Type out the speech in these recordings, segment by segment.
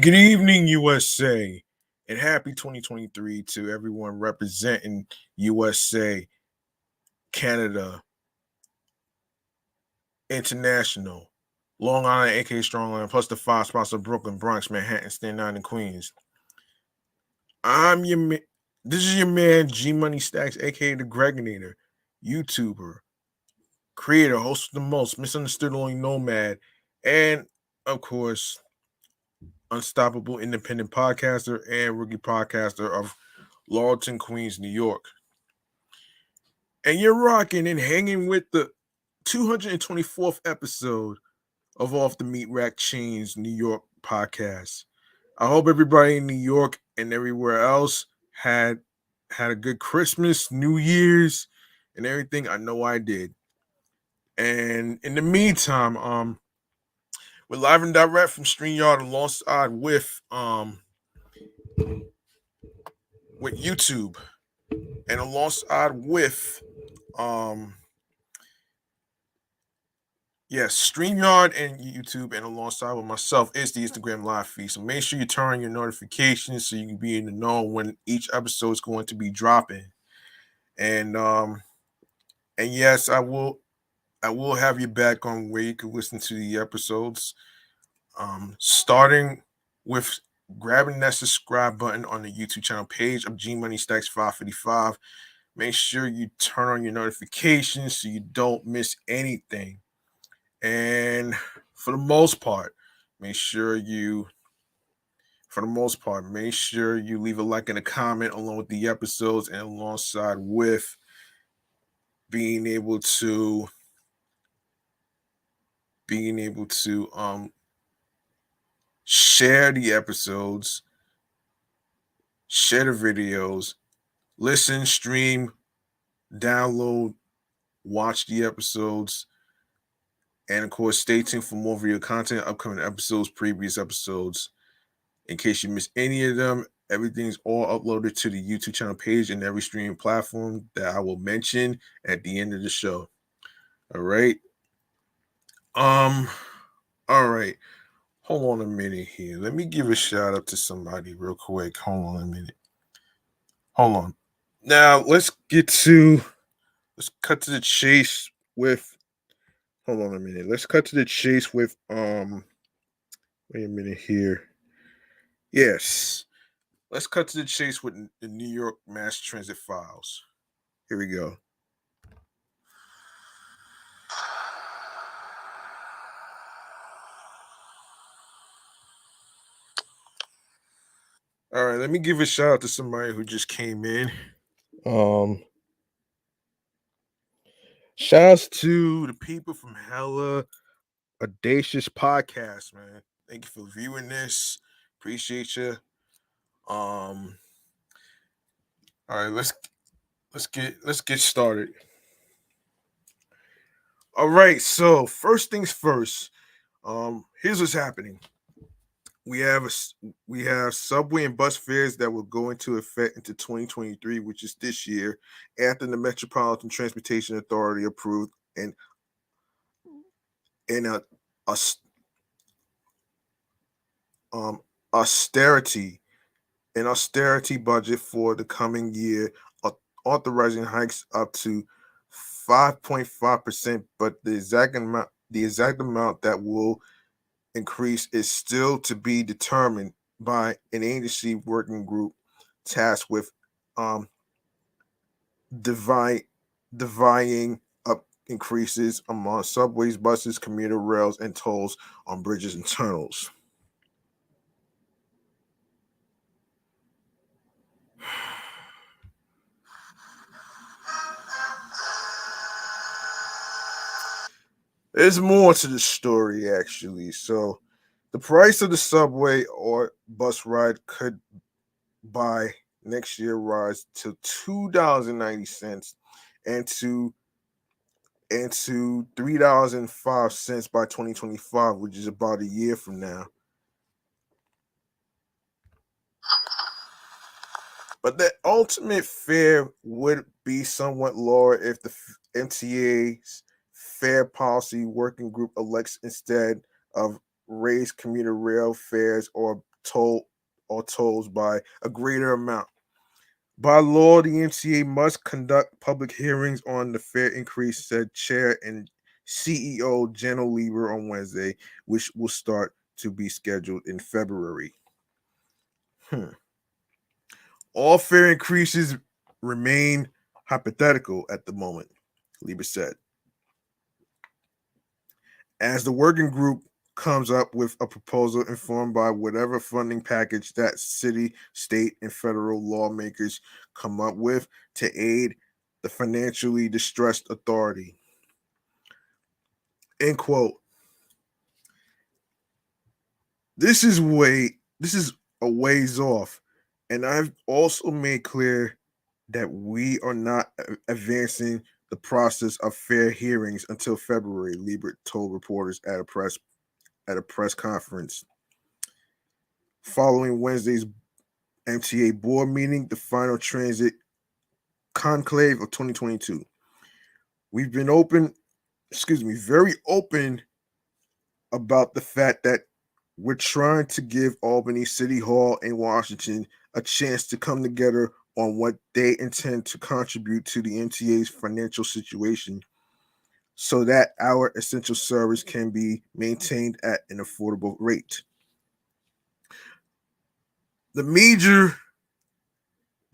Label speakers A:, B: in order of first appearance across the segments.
A: Good evening, USA, and happy 2023 to everyone representing USA, Canada, International, Long Island, aka Strongland, plus the five spots of Brooklyn, Bronx, Manhattan, Staten Island, and Queens. I'm your ma- This is your man G Money Stacks, aka the Gregonator, YouTuber, creator, host of the most, misunderstood only nomad, and of course, unstoppable independent podcaster and rookie podcaster of Lawton, Queens, New York. And you're rocking and hanging with the 224th episode of Off the Meat Rack Chainz New York podcast. I hope everybody in New York and everywhere else had a good Christmas, New Year's, and everything. I know I did. And in the meantime, we're live and direct from StreamYard alongside with YouTube and alongside with um yes, StreamYard and YouTube, and alongside with myself is the Instagram live feed. So make sure you turn on your notifications so you can be in the know when each episode is going to be dropping. And and yes, I will have you back on where you can listen to the episodes. Starting with grabbing that subscribe button on the YouTube channel page of G Money Stacks 555. Make sure you turn on your notifications so you don't miss anything. And for the most part, make sure you make sure you leave a like and a comment along with the episodes and alongside with being able to share the episodes, share the videos, listen, stream, download, watch the episodes, and of course stay tuned for more video content, upcoming episodes, previous episodes. In case you miss any of them, everything's all uploaded to the YouTube channel page and every streaming platform that I will mention at the end of the show. All right. Um, all right. Hold on a minute here. Let me give a shout out to somebody real quick. Hold on a minute. Hold on. Now let's cut to the chase with hold on a minute. Let's cut to the chase with wait a minute here. Yes. Let's cut to the chase with the New York Mass Transit Files. Here we go. All right, let me give a shout out to somebody who just came in. Um, Shouts to the people from Hella Audacious Podcast, man. Thank you for viewing this. Appreciate you. All right, let's get started. All right, so first things first. Here's what's happening. We have we have subway and bus fares that will go into effect into 2023, which is this year, after the Metropolitan Transportation Authority approved and in a um, austerity austerity budget for the coming year, authorizing hikes up to 5.5%, but the exact amount that will increase is still to be determined by an agency working group tasked with um, divide, dividing up increases among subways, buses, commuter rails, and tolls on bridges and tunnels. There's more to the story, actually. So, the price of the subway or bus ride could by next year rise to $2.90 and to $3.05 by 2025, which is about a year from now. But the ultimate fare would be somewhat lower if the MTA's fare policy working group elects instead of raise commuter rail fares or tolls by a greater amount. By law, the MTA must conduct public hearings on the fare increase, said Chair and CEO General Lieber on Wednesday, which will start to be scheduled in February. All fare increases remain hypothetical at the moment, Lieber said. As the working group comes up with a proposal informed by whatever funding package that city, state, and federal lawmakers come up with to aid the financially distressed authority. End quote. This is a ways off, and I've also made clear that we are not advancing the process of fair hearings until February, Liebert told reporters at a press conference. Following Wednesday's MTA board meeting, the final transit conclave of 2022. We've been very open about the fact that we're trying to give Albany City Hall and Washington a chance to come together on what they intend to contribute to the MTA's financial situation so that our essential service can be maintained at an affordable rate. The major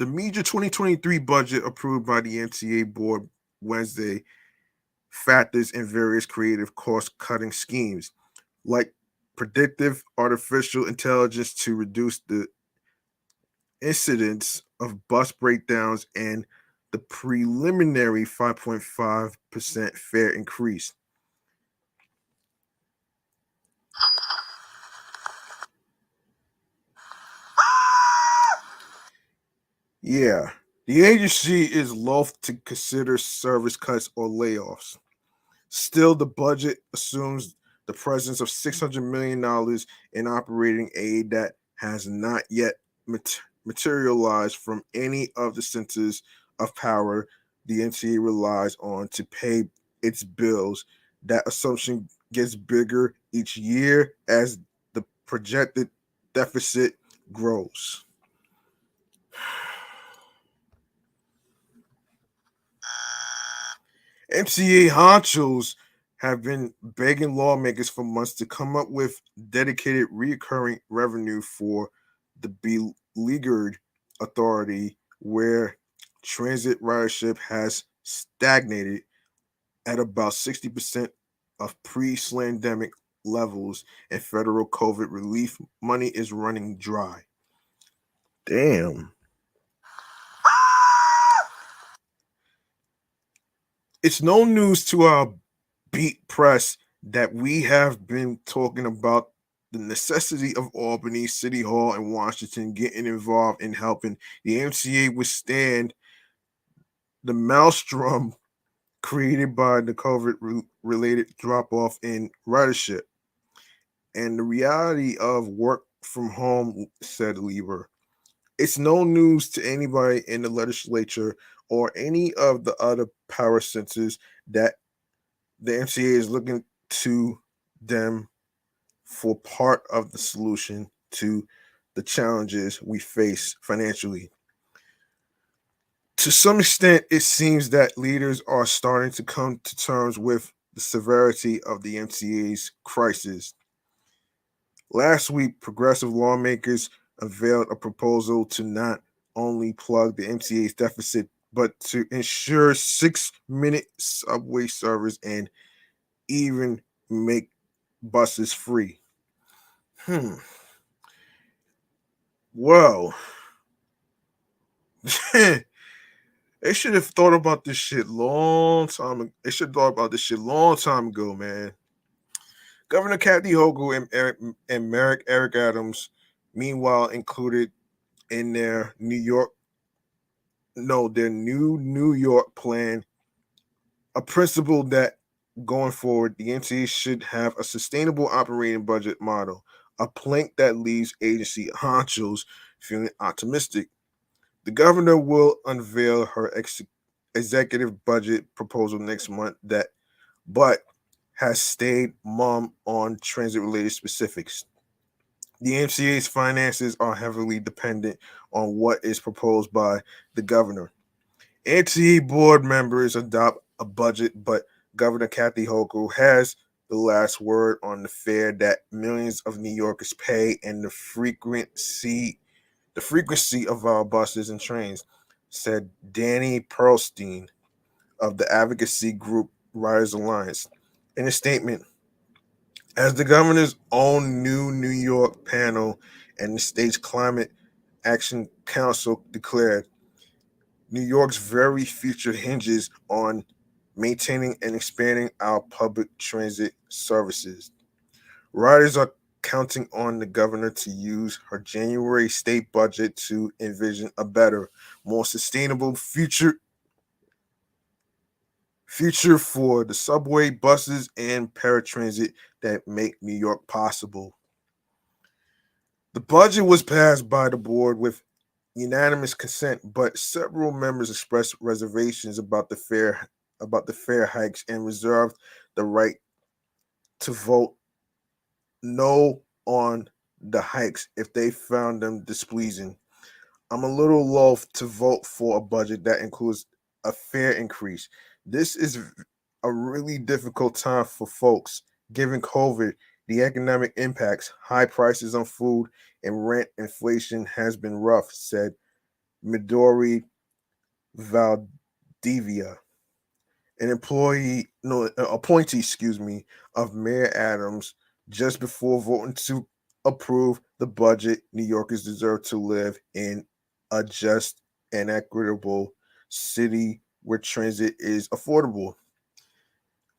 A: 2023 budget approved by the MTA board Wednesday factors in various creative cost-cutting schemes like predictive artificial intelligence to reduce the incidence of bus breakdowns and the preliminary 5.5% fare increase. Yeah, the agency is loath to consider service cuts or layoffs. Still, the budget assumes the presence of $600 million in operating aid that has not yet materialized from any of the centers of power the NTA relies on to pay its bills. That assumption gets bigger each year as the projected deficit grows. MCA honchos have been begging lawmakers for months to come up with dedicated recurring revenue for the beleaguered authority where transit ridership has stagnated at about 60% of pre-slandemic levels and federal COVID relief money is running dry. Damn. It's no news to our beat press that we have been talking about the necessity of Albany, City Hall, and Washington getting involved in helping the MCA withstand the maelstrom created by the COVID related drop off in ridership and the reality of work from home, said Lieber. It's no news to anybody in the legislature or any of the other power centers that the MCA is looking to them for part of the solution to the challenges we face financially. To some extent, it seems that leaders are starting to come to terms with the severity of the MCA's crisis. Last week, progressive lawmakers unveiled a proposal to not only plug the MCA's deficit, but to ensure 6-minute subway service and even make buses free. Well, they should have thought about this shit long time. They should have thought about this shit long time ago, man. Governor Kathy Hochul and Merrick Eric Adams, meanwhile, included in their new New York plan, a principle that going forward, the NTA should have a sustainable operating budget model, a plank that leaves agency honchos feeling optimistic. The governor will unveil her executive budget proposal next month but has stayed mum on transit-related specifics. The MCA's finances are heavily dependent on what is proposed by the governor. MTA board members adopt a budget, but Governor Kathy Hochul has the last word on the fare that millions of New Yorkers pay and the frequency of our buses and trains, said Danny Pearlstein of the advocacy group Riders Alliance. In a statement, as the governor's own New York panel and the state's Climate Action Council declared, New York's very future hinges on maintaining and expanding our public transit services. Riders are counting on the governor to use her January state budget to envision a better, more sustainable future for the subway, buses, and paratransit that make New York possible. The budget was passed by the board with unanimous consent, but several members expressed reservations about the fare hikes and reserved the right to vote no on the hikes if they found them displeasing. I'm a little loath to vote for a budget that includes a fare increase. This is a really difficult time for folks, given COVID, the economic impacts, high prices on food, and rent inflation has been rough, said Midori Valdivia, an appointee, of Mayor Adams, just before voting to approve the budget. New Yorkers deserve to live in a just and equitable city where transit is affordable.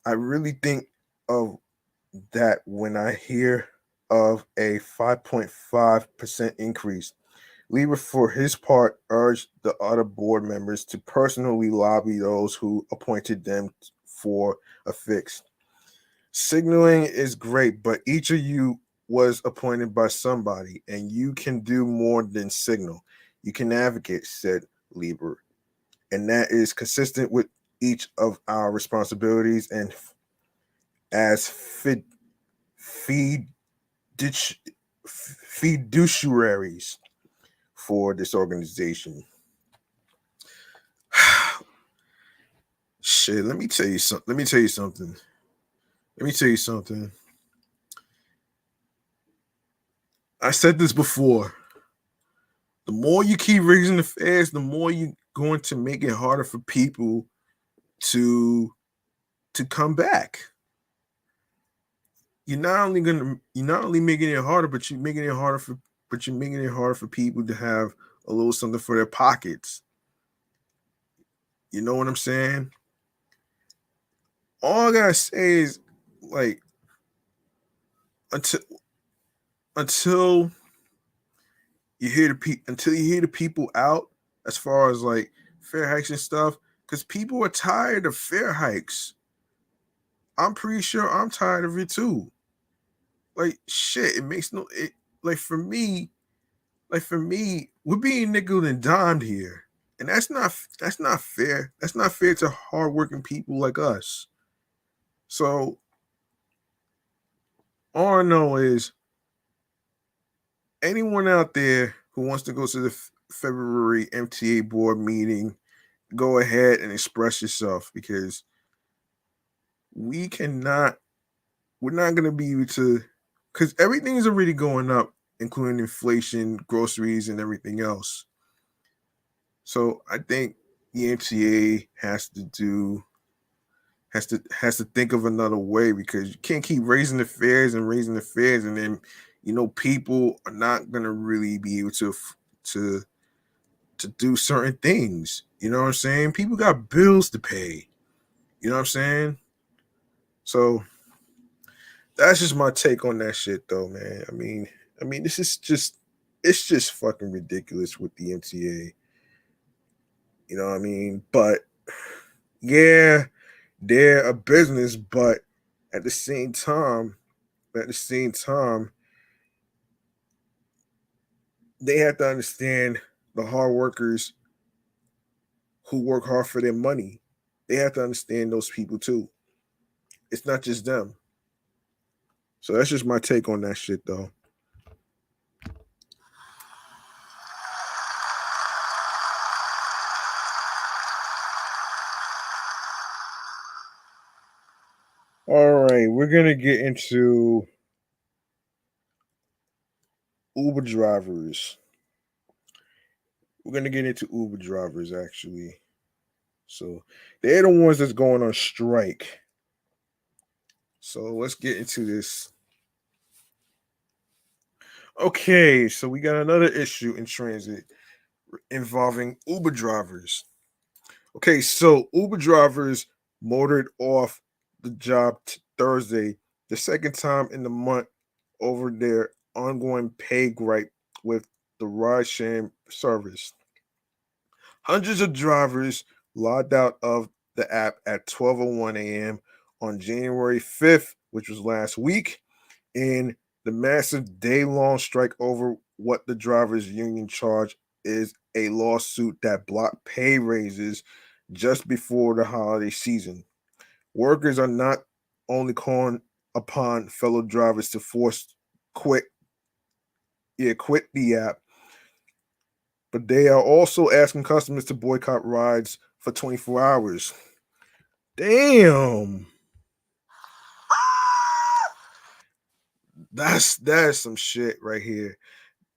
A: I really think of that when I hear of a 5.5% increase. Lieber, for his part, urged the other board members to personally lobby those who appointed them for a fix. Signaling is great, but each of you was appointed by somebody, and you can do more than signal. You can advocate, said Lieber, and that is consistent with each of our responsibilities and as fiduci- fiduciaries for this organization. Shit, let me tell you something. Let me tell you something. Let me tell you something. I said this before. The more you keep raising the fares, the more you're going to make it harder for people to come back. You're not only making it harder, but you're making it harder for people to have a little something for their pockets. You know what I'm saying? All I gotta say is, like, until until until you hear the people out as far as like fare hikes and stuff, because people are tired of fare hikes. I'm pretty sure I'm tired of it too. Like, shit, it makes no it like for me, we're being nickel and dimed here. And that's not fair. That's not fair to hardworking people like us. So all I know is anyone out there who wants to go to the February MTA board meeting, go ahead and express yourself, because we cannot we're not going to be able to, because everything is already going up, including inflation, groceries, and everything else. So I think the MTA has to think of another way, because you can't keep raising the fares and raising the fares, and then people are not going to really be able to to do certain things. You know what I'm saying? People got bills to pay. You know what I'm saying? So that's just my take on that shit, though, man. I mean, this is just it's just fucking ridiculous with the MTA. You know what I mean? But yeah, they're a business, but at the same time, at the same time, they have to understand the hard workers who work hard for their money. They have to understand those people too. It's not just them. So that's just my take on that shit, though. right, we're gonna get into Uber drivers. We're gonna get into Uber drivers actually. So they're the ones that's going on strike. So let's get into this. Okay, so we got another issue in transit involving Uber drivers. Okay, so Uber drivers motored off the job Thursday, the second time in the month over their ongoing pay gripe with the ride sharing service. Hundreds of drivers logged out of the app at 12:01 a.m. on January 5th, which was last week, in the massive day-long strike over what the drivers union charge is a lawsuit that blocked pay raises just before the holiday season. Workers are not only calling upon fellow drivers to force quit quit the app, but they are also asking customers to boycott rides for 24 hours. Damn. That's some shit right here.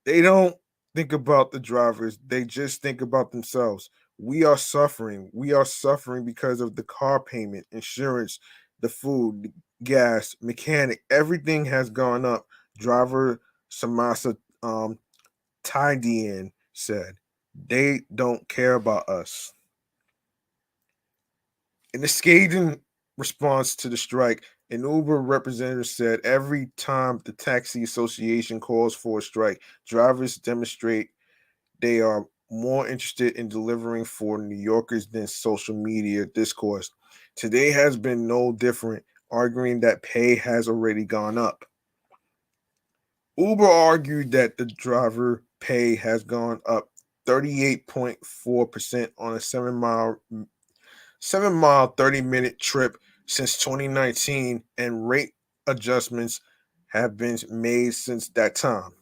A: They don't think about the drivers, they just think about themselves. We are suffering. We are suffering because of the car payment, insurance, the food, the gas, mechanic, everything has gone up. Driver Samasa Tidian said, they don't care about us. In a scathing response to the strike, an Uber representative said every time the Taxi Association calls for a strike, drivers demonstrate they are more interested in delivering for New Yorkers than social media discourse. Today has been no different, arguing that pay has already gone up. Uber argued that the driver pay has gone up 38.4% on a 7-mile 30-minute trip since 2019, and rate adjustments have been made since that time.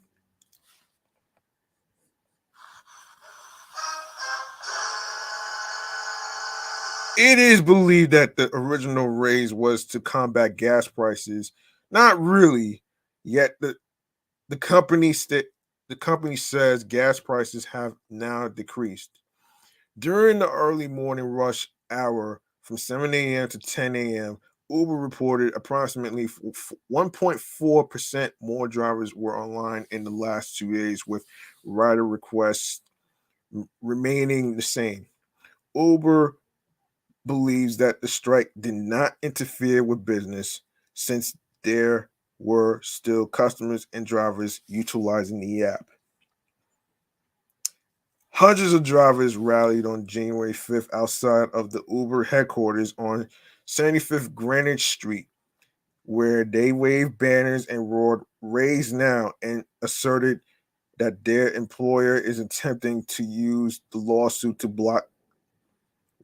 A: It is believed that the original raise was to combat gas prices. Not really. Yet the the company says gas prices have now decreased. During the early morning rush hour from 7 a.m. to 10 a.m., Uber reported approximately 1.4% more drivers were online in the last 2 days, with rider requests remaining the same. Uber believes that the strike did not interfere with business since there were still customers and drivers utilizing the app. Hundreds of drivers rallied on January 5th outside of the Uber headquarters on 75th Greenwich Street, where they waved banners and roared "Raise Now" and asserted that their employer is attempting to use the lawsuit to block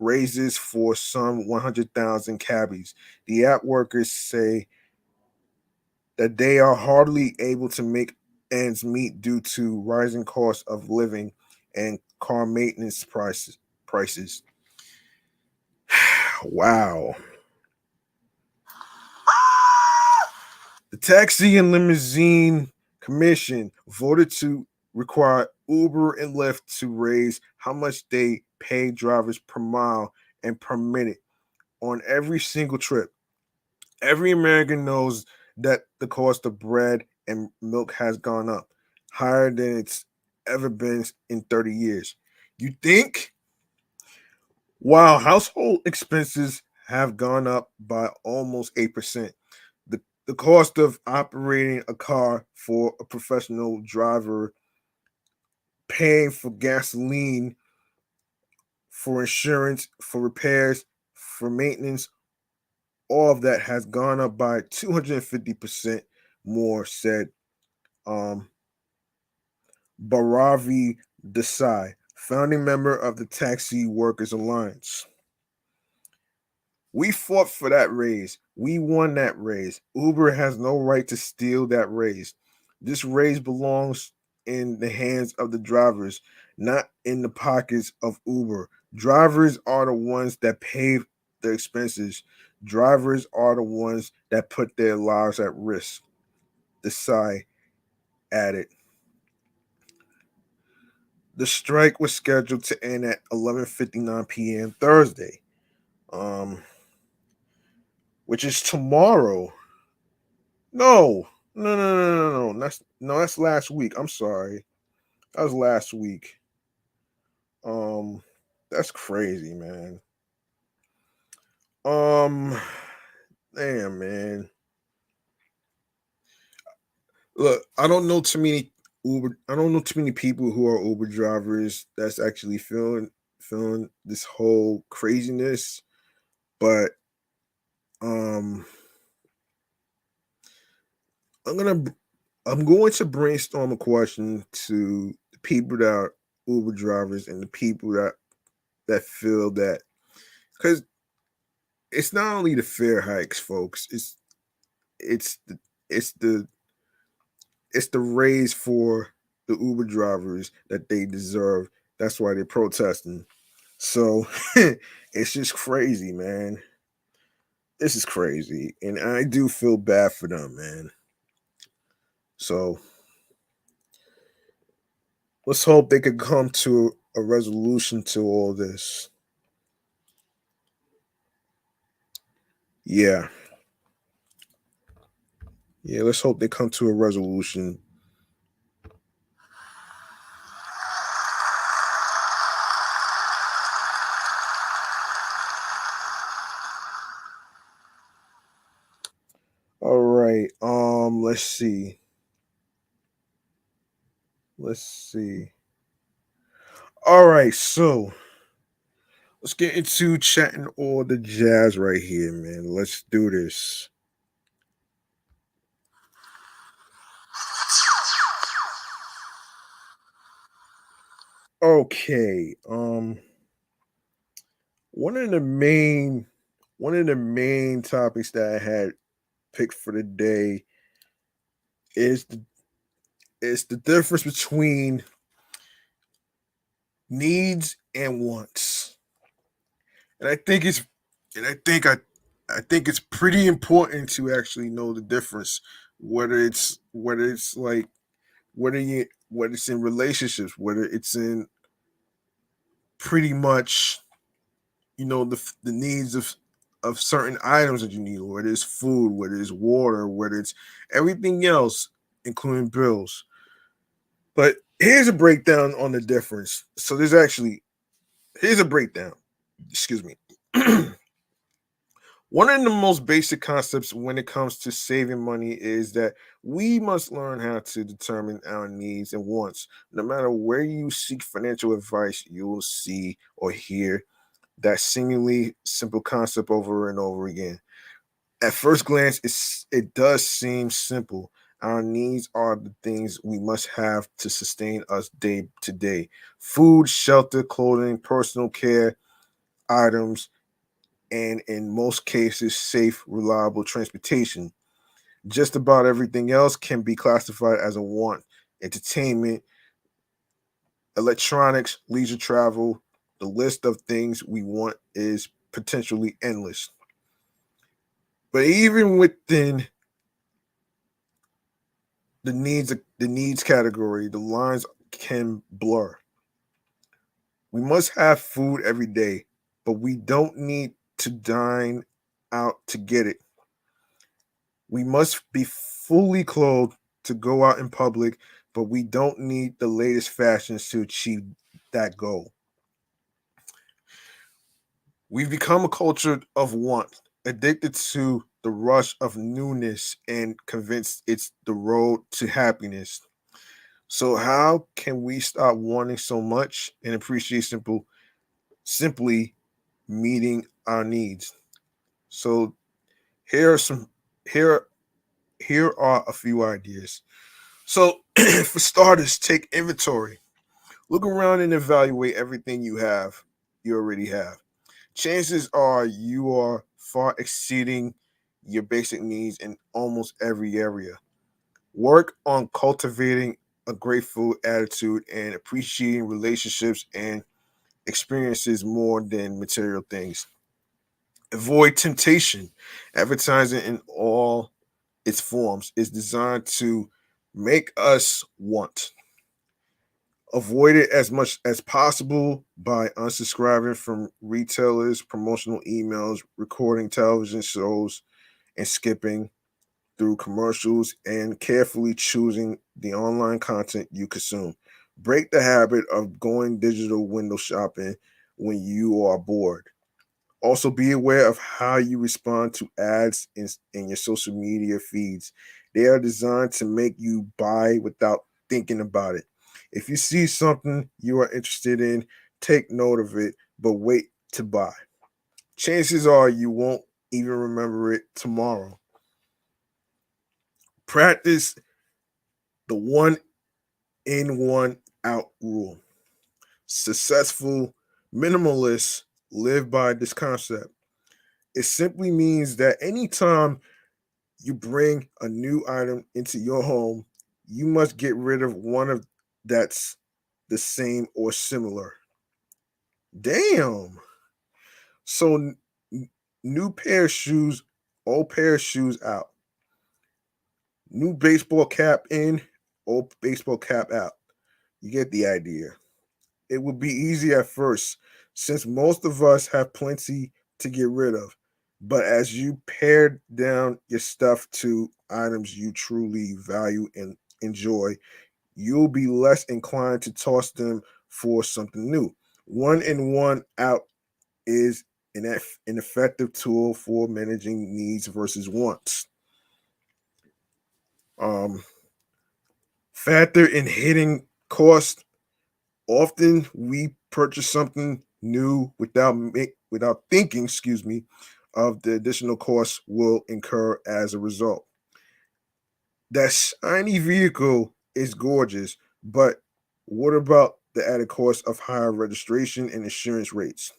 A: raises for some 100,000 cabbies. The app workers say that they are hardly able to make ends meet due to rising costs of living and car maintenance prices. Wow. The Taxi and Limousine Commission voted to require Uber and Lyft to raise how much they pay drivers per mile and per minute on every single trip. Every American knows that the cost of bread and milk has gone up higher than it's ever been in 30 years. You think? Wow, household expenses have gone up by almost 8%. The cost of operating a car for a professional driver, paying for gasoline, for insurance, for repairs, for maintenance, all of that has gone up by 250% more, said um, Baravi Desai, founding member of the Taxi Workers Alliance. We fought for that raise. We won that raise. Uber has no right to steal that raise. This raise belongs in the hands of the drivers, not in the pockets of Uber. Drivers are the ones that pay the expenses. Drivers are the ones that put their lives at risk. Desai added. The strike was scheduled to end at 11:59 p.m. Thursday, um, which is tomorrow. No, no. That's last week. I'm sorry. That was last week. Um, that's crazy, man. Um, damn, man. Look, I don't know too many Uber. I don't know too many people who are Uber drivers that's actually feeling this whole craziness. But um, I'm gonna I'm going to brainstorm a question to the people that are Uber drivers and the people that feel that, because it's not only the fare hikes, folks. It's the it's the it's the raise for the Uber drivers that they deserve. That's why they're protesting. So it's just crazy, man. This is crazy, and I do feel bad for them, man. So let's hope they could come to a resolution to all this. Yeah, yeah. Let's hope they come to a resolution. All right. Let's see. Let's see. All right. So let's get into chatting all the jazz right here, man. Let's do this. Okay. One of the main one of the main topics that I had picked for the day is the difference between needs and wants. And I think it's and I think it's pretty important to actually know the difference, whether it's like whether it's in relationships, whether it's in pretty much, the needs of certain items that you need, whether it's food, whether it's water, whether it's everything else, including bills. But here's a breakdown on the difference. So here's a breakdown. Excuse me. One of the most basic concepts when it comes to saving money is that we must learn how to determine our needs and wants. No matter where you seek financial advice, you will see or hear that seemingly simple concept over and over again. At first glance, it does seem simple. Our needs are the things we must have to sustain us day to day: food, shelter, clothing, personal care items, and in most cases, safe, reliable transportation. Just about everything else can be classified as a want. Entertainment, electronics, leisure travel, the list of things we want is potentially endless. But even within the needs category, the lines can blur. We must have food every day, but we don't need to dine out to get it. We must be fully clothed to go out in public, but we don't need the latest fashions to achieve that goal. We've become a culture of want, addicted to the rush of newness and convinced it's the road to happiness. So how can we stop wanting so much and appreciate simply meeting our needs? So here are some here here are a few ideas. So for starters, take inventory. Look around and evaluate everything you already have. Chances are you are far exceeding your basic needs in almost every area. Work on cultivating a grateful attitude and appreciating relationships and experiences more than material things. Avoid temptation. Advertising in all its forms is designed to make us want. Avoid it as much as possible by unsubscribing from retailers, promotional emails, recording television shows, and skipping through commercials and carefully choosing the online content you consume. Break the habit of going digital window shopping when you are bored. Also, be aware of how you respond to ads in your social media feeds. They are designed to make you buy without thinking about it. If you see something you are interested in, take note of it, but wait to buy. Chances are you won't even remember it tomorrow. Practice the one in, one out rule. Successful minimalists live by this concept. It simply means that anytime you bring a new item into your home, you must get rid of one of that's the same or similar. Damn. So new pair of shoes, old pair of shoes out. New baseball cap in, old baseball cap out. You get the idea. It would be easy at first, since most of us have plenty to get rid of. But as you pare down your stuff to items you truly value and enjoy, you'll be less inclined to toss them for something new. One in, one out is an effective tool for managing needs versus wants. Um, Factor in hitting cost. Often we purchase something new without thinking, of the additional costs will incur as a result. That shiny vehicle is gorgeous, but what about the added cost of higher registration and insurance rates?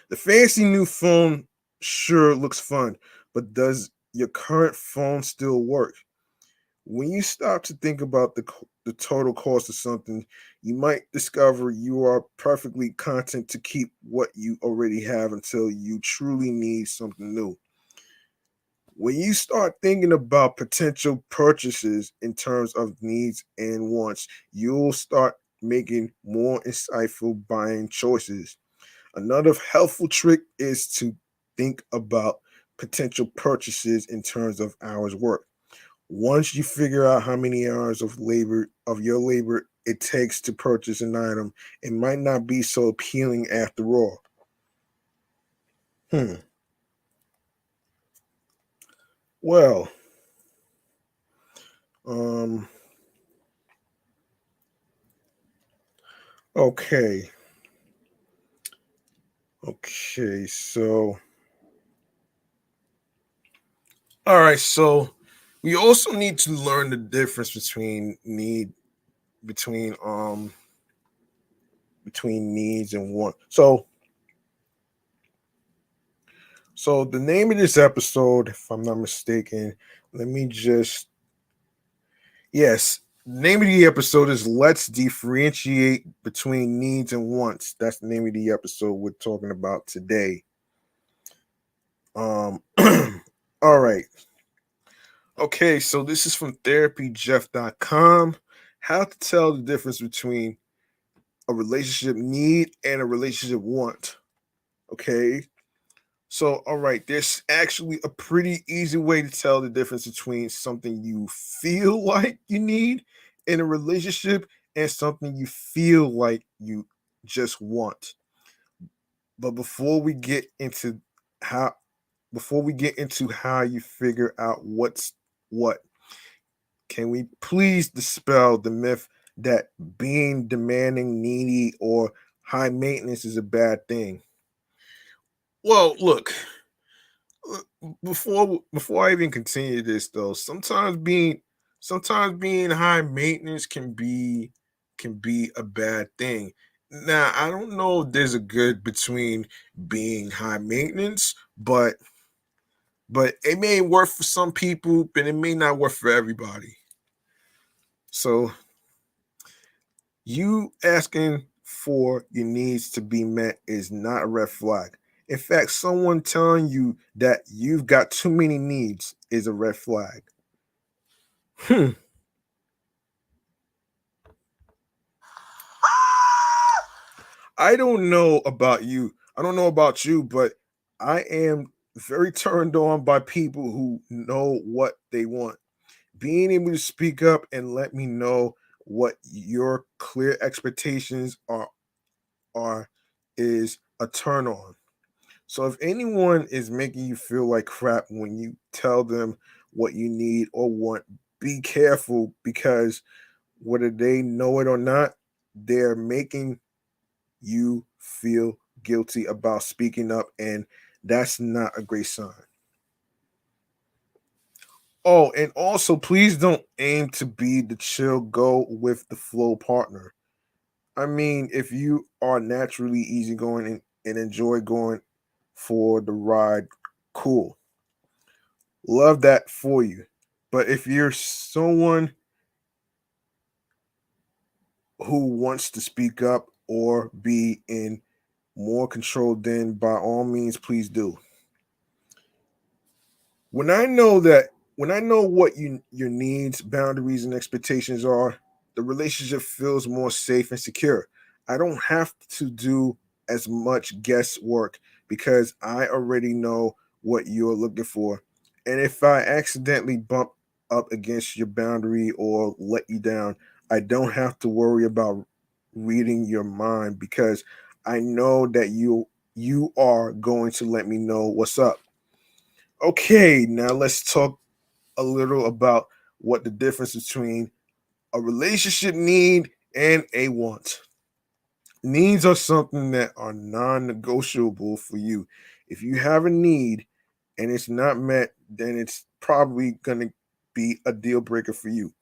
A: The fancy new phone sure looks fun, but does your current phone still work? When you stop to think about the total cost of something, you might discover you are perfectly content to keep what you already have until you truly need something new. When you start thinking about potential purchases in terms of needs and wants, you'll start making more insightful buying choices. Another helpful trick is to think about potential purchases in terms of hours worked. Once you figure out how many hours of your labor it takes to purchase an item, it might not be so appealing after all. Hmm. Well, um, okay. Okay, so all right, so we also need to learn the difference between between needs and want. So the name of this episode, if I'm not mistaken, let me just yes, the name of the episode is Let's Differentiate Between Needs and Wants. That's the name of the episode we're talking about today. All right. Okay, so this is from therapyjeff.com. How to tell the difference between a relationship need and a relationship want. Okay. So, all right, there's actually a pretty easy way to tell the difference between something you feel like you need in a relationship and something you feel like you just want. But how before we get into how you figure out what's what, can we please dispel the myth that being demanding, needy, or high maintenance is a bad thing? Well, look, before I even continue this though, sometimes being high maintenance can be a bad thing. Now, I don't know if there's a good between being high maintenance, but it may work for some people, but it may not work for everybody. So you asking for your needs to be met is not a red flag. In fact, someone telling you that you've got too many needs is a red flag. Hmm. I don't know about you. I don't know about you, but I am very turned on by people who know what they want. Being able to speak up and let me know what your clear expectations are is a turn on. So if anyone is making you feel like crap when you tell them what you need or want, be careful because whether they know it or not, they're making you feel guilty about speaking up, and that's not a great sign. Oh, and also please don't aim to be the chill, go with the flow partner. I mean, if you are naturally easygoing and enjoy going for the ride, cool. Love that for you. But if you're someone who wants to speak up or be in more control, then by all means, please do. When I know that when I know what your needs, boundaries, and expectations are, the relationship feels more safe and secure. I don't have to do as much guesswork because I already know what you're looking for. And if I accidentally bump up against your boundary or let you down, I don't have to worry about reading your mind because I know that you are going to let me know what's up. Okay, now let's talk a little about what the difference between a relationship need and a want. Needs are something that are non negotiable for you. If you have a need and it's not met, then it's probably going to be a deal breaker for you.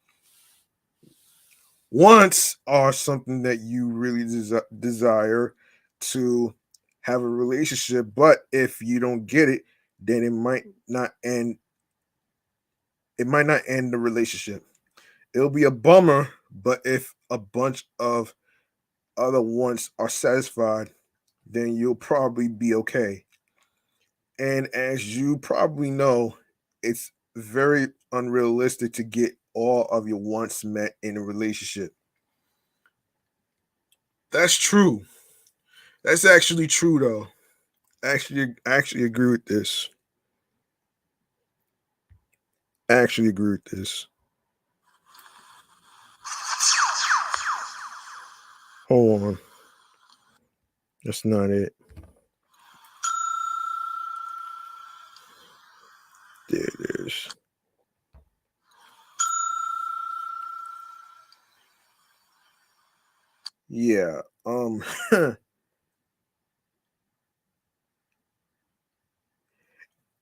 A: Wants are something that you really desire to have a relationship, but if you don't get it, then it might not end the relationship. It'll be a bummer, but if a bunch of other wants are satisfied, then you'll probably be okay. And as you probably know, it's very unrealistic to get all of your wants met in a relationship. That's true. That's actually true though. I actually agree with this. I actually agree with this. Hold on. That's not it. There it is. Yeah.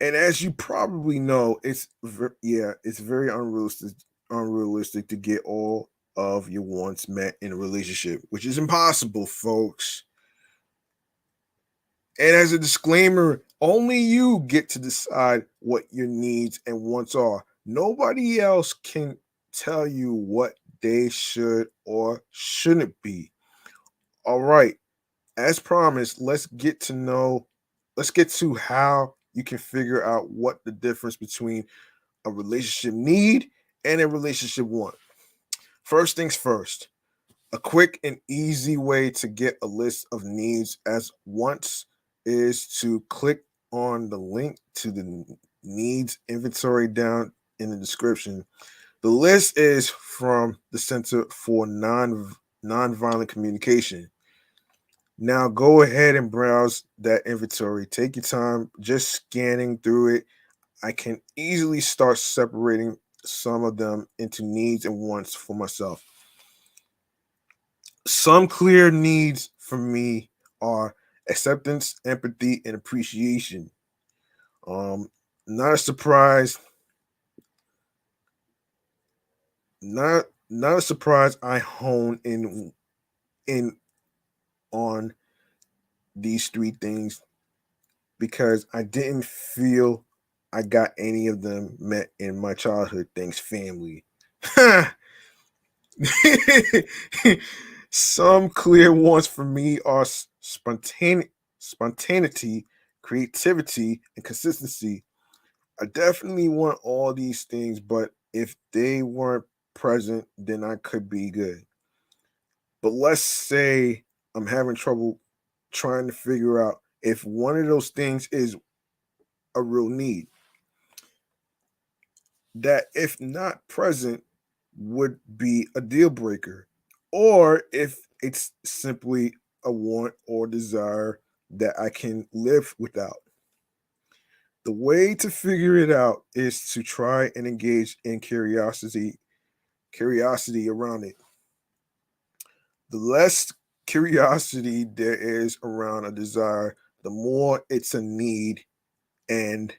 A: And as you probably know, it's very unrealistic to get all of your wants met in a relationship, which is impossible, folks. And as a disclaimer, only you get to decide what your needs and wants are. Nobody else can tell you what they should or shouldn't be. All right, as promised, let's get to how you can figure out what the difference between a relationship need and a relationship want. First things first, a quick and easy way to get a list of needs as wants is to click on the link to the needs inventory down in the description. The list is from the Center for Nonviolent Communication. Now go ahead and browse that inventory. Take your time, just scanning through it. I can easily start separating some of them into needs and wants for myself. Some clear needs for me are acceptance, empathy, and appreciation. Um, not a surprise, not a surprise I hone in on these three things because I didn't feel I got any of them met in my childhood. Thanks, family. Some clear ones for me are spontaneity, creativity, and consistency. I definitely want all these things, but if they weren't present, then I could be good. But let's say I'm having trouble trying to figure out if one of those things is a real need, that if not present would be a deal breaker, or if it's simply a want or desire that I can live without. The way to figure it out is to try and engage in curiosity around it. The less curiosity there is around a desire, the more it's a need and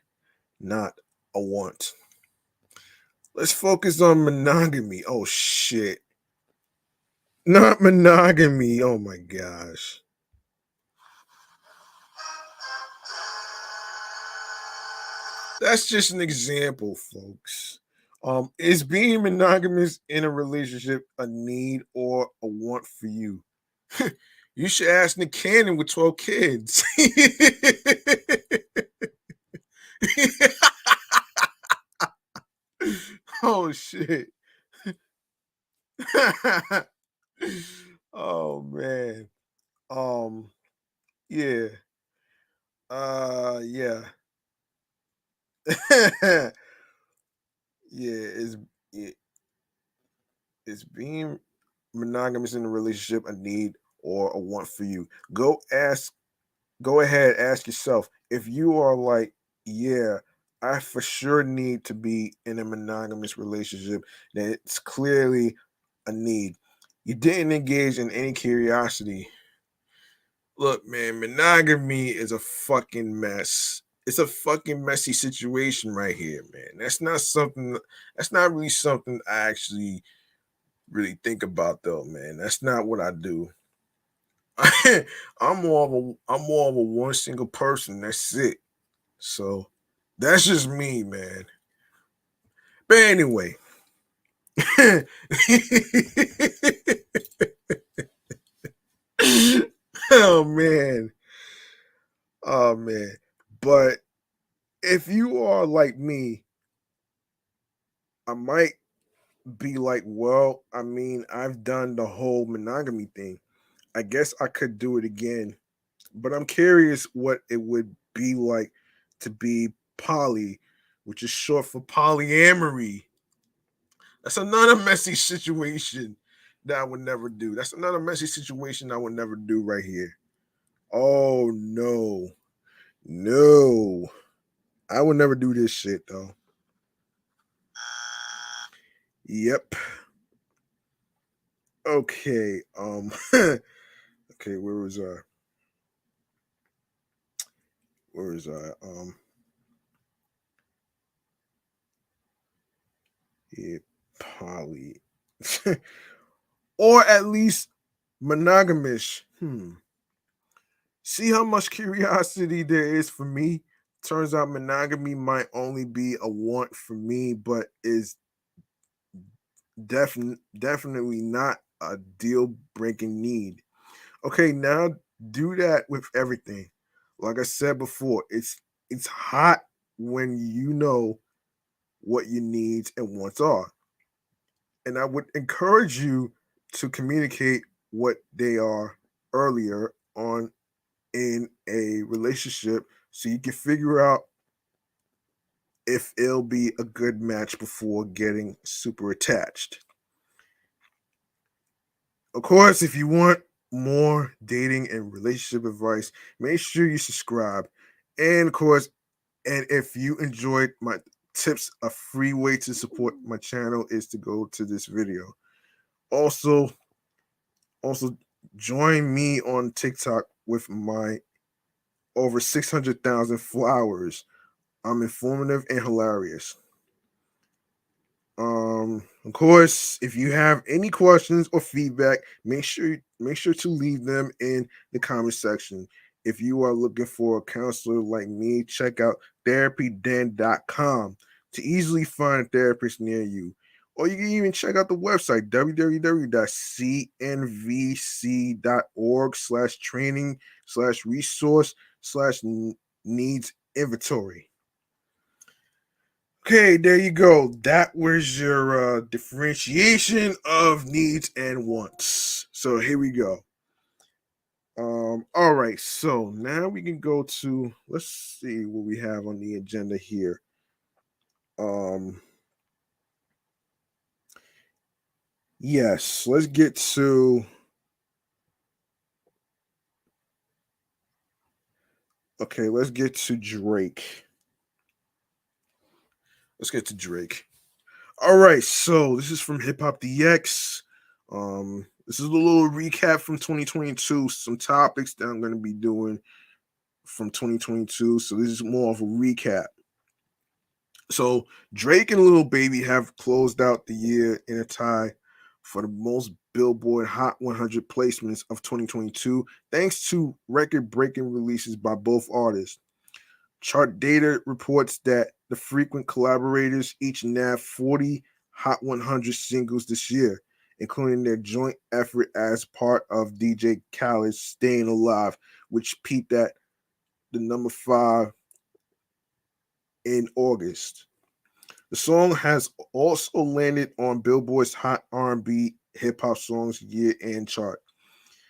A: not a want. Let's focus on monogamy. Oh shit. Not monogamy. Oh my gosh. That's just an example, folks. Is being monogamous in a relationship a need or a want for you? You should ask Nick Cannon with 12 kids. Oh shit. Oh man. Um yeah. Yeah. Yeah, it, it's being monogamous in a relationship a need or a want for you. Go ahead, ask yourself if you are like, yeah, I for sure need to be in a monogamous relationship, then it's clearly a need. You didn't engage in any curiosity. Look, man, monogamy is a fucking mess. It's a fucking messy situation right here, man. That's not really something I actually really think about though, man. That's not what I do. I'm more of a one single person. That's it. So that's just me, man. But anyway. Oh man. Oh man. But if you are like me, I might be like, well, I mean, I've done the whole monogamy thing. I guess I could do it again. But I'm curious what it would be like to be poly, which is short for polyamory. That's another messy situation that I would never do. That's another messy situation I would never do right here. Oh no. No. I would never do this shit though. Yep. Okay. Okay, where was I? Where was I? Yeah, poly. Or at least monogamous. See how much curiosity there is for me? Turns out monogamy might only be a want for me, but is definitely not a deal breaking need. Okay, now do that with everything. Like I said before, it's hot when you know what your needs and wants are. And I would encourage you to communicate what they are earlier on in a relationship so you can figure out if it'll be a good match before getting super attached. Of course, if you want more dating and relationship advice, make sure you subscribe. And of course, and if you enjoyed my tips, a free way to support my channel is to go to this video. Also, also join me on TikTok with my over 600,000 followers. I'm informative and hilarious. Of course, if you have any questions or feedback, make sure to leave them in the comment section. If you are looking for a counselor like me, check out therapyden.com to easily find a therapist near you. Or you can even check out the website www.cnvc.org/training/resource/slash needs inventory. Okay, there you go. That was your differentiation of needs and wants. So here we go. All right, so now we can go to, let's see what we have on the agenda here. Um yes, let's get to, okay, let's get to Drake. Let's get to Drake. All right, so this is from Hip Hop DX. This is a little recap from 2022, some topics that I'm going to be doing from 2022. So this is more of a recap. So Drake and Lil Baby have closed out the year in a tie for the most Billboard Hot 100 placements of 2022, thanks to record-breaking releases by both artists. Chart data reports that the frequent collaborators each nabbed 40 Hot 100 singles this year, including their joint effort as part of DJ Khaled's Staying Alive, which peaked at the number 5 in August. The song has also landed on Billboard's Hot R&B Hip Hop Songs year-end chart.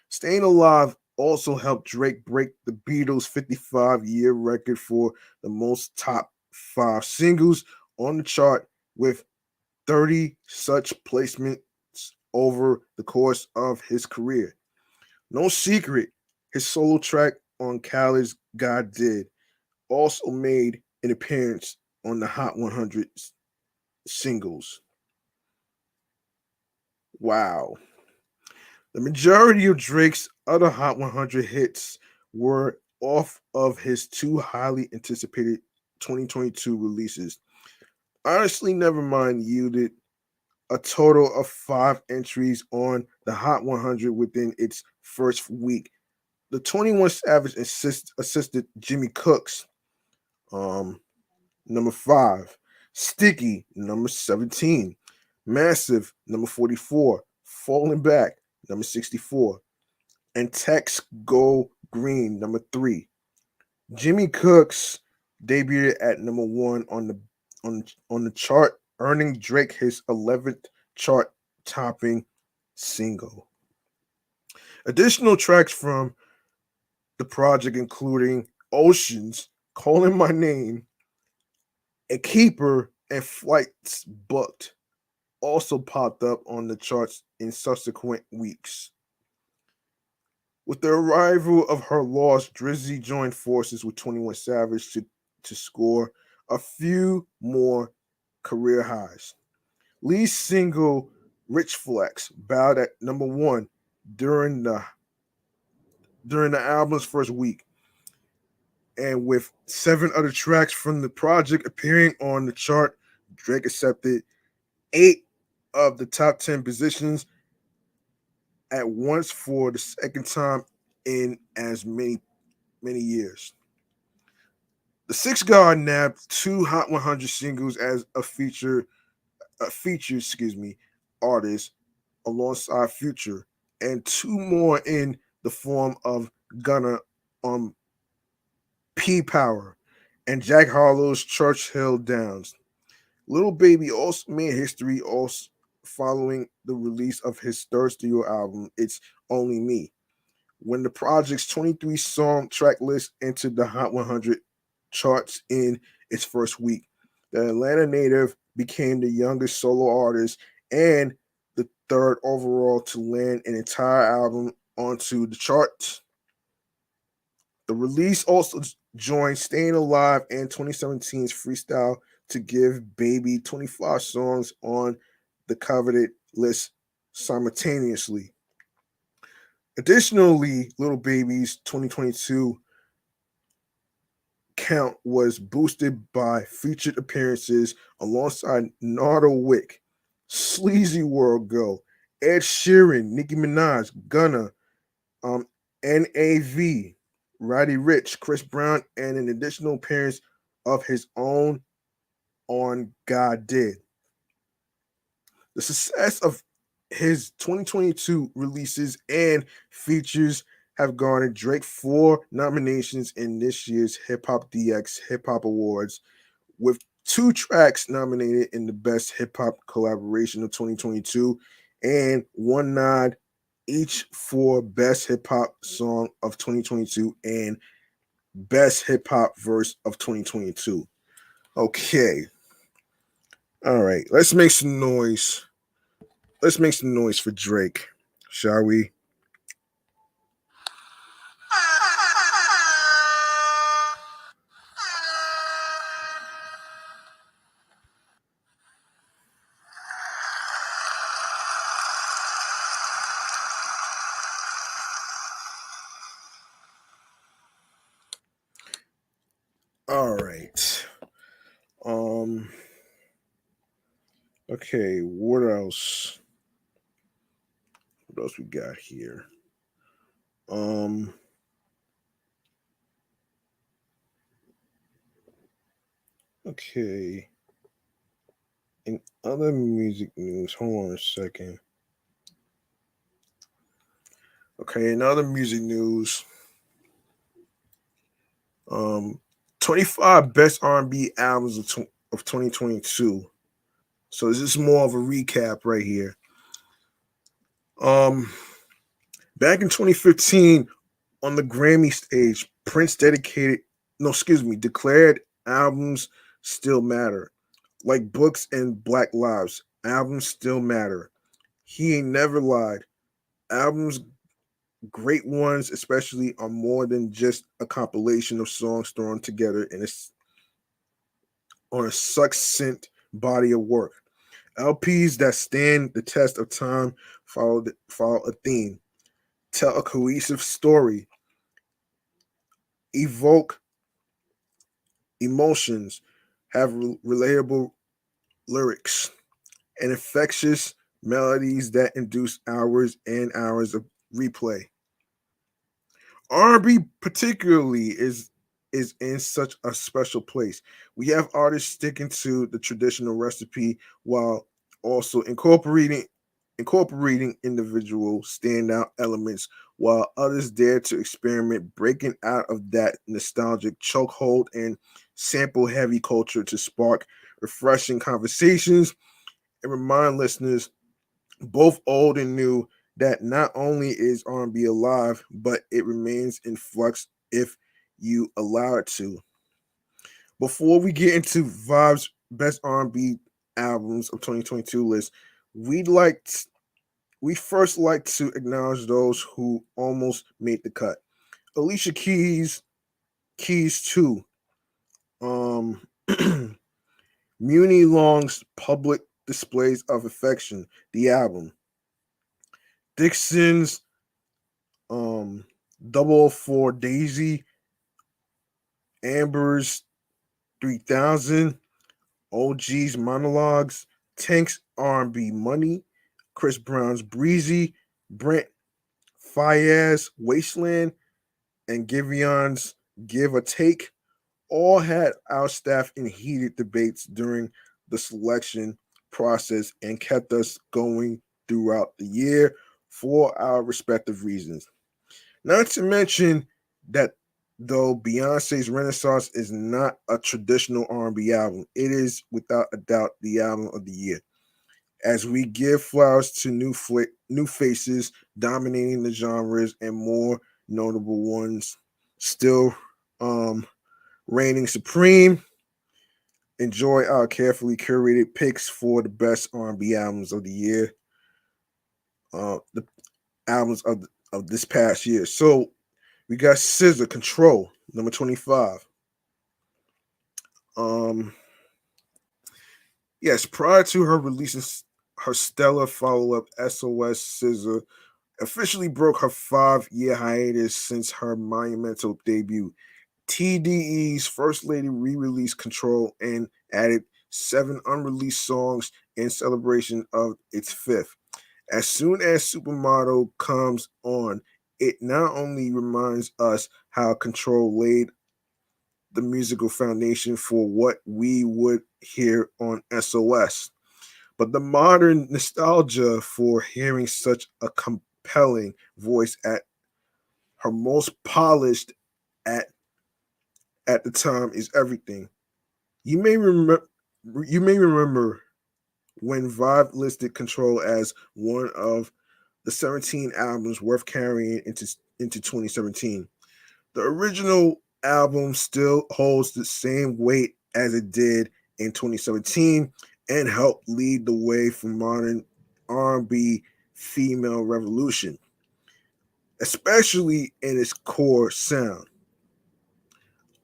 A: Staying Alive also helped Drake break the Beatles' 55-year record for the most top 5 singles on the chart, with 30 such placements over the course of his career. No secret, his solo track on Khaled's God Did also made an appearance on the Hot 100 singles. Wow. The majority of Drake's other Hot 100 hits were off of his two highly anticipated 2022 releases. Honestly, Nevermind yielded a total of 5 entries on the Hot 100 within its first week. The 21 Savage assisted Jimmy Cooks, number 5, Sticky, number 17, Massive, number 44, Falling Back, number 64, and Tex Go Green, number 3. Jimmy Cooks debuted at number 1 on the chart, earning Drake his 11th chart topping single. Additional tracks from the project, including Oceans, Calling My Name, A Keeper, and Flights Booked, also popped up on the charts in subsequent weeks. With the arrival of Her Loss, Drizzy joined forces with 21 Savage to score a few more career highs. Lee's single Rich Flex bowed at number 1 during the during the album's first week, and with 7 other tracks from the project appearing on the chart, Drake accepted 8 of the top 10 positions at once for the second time in as many years. The Six God nabbed 2 Hot 100 singles as a featured, artist alongside Future, and 2 more in the form of Gunna on P Power and Jack Harlow's Churchill Downs. Lil Baby also made history also following the release of his third studio album, It's Only Me, when the project's 23 song track list entered the Hot 100 charts in its first week. The Atlanta native became the youngest solo artist and the third overall to land an entire album onto the charts. The release also joined Staying Alive and 2017's Freestyle to give Baby 25 songs on the coveted list simultaneously. Additionally, Lil Baby's 2022 count was boosted by featured appearances alongside Nardo Wick, Sleazy World Go, Ed Sheeran, Nicki Minaj, Gunna, NAV, Roddy Rich, Chris Brown, and an additional appearance of his own on God Did. The success of his 2022 releases and features have garnered Drake 4 nominations in this year's Hip Hop DX Hip Hop Awards, with 2 tracks nominated in the Best Hip Hop Collaboration of 2022 and 1 nod each for Best Hip Hop Song of 2022 and Best Hip Hop Verse of 2022. Okay. All right. Let's make some noise. Let's make some noise for Drake, shall we? All right. Um okay, what else? What else we got here? Um okay. In other music news, hold on a second. Okay, in other music news, um 25 best R&B albums of 2022. So this is more of a recap right here. Um Back in 2015, on the Grammy stage, Prince declared albums still matter. Like books and Black Lives, albums still matter. He ain't never lied. Albums, great ones especially, are more than just a compilation of songs thrown together on a succinct body of work. LPs that stand the test of time follow a theme, tell a cohesive story, evoke emotions, have relatable lyrics, and infectious melodies that induce hours and hours of replay. R&B particularly is in such a special place. We have artists sticking to the traditional recipe while also incorporating individual standout elements, while others dare to experiment, breaking out of that nostalgic chokehold and sample heavy culture to spark refreshing conversations and remind listeners, both old and new, that not only is R&B alive, but it remains in flux if you allow it to. Before we get into Vibe's best R&B albums of 2022 list, we'd like we first like to acknowledge those who almost made the cut. Alicia Keys 2, um, Muni Long's Public Displays of Affection, the album. Dixon's um, 004 Daisy, Amber's 3000, OG's Monologues, Tank's R&B Money, Chris Brown's Breezy, Brent Fayez Wasteland, and Givion's Give or Take all had our staff in heated debates during the selection process and kept us going throughout the year for our respective reasons. Not to mention that though Beyonce's Renaissance is not a traditional R&B album, it is without a doubt the album of the year. As we give flowers to new faces dominating the genres and more notable ones still um, reigning supreme, enjoy our carefully curated picks for the best R&B albums of the year, the albums of this past year. So we got Scissor Control, number 25. Um, yes, prior to her releasing her stellar follow-up, SOS, Scissor officially broke her 5-year hiatus since her monumental debut. TDE's First Lady re-released Control and added 7 unreleased songs in celebration of its fifth. As soon as Supermodel comes on, it not only reminds us how Control laid the musical foundation for what we would hear on SOS, but the modern nostalgia for hearing such a compelling voice at her most polished at at the time is Everything. You may remember you may remember when Vibe listed Control as one of the 17 albums worth carrying into 2017. The original album still holds the same weight as it did in 2017 and helped lead the way for modern R&B female revolution, especially in its core sound.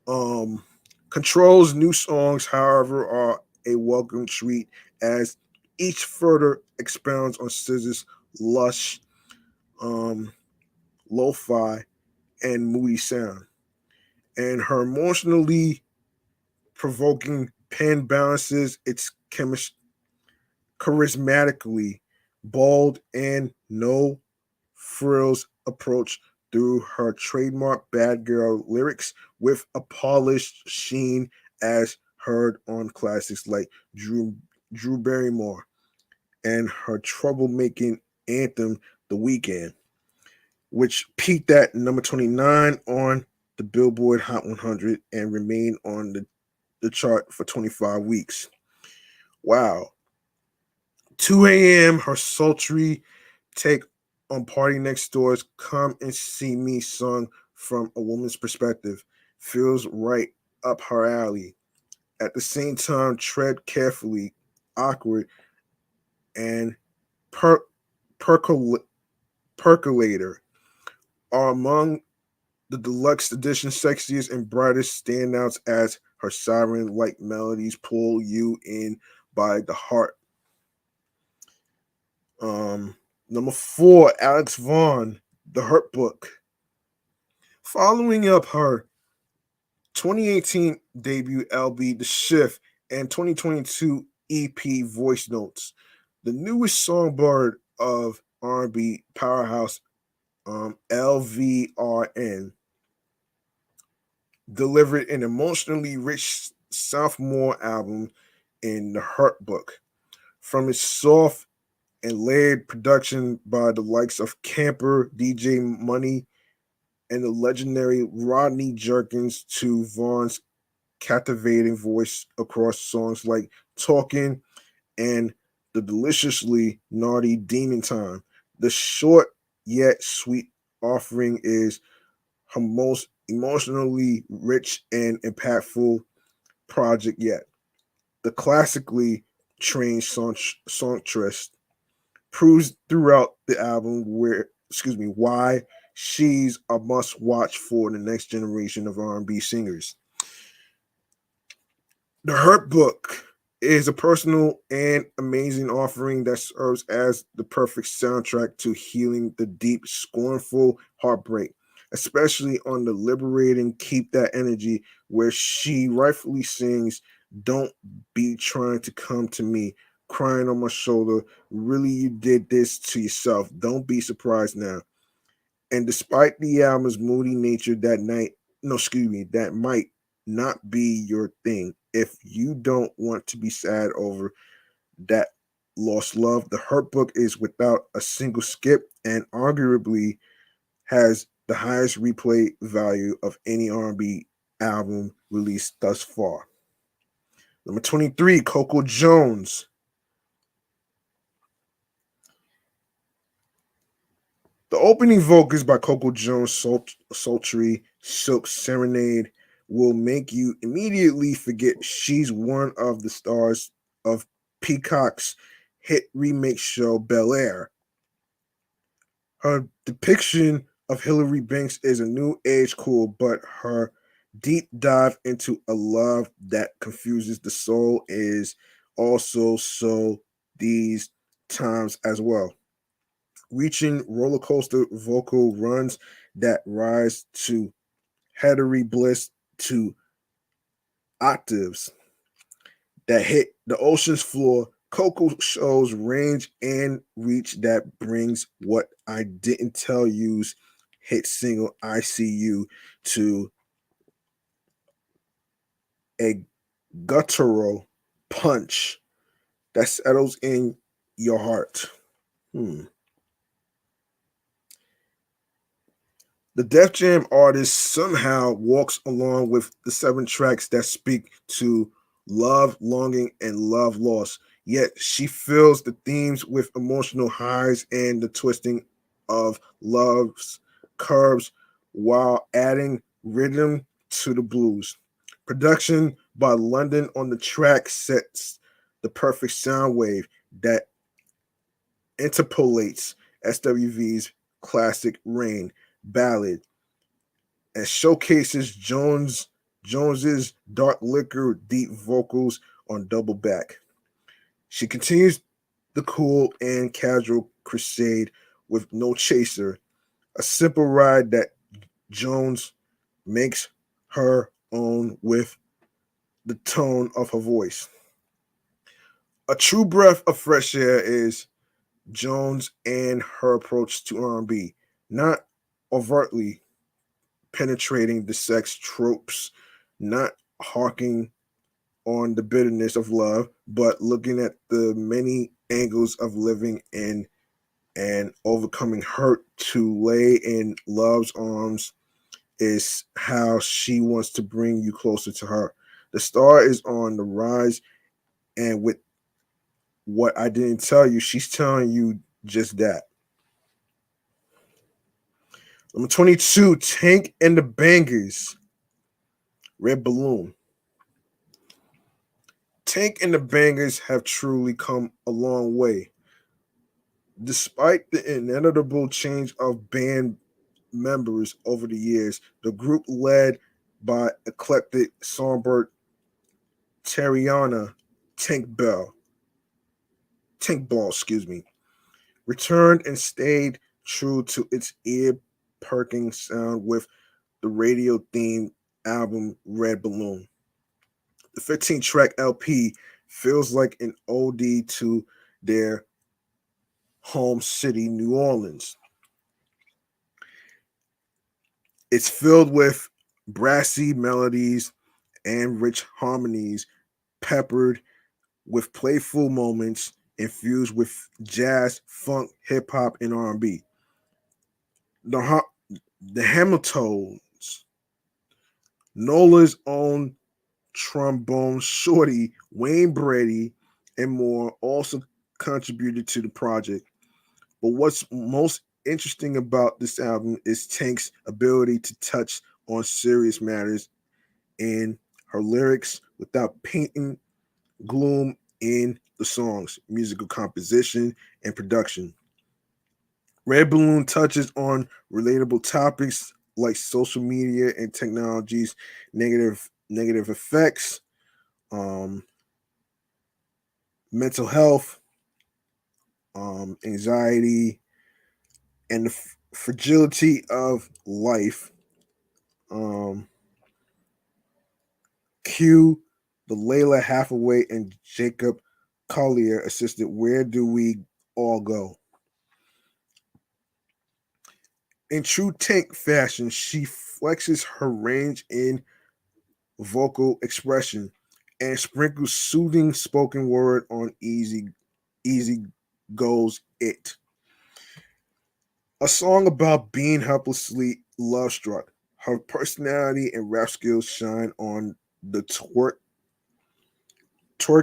A: Um, Control's new songs, however, are a welcome treat as each further expounds on SZA's lush, um, lo-fi, and moody sound, and her emotionally provoking pen balances its charismatically bold and no frills approach through her trademark bad girl lyrics with a polished sheen as heard on classics like Drew Barrymore and her troublemaking anthem The Weekend, which peaked at number 29 on the Billboard Hot 100 and remained on the chart for 25 weeks. Wow. 2 a.m., her sultry take on Party Next Door's Come and See Me sung from a woman's perspective feels right up her alley. At the same time, Tread Carefully, Awkward, and per- percol- Percolator are among the deluxe edition sexiest and brightest standouts as her siren like melodies pull you in by the heart. Number 4, Alex Vaughn, The Hurt Book. Following up her 2018 debut LB The Shift and 2022 EP Voice Notes, the newest songbird of R&B powerhouse LVRN delivered an emotionally rich sophomore album in The Hurt Book. From its soft and layered production by the likes of Camper, DJ Money, and the legendary Rodney Jerkins to Vaughn's captivating voice across songs like Talking and the deliciously naughty Demon Time. The short yet sweet offering is her most emotionally rich and impactful project yet. The classically trained songstress proves throughout the album why she's a must watch for the next generation of R&B singers. The Hurt Book is a personal and amazing offering that serves as the perfect soundtrack to healing the deep, scornful heartbreak, especially on the liberating Keep That Energy, where she rightfully sings, Don't be trying to come to me, crying on my shoulder. Really, you did this to yourself. Don't be surprised now. And despite the album's moody nature that might not be your thing. If you don't want to be sad over that lost love, The Hurt Book is without a single skip and arguably has the highest replay value of any R&B album released thus far. Number 23, Coco Jones. The opening vocals by Coco Jones' sultry Silk Serenade will make you immediately forget she's one of the stars of Peacock's hit remake show Bel Air. Her depiction of Hilary Banks is a new age cool, but her deep dive into a love that confuses the soul is also so these times as well, reaching roller coaster vocal runs that rise to heathery bliss to octaves that hit the ocean's floor. Coco shows range and reach that brings What I Didn't Tell You's hit single I See You to a guttural punch that settles in your heart. The Def Jam artist somehow walks along with the 7 tracks that speak to love, longing, and love loss. Yet she fills the themes with emotional highs and the twisting of love's curves while adding rhythm to the blues. Production by London on the track sets the perfect sound wave that interpolates SWV's classic Rain ballad and showcases Jones's dark liquor deep vocals on double back. She continues the cool and casual crusade with No Chaser, a simple ride that Jones makes her own with the tone of her voice. A true breath of fresh air is Jones and her approach to R&B, not overtly penetrating the sex tropes, not harking on the bitterness of love, but looking at the many angles of living in and overcoming hurt to lay in love's arms is how she wants to bring you closer to her. The star is on the rise, and with what I didn't tell you, she's telling you just that. Number 22, Tank and the Bangers, Red Balloon. Tank and the Bangers have truly come a long way. Despite the inevitable change of band members over the years, the group led by eclectic songbird Terriana Tank Bell, Tank Ball, excuse me, returned and stayed true to its ear-perking sound with the radio-themed album Red Balloon. The 15-track LP feels like an ode to their home city, New Orleans. It's filled with brassy melodies and rich harmonies, peppered with playful moments infused with jazz, funk, hip hop, and R&B. The the Hamiltons, Nola's own trombone shorty, Wayne Brady, and more also contributed to the project. But what's most interesting about this album is Tank's ability to touch on serious matters in her lyrics without painting gloom in the songs, musical composition, and production. Red Balloon touches on relatable topics like social media and technology's negative effects, um, mental health, anxiety, and the fragility of life. Um, Q, the Layla Hathaway and Jacob Collier assisted Where Do We All Go? In true Tank fashion, she flexes her range in vocal expression and sprinkles soothing spoken word on Easy Goes It. A song about being helplessly love struck. Her personality and rap skills shine on the twerk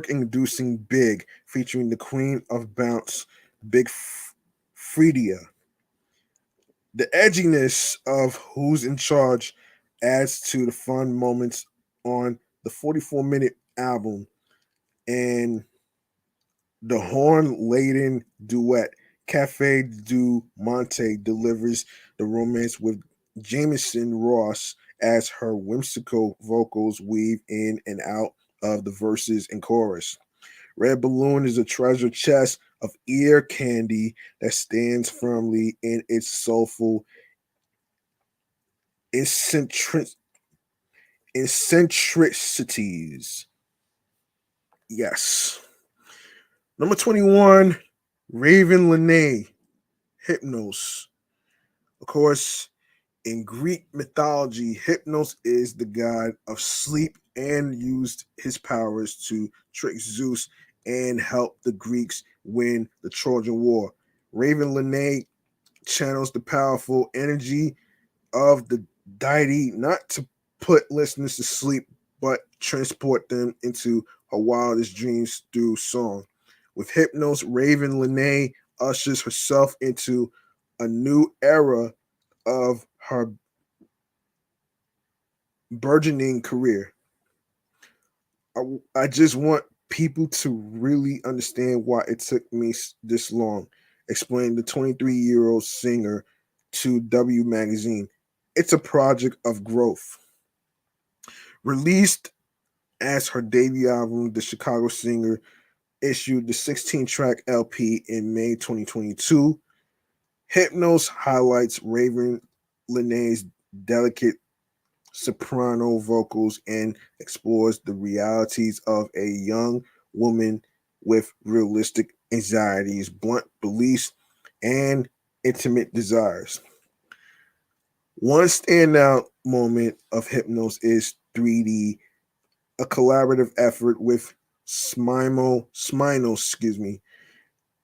A: inducing Big, featuring the Queen of Bounce, Big Freedia. The edginess of Who's in Charge adds to the fun moments on the 44-minute album, and the horn laden duet Cafe du Monte delivers the romance with Jameson Ross as her whimsical vocals weave in and out of the verses and chorus. Red Balloon is a treasure chest of ear candy that stands firmly in its soulful eccentric- eccentricities. Yes. Number 21, Raven Lene, Hypnos. Of course, in Greek mythology, Hypnos is the god of sleep and used his powers to trick Zeus and help the Greeks win the Trojan War. Raven Lene channels the powerful energy of the deity, not to put listeners to sleep, but transport them into her wildest dreams through song. With Hypnos, Raven Lene ushers herself into a new era of her burgeoning career. I just want people to really understand why it took me this long. Explained the 23-year-old singer to W Magazine. It's a project of growth. Released as her debut album, the Chicago singer issued the 16-track LP in May 2022. Hypnos highlights Raven Lene's delicate soprano vocals and explores the realities of a young woman with realistic anxieties, blunt beliefs, and intimate desires. One standout moment of Hypnos is 3D, a collaborative effort with Smino,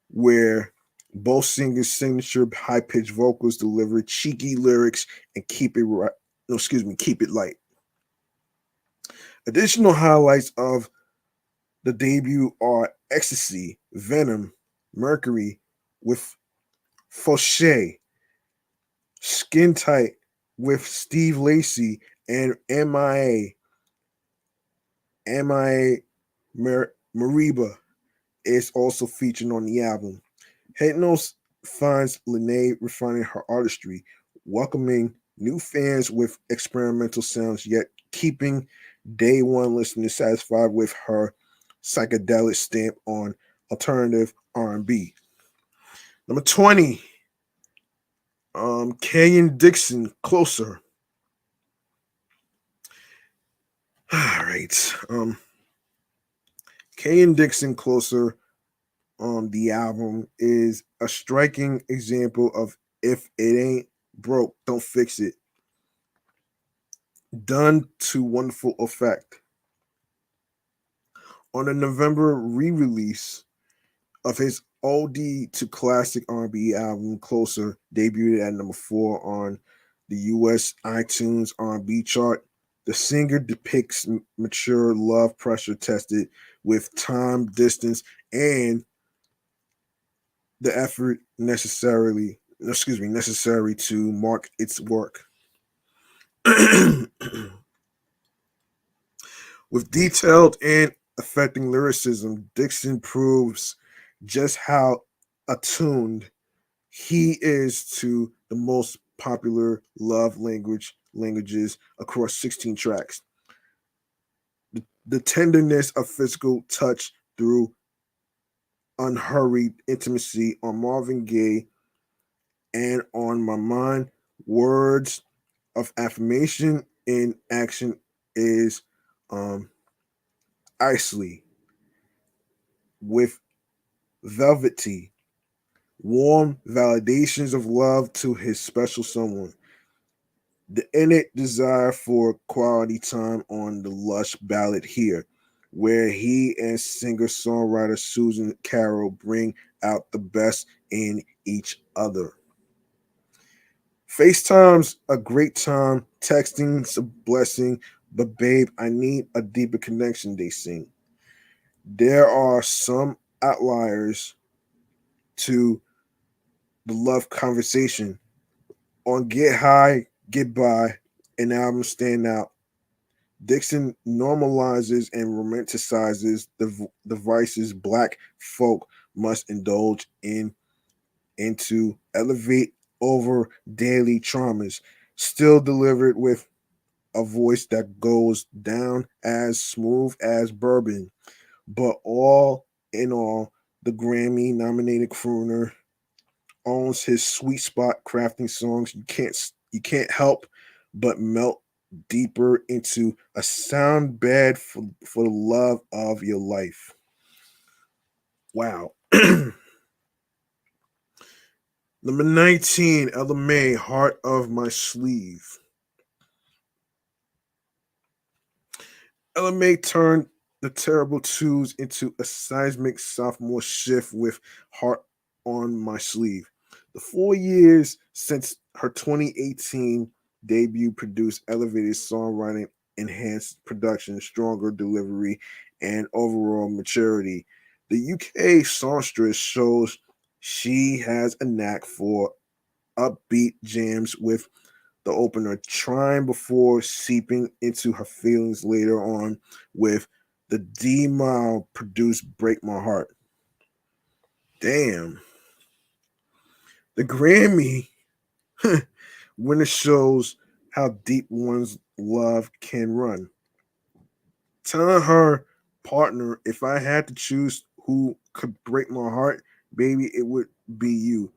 A: where both singers' signature high-pitched vocals deliver cheeky lyrics and keep it light. Additional highlights of the debut are Ecstasy, Venom, Mercury with Fauché, Skin Tight with Steve Lacy, and MIA Mariba is also featured on the album. Hypnos finds Lene refining her artistry, welcoming new fans with experimental sounds, yet keeping day one listeners satisfied with her psychedelic stamp on alternative R&B. Number 20, Kenyon Dixon, Closer. All right. Kenyon Dixon, Closer, the album is a striking example of if it ain't broke, don't fix it. Done to wonderful effect. On the November re-release of his oldie to classic R&B album Closer, debuted at number 4 on the US iTunes R&B chart, the singer depicts mature love pressure tested with time, distance, and the effort necessary to mark its work. With detailed and affecting lyricism, Dixon proves just how attuned he is to the most popular love languages across 16 tracks. The tenderness of physical touch through unhurried intimacy on Marvin Gaye and On My Mind, words of affirmation in action is Isley with Velvety, warm validations of love to his special someone. The innate desire for quality time on the lush ballad here, where he and singer-songwriter Susan Carroll bring out the best in each other. FaceTime's a great time, texting's a blessing, but babe, I need a deeper connection, they sing. There are some outliers to the love conversation. On Get High, Get By, an album stand out. Dixon normalizes and romanticizes the devices black folk must indulge in to elevate over daily traumas, still delivered with a voice that goes down as smooth as bourbon. But all in all, the Grammy nominated crooner owns his sweet spot crafting songs you can't help but melt deeper into a sound bed for the love of your life. Wow. Number 19, Ella May, Heart of My Sleeve. Ella May turned the terrible twos into a seismic sophomore shift with Heart on My Sleeve. The 4 years since her 2018 debut produced elevated songwriting, enhanced production, stronger delivery, and overall maturity. The UK songstress shows she has a knack for upbeat jams with the opener, trying before seeping into her feelings later on with the D Mile produced Break My Heart. Damn. The Grammy winner shows how deep one's love can run. Telling her partner, if I had to choose who could break my heart, baby, it would be you.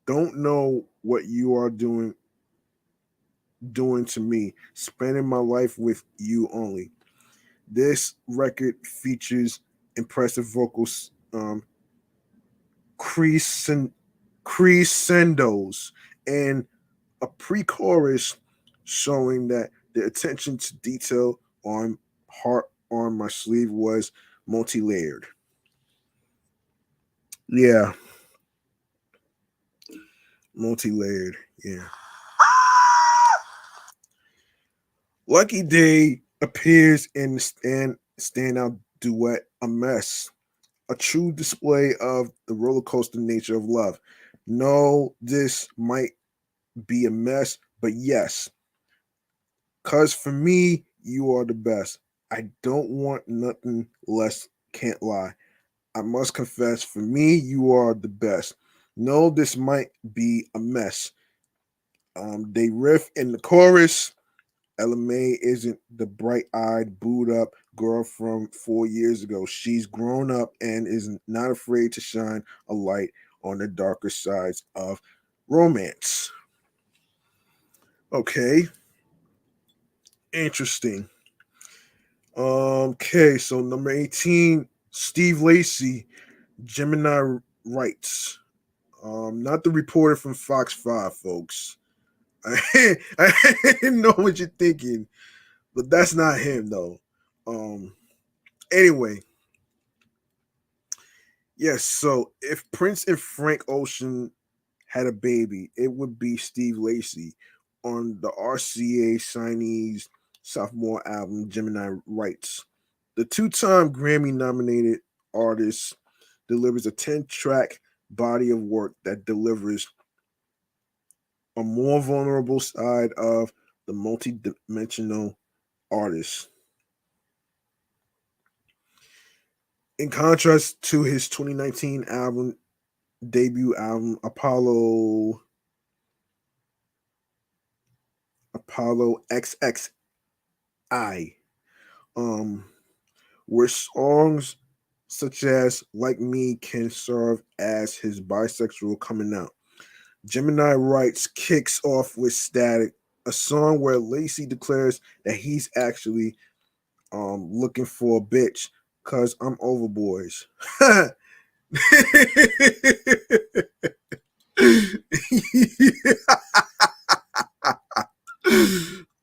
A: Don't know what you are doing to me. Spending my life with you only. This record features impressive vocals, crescend, crescendos, and a pre-chorus showing that the attention to detail on heart on my sleeve was multi-layered. Yeah, multi-layered. Yeah. Lucky Day appears in the standout duet "A Mess," a true display of the roller coaster nature of love. No, this might be a mess, but yes, cause for me, you are the best. I don't want nothing less, can't lie. I must confess, for me, you are the best. No, this might be a mess. They riff in the chorus. Ella May isn't the bright eyed, booed up girl from 4 years ago. She's grown up and is not afraid to shine a light on the darker sides of romance. Okay, interesting. Okay, so number 18, Steve Lacy, Gemini Rights. Not the reporter from Fox 5, folks. I didn't know what you're thinking, but that's not him though. Anyway, yes, so if Prince and Frank Ocean had a baby, it would be Steve Lacy on the RCA signees sophomore album Gemini Rights. The two-time Grammy nominated artist delivers a 10-track body of work that delivers a more vulnerable side of the multi-dimensional artist. In contrast to his 2019 debut album Apollo XXI, um, where songs such as Like Me can serve as his bisexual coming out. Gemini Rights kicks off with Static, a song where Lacey declares that he's actually looking for a bitch because I'm over boys.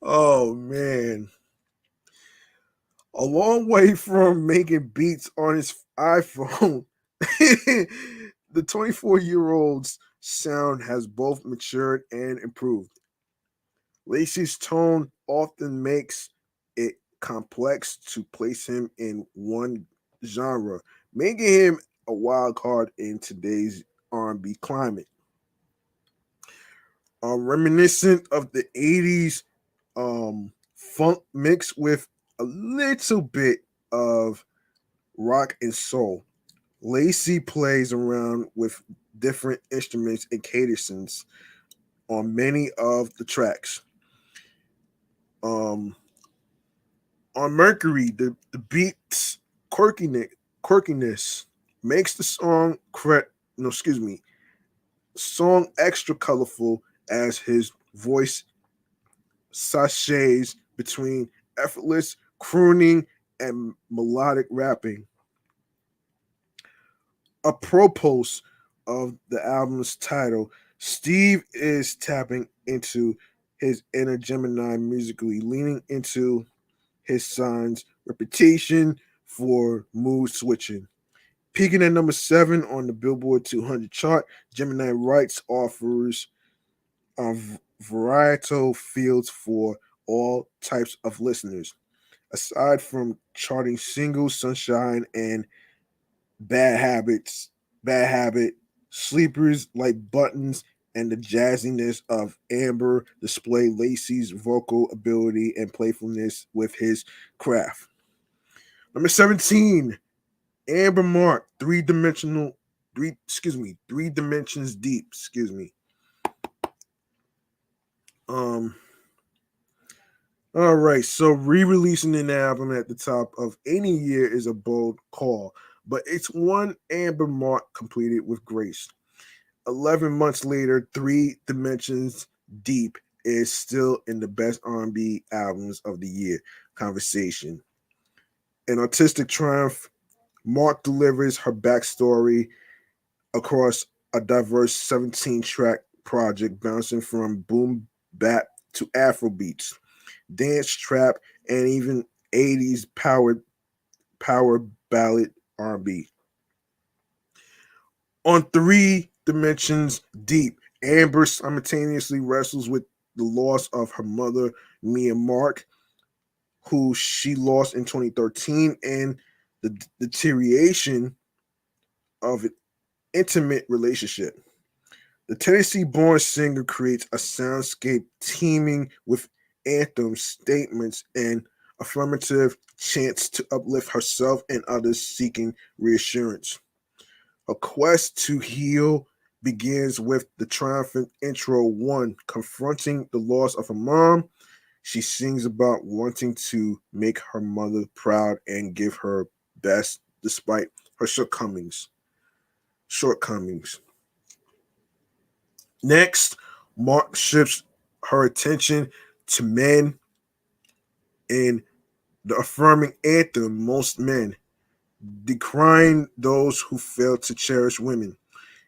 A: Oh man. A long way from making beats on his iPhone. The 24-year-old's sound has both matured and improved. Lacey's tone often makes it complex to place him in one genre, making him a wild card in today's R&B climate. Reminiscent of the 80s funk mixed with a little bit of rock and soul. Lacey plays around with different instruments and cadences on many of the tracks. Um, on Mercury, the beat's quirkiness makes the song extra colorful as his voice sachets between effortless crooning and melodic rapping. Apropos of the album's title, Steve is tapping into his inner Gemini musically, leaning into his sign's reputation for mood switching. Peaking at number 7 on the Billboard 200 chart, Gemini Rights offers varietal fields for all types of listeners. Aside from charting singles, Sunshine and Bad Habits, Bad Habit, sleepers like Buttons and the jazziness of Amber display Lacey's vocal ability and playfulness with his craft. Number 17, Amber Mark, three dimensions deep, excuse me. Um all right, so re-releasing an album at the top of any year is a bold call, but it's one Amber Mark completed with grace. 11 months later, Three Dimensions Deep is still in the best R&B albums of the year conversation. An artistic triumph, Mark delivers her backstory across a diverse 17-track project bouncing from boom bap to Afro beats, dance trap, and even 80s power ballad R&B. On Three Dimensions Deep, Amber simultaneously wrestles with the loss of her mother, Mia Mark, who she lost in 2013, and the deterioration of an intimate relationship. The Tennessee born singer creates a soundscape teeming with anthems, statements, and affirmative chants to uplift herself and others seeking reassurance. A quest to heal begins with the triumphant intro one, confronting the loss of her mom. She sings about wanting to make her mother proud and give her best despite her Shortcomings. Next, Mark shifts her attention to men in the affirming anthem, Most Men, decrying those who fail to cherish women.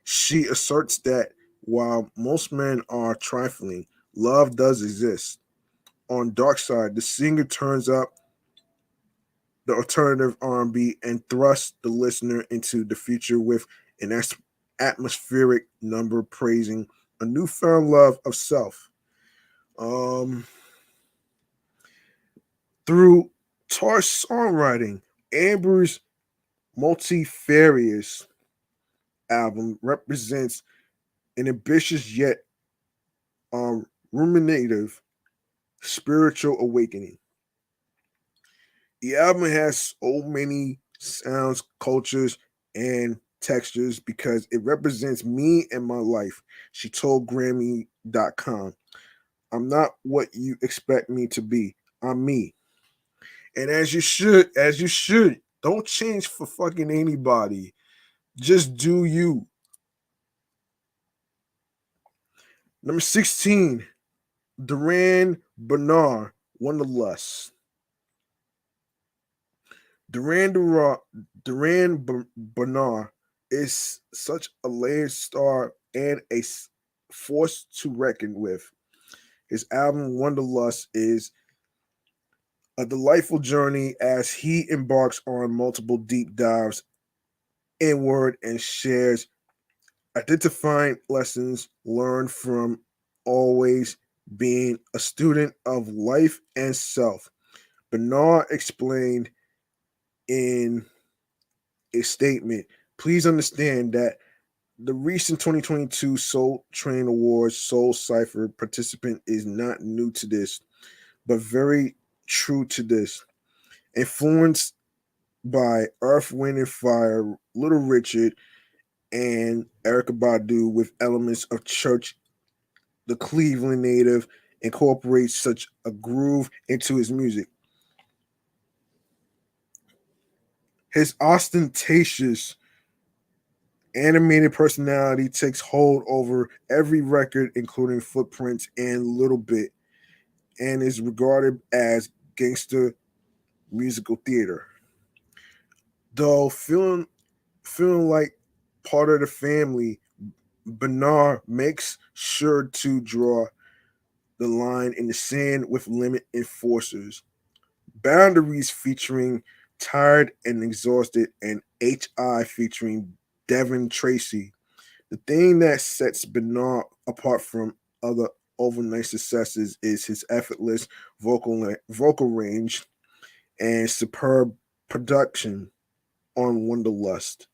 A: She asserts that while most men are trifling, love does exist. On Dark Side, the singer turns up the alternative R&B and thrusts the listener into the future with an atmospheric number praising a newfound love of self. Um, through Tar's songwriting, Amber's multifarious album represents an ambitious yet ruminative spiritual awakening. The album has so many sounds, cultures, and textures because it represents me and my life. She told Grammy.com, I'm not what you expect me to be. I'm me. And as you should, don't change for fucking anybody. Just do you. Number 16, Duran Bernard, Wanderlust. Bernard is such a layered star and a force to reckon with. His album Wanderlust is a delightful journey as he embarks on multiple deep dives inward and shares identifying lessons learned from always being a student of life and self. Bernard explained in a statement, please understand that the recent 2022 Soul Train Awards Soul Cypher participant is not new to this, but very true to this. Influenced by Earth, Wind, and Fire, Little Richard, and Erica Badu with elements of church, the Cleveland native incorporates such a groove into his music. His ostentatious animated personality takes hold over every record, including Footprints and Little Bit, and is regarded as gangster musical theater. Though feeling like part of the family, Bernard makes sure to draw the line in the sand with limit enforcers. Boundaries featuring Tired and Exhausted and HI featuring Devin Tracy. The thing that sets Bernard apart from other overnight successes is his effortless vocal range and superb production on Wonderlust.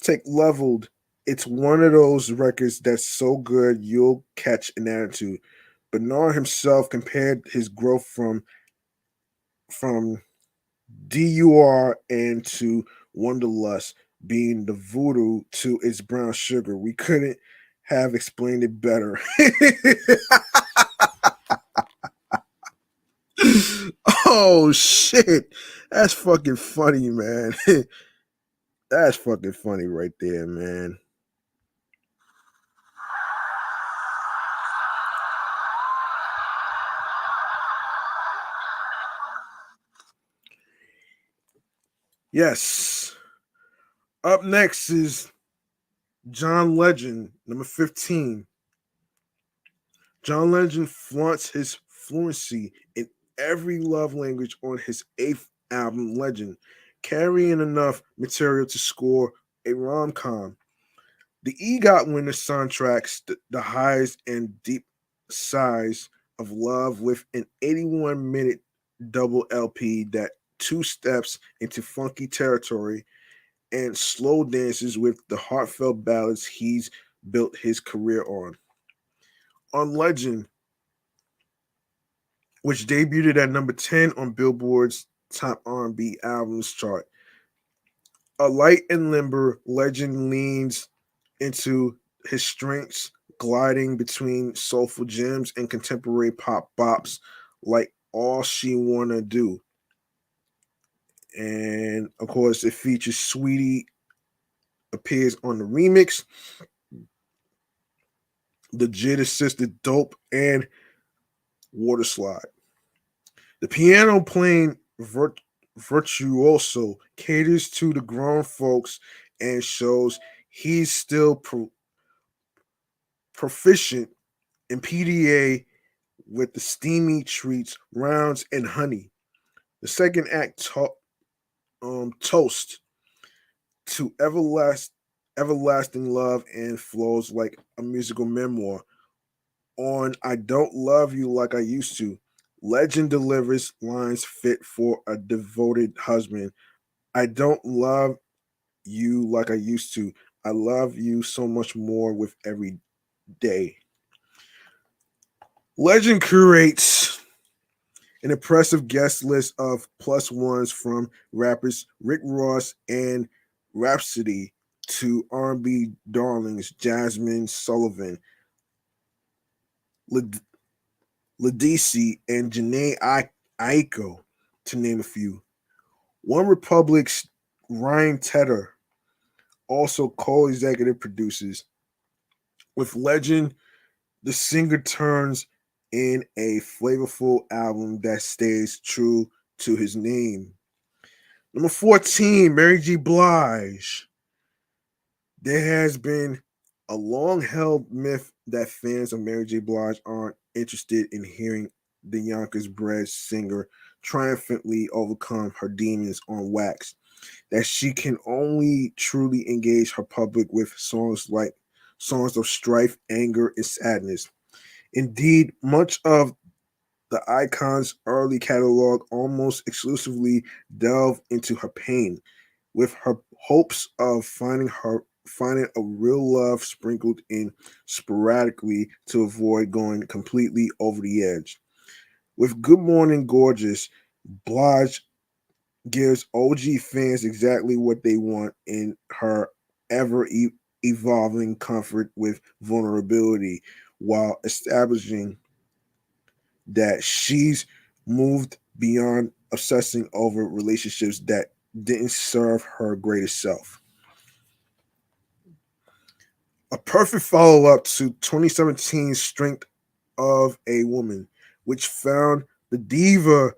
A: Take Leveled. It's one of those records that's so good you'll catch an attitude. Bernard himself compared his growth from DUR and to Wonderlust being the voodoo to its brown sugar. We couldn't have explained it better. Oh shit. That's fucking funny, man. That's fucking funny right there, man. Yes. Up next is John Legend, number 15. John Legend flaunts his fluency in every love language on his eighth album, Legend, carrying enough material to score a rom com. The EGOT winner soundtracks the highs and deep sighs of love with an 81-minute double LP that two steps into funky territory and slow dances with the heartfelt ballads he's built his career on. On Legend, which debuted at number 10 on Billboard's Top R&B Albums chart. A light and limber, Legend leans into his strengths, gliding between soulful gems and contemporary pop bops like All She Wanna Do. And of course, it features Sweetie appears on the remix, the Jid assisted Dope, and Water Slide. The piano playing virtuoso caters to the grown folks and shows he's still proficient in PDA with the steamy treats, rounds, and honey. The second act toast to everlasting love and flows like a musical memoir. On I Don't Love You Like I Used to, Legend delivers lines fit for a devoted husband. I don't love you like I used to. I love you so much more with every day. Legend curates an impressive guest list of plus ones from rappers Rick Ross and Rhapsody to R&B darlings Jasmine Sullivan, Ladisi, and Janae Aiko, to name a few. One Republic's Ryan Tedder also co-executive produces. With Legend, the singer turns in a flavorful album that stays true to his name. Number 14, Mary J. Blige. There has been a long-held myth that fans of Mary J. Blige aren't interested in hearing the Yonkers-bred singer triumphantly overcome her demons on wax, that she can only truly engage her public with songs of strife, anger, and sadness. Indeed, much of the icon's early catalog almost exclusively delved into her pain, with her hopes of finding a real love sprinkled in sporadically to avoid going completely over the edge. With Good Morning Gorgeous, Blige gives OG fans exactly what they want in her ever evolving comfort with vulnerability, while establishing that she's moved beyond obsessing over relationships that didn't serve her greatest self. A perfect follow up to 2017's Strength of a Woman, which found the diva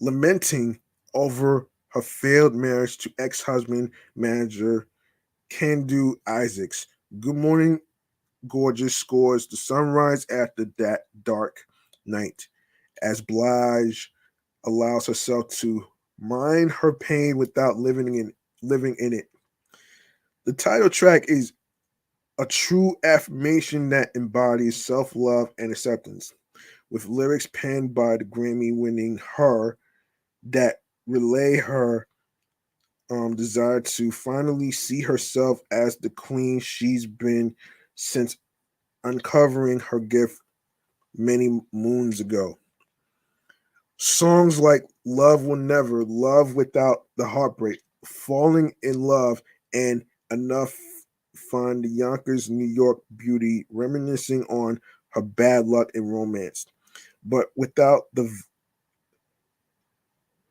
A: lamenting over her failed marriage to ex husband manager Kendu Isaacs. Good Morning Gorgeous scores the sunrise after that dark night as Blige allows herself to mind her pain without living in it. The title track is a true affirmation that embodies self-love and acceptance, with lyrics penned by the Grammy-winning her that relay her desire to finally see herself as the queen she's been since uncovering her gift many moons ago. Songs like Love Will Never, Love Without the Heartbreak, Falling in Love, and Enough find Yonkers' New York beauty reminiscing on her bad luck in romance, but without the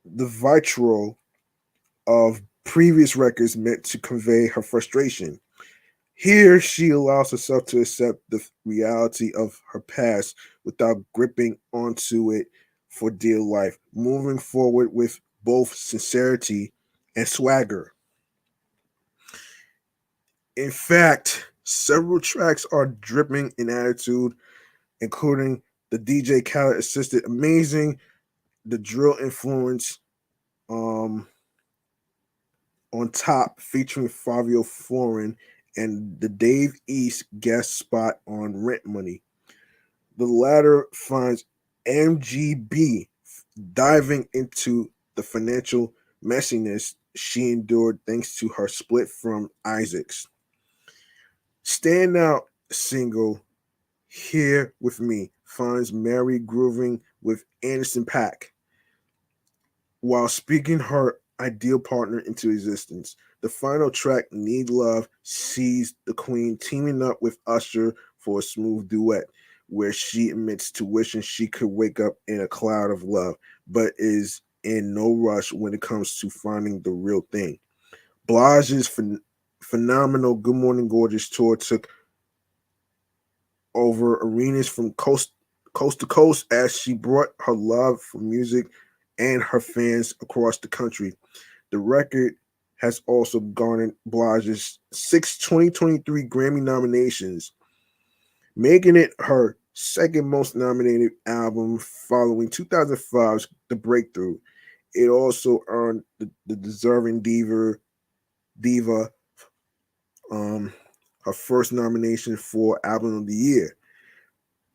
A: vitriol of previous records meant to convey her frustration. Here, she allows herself to accept the reality of her past without gripping onto it for dear life, moving forward with both sincerity and swagger. In fact, several tracks are dripping in attitude, including the DJ Khaled assisted Amazing, the drill influence um, on Top featuring Fabio Foreign, and the Dave East guest spot on Rent Money. The latter finds MGB diving into the financial messiness she endured thanks to her split from Isaacs. Standout single Here With Me finds Mary grooving with Anderson Paak while speaking her ideal partner into existence. The final track, Need Love, sees the Queen teaming up with Usher for a smooth duet, where she admits to wishing she could wake up in a cloud of love, but is in no rush when it comes to finding the real thing. Blage's phenomenal Good Morning Gorgeous tour took over arenas from coast to coast as she brought her love for music and her fans across the country. The record has also garnered Blage's 2023 Grammy nominations, making it her second most nominated album following 2005's The Breakthrough. It also earned the Deserving Diva her first nomination for Album of the Year,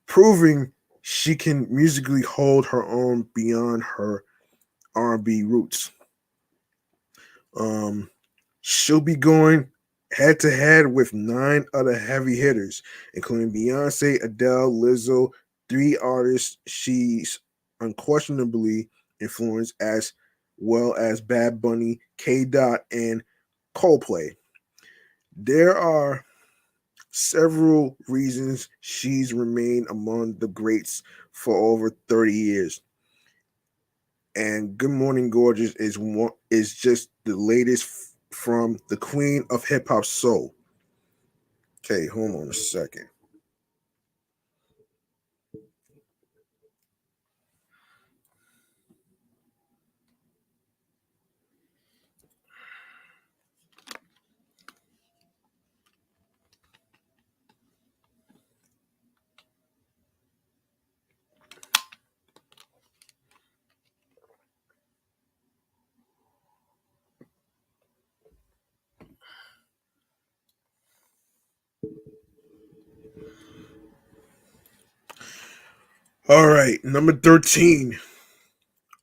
A: proving she can musically hold her own beyond her R&B roots. She'll be going head to head with 9 other heavy hitters, including Beyonce, Adele, Lizzo, 3 artists she's unquestionably influenced, as well as Bad Bunny, K. Dot, and Coldplay. There are several reasons she's remained among the greats for over 30 years. And Good Morning Gorgeous is just the latest from the queen of hip hop soul. Okay, hold on a second. All right, number 13.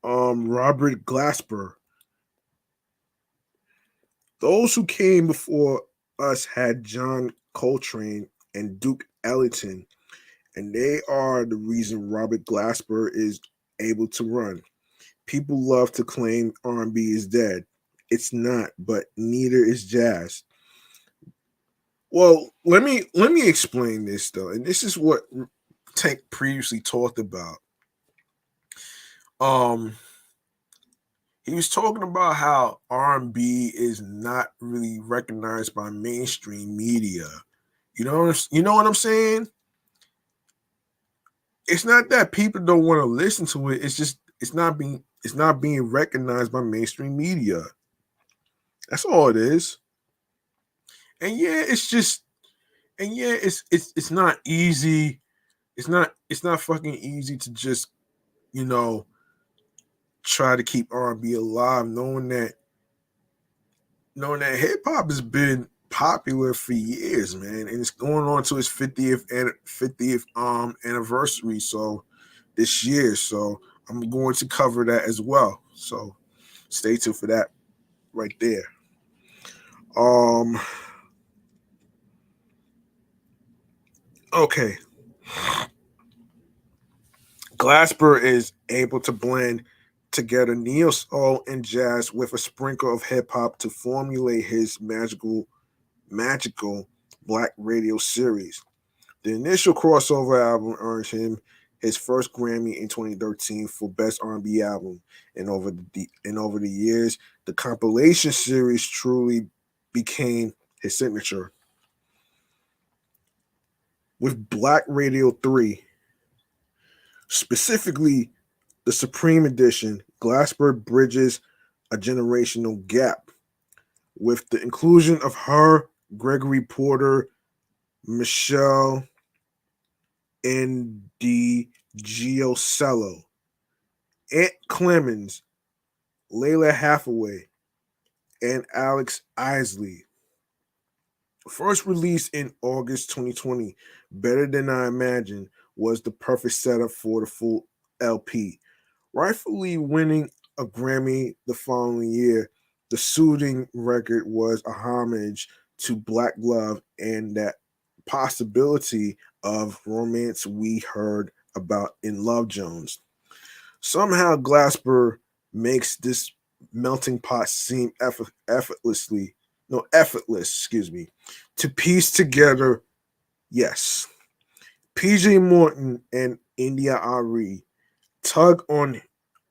A: Robert Glasper. Those who came before us had John Coltrane and Duke Ellington, and they are the reason Robert Glasper is able to run. People love to claim R&B is dead. It's not, but neither is jazz. Well, let me explain this though, and this is what Tank previously talked about. Um, he was talking about how R&B is not really recognized by mainstream media. You know what I'm saying? It's not that people don't want to listen to it. It's just it's not being recognized by mainstream media. That's all it is. And yeah, it's just and yeah, it's not easy. It's not fucking easy to just, you know, try to keep R&B alive, knowing that hip hop has been popular for years, man, and it's going on to its 50th anniversary. So this year, so I'm going to cover that as well. So stay tuned for that right there. Um, okay, Glasper is able to blend together neo soul and jazz with a sprinkle of hip hop to formulate his magical black radio series. The initial crossover album earned him his first Grammy in 2013 for Best R&B Album, and over the years, the compilation series truly became his signature. With Black Radio 3, specifically the Supreme Edition, Glassberg bridges a generational gap with the inclusion of her, Gregory Porter, Michelle, and Giocello, Ant Clemens, Layla Hathaway, and Alex Isley. First released in August 2020, Better Than I Imagined was the perfect setup for the full LP. Rightfully winning a Grammy the following year, the Soothing record was a homage to Black love and that possibility of romance we heard about in Love Jones. Somehow Glasper makes this melting pot seem effortless, excuse me, to piece together. Yes, PJ Morton and India Ari tug on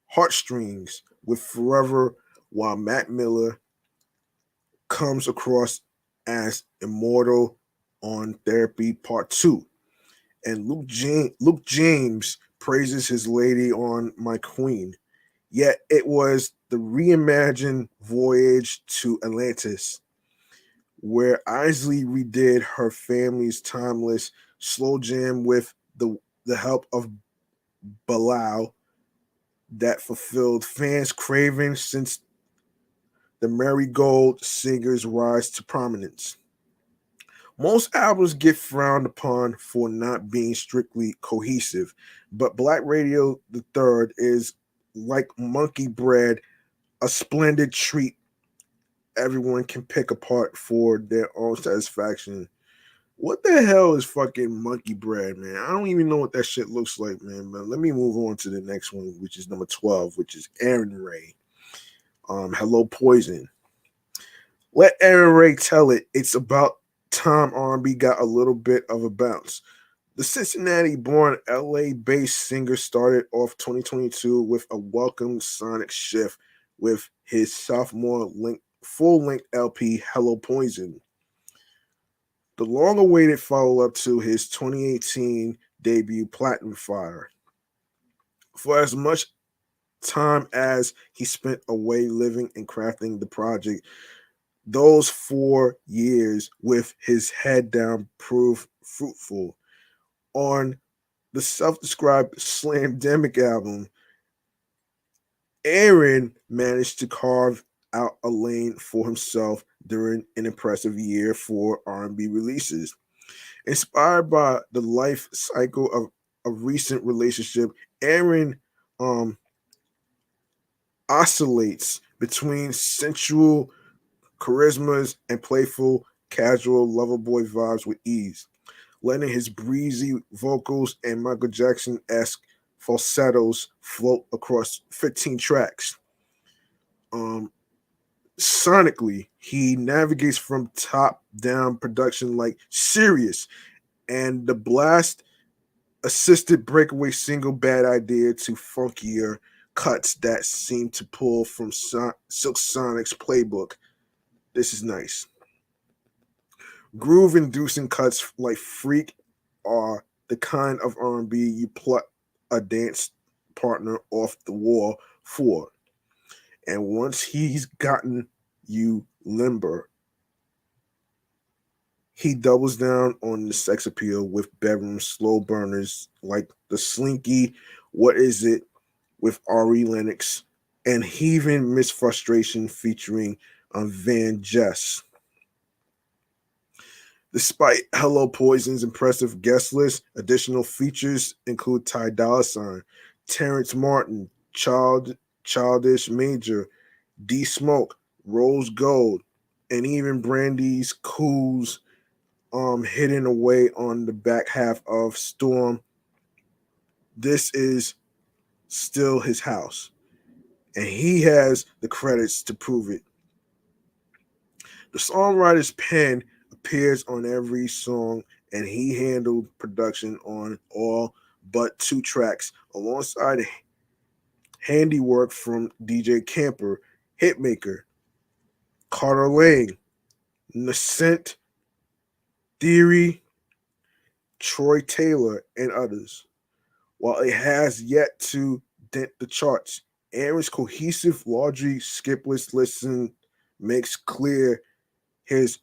A: heartstrings with Forever, while Matt Miller comes across as immortal on Therapy Part 2. And Luke James praises his lady on My Queen. Yet it was the reimagined Voyage to Atlantis, where Isley redid her family's timeless slow jam with the help of Bilal, that fulfilled fans' craving since the Marigold Singer's rise to prominence. Most albums get frowned upon for not being strictly cohesive, but Black Radio the Third is like monkey bread, a splendid treat everyone can pick apart for their own satisfaction. What the hell is fucking monkey bread, man? I don't even know what that shit looks like, man. But let me move on to the next one, which is number 12, which is Aaron Ray. Hello Poison. Let Aaron Ray tell it. It's about time R&B got a little bit of a bounce. The Cincinnati-born LA-based singer started off 2022 with a welcome sonic shift with his sophomore full-length LP, Hello Poison. The long-awaited follow-up to his 2018 debut, Platinum Fire. For as much time as he spent away living and crafting the project, those 4 years with his head down proved fruitful. On the self-described Slamdemic album, Aaron managed to carve out a lane for himself during an impressive year for R&B releases. Inspired by the life cycle of a recent relationship, Aaron um, oscillates between sensual charismas and playful, casual lover boy vibes with ease, letting his breezy vocals and Michael Jackson-esque falsettos float across 15 tracks. Um, Sonically, he navigates from top-down production like Sirius and the blast assisted breakaway single Bad Idea to funkier cuts that seem to pull from Silk Sonic's playbook. This is nice. Groove-inducing cuts like Freak are the kind of R&B you pluck a dance partner off the wall for. And once he's gotten you limber, he doubles down on the sex appeal with bedroom slow burners like the Slinky, What Is It, with Ari Lennox, and Heaving Miss Frustration featuring Van Jess. Despite Hello Poison's impressive guest list, additional features include Ty Dolla $ign, Terrence Martin, Childish Major, D Smoke, Rose Gold, and even Brandy's Cool's hidden away on the back half of Storm. This is still his house, and he has the credits to prove it. The songwriter's pen appears on every song, and he handled production on all but two tracks, alongside handiwork from DJ Camper, Hitmaker, Carter Lane, Nascent Theory, Troy Taylor, and others. While it has yet to dent the charts, Aaron's cohesive, largely skipless listen makes clear his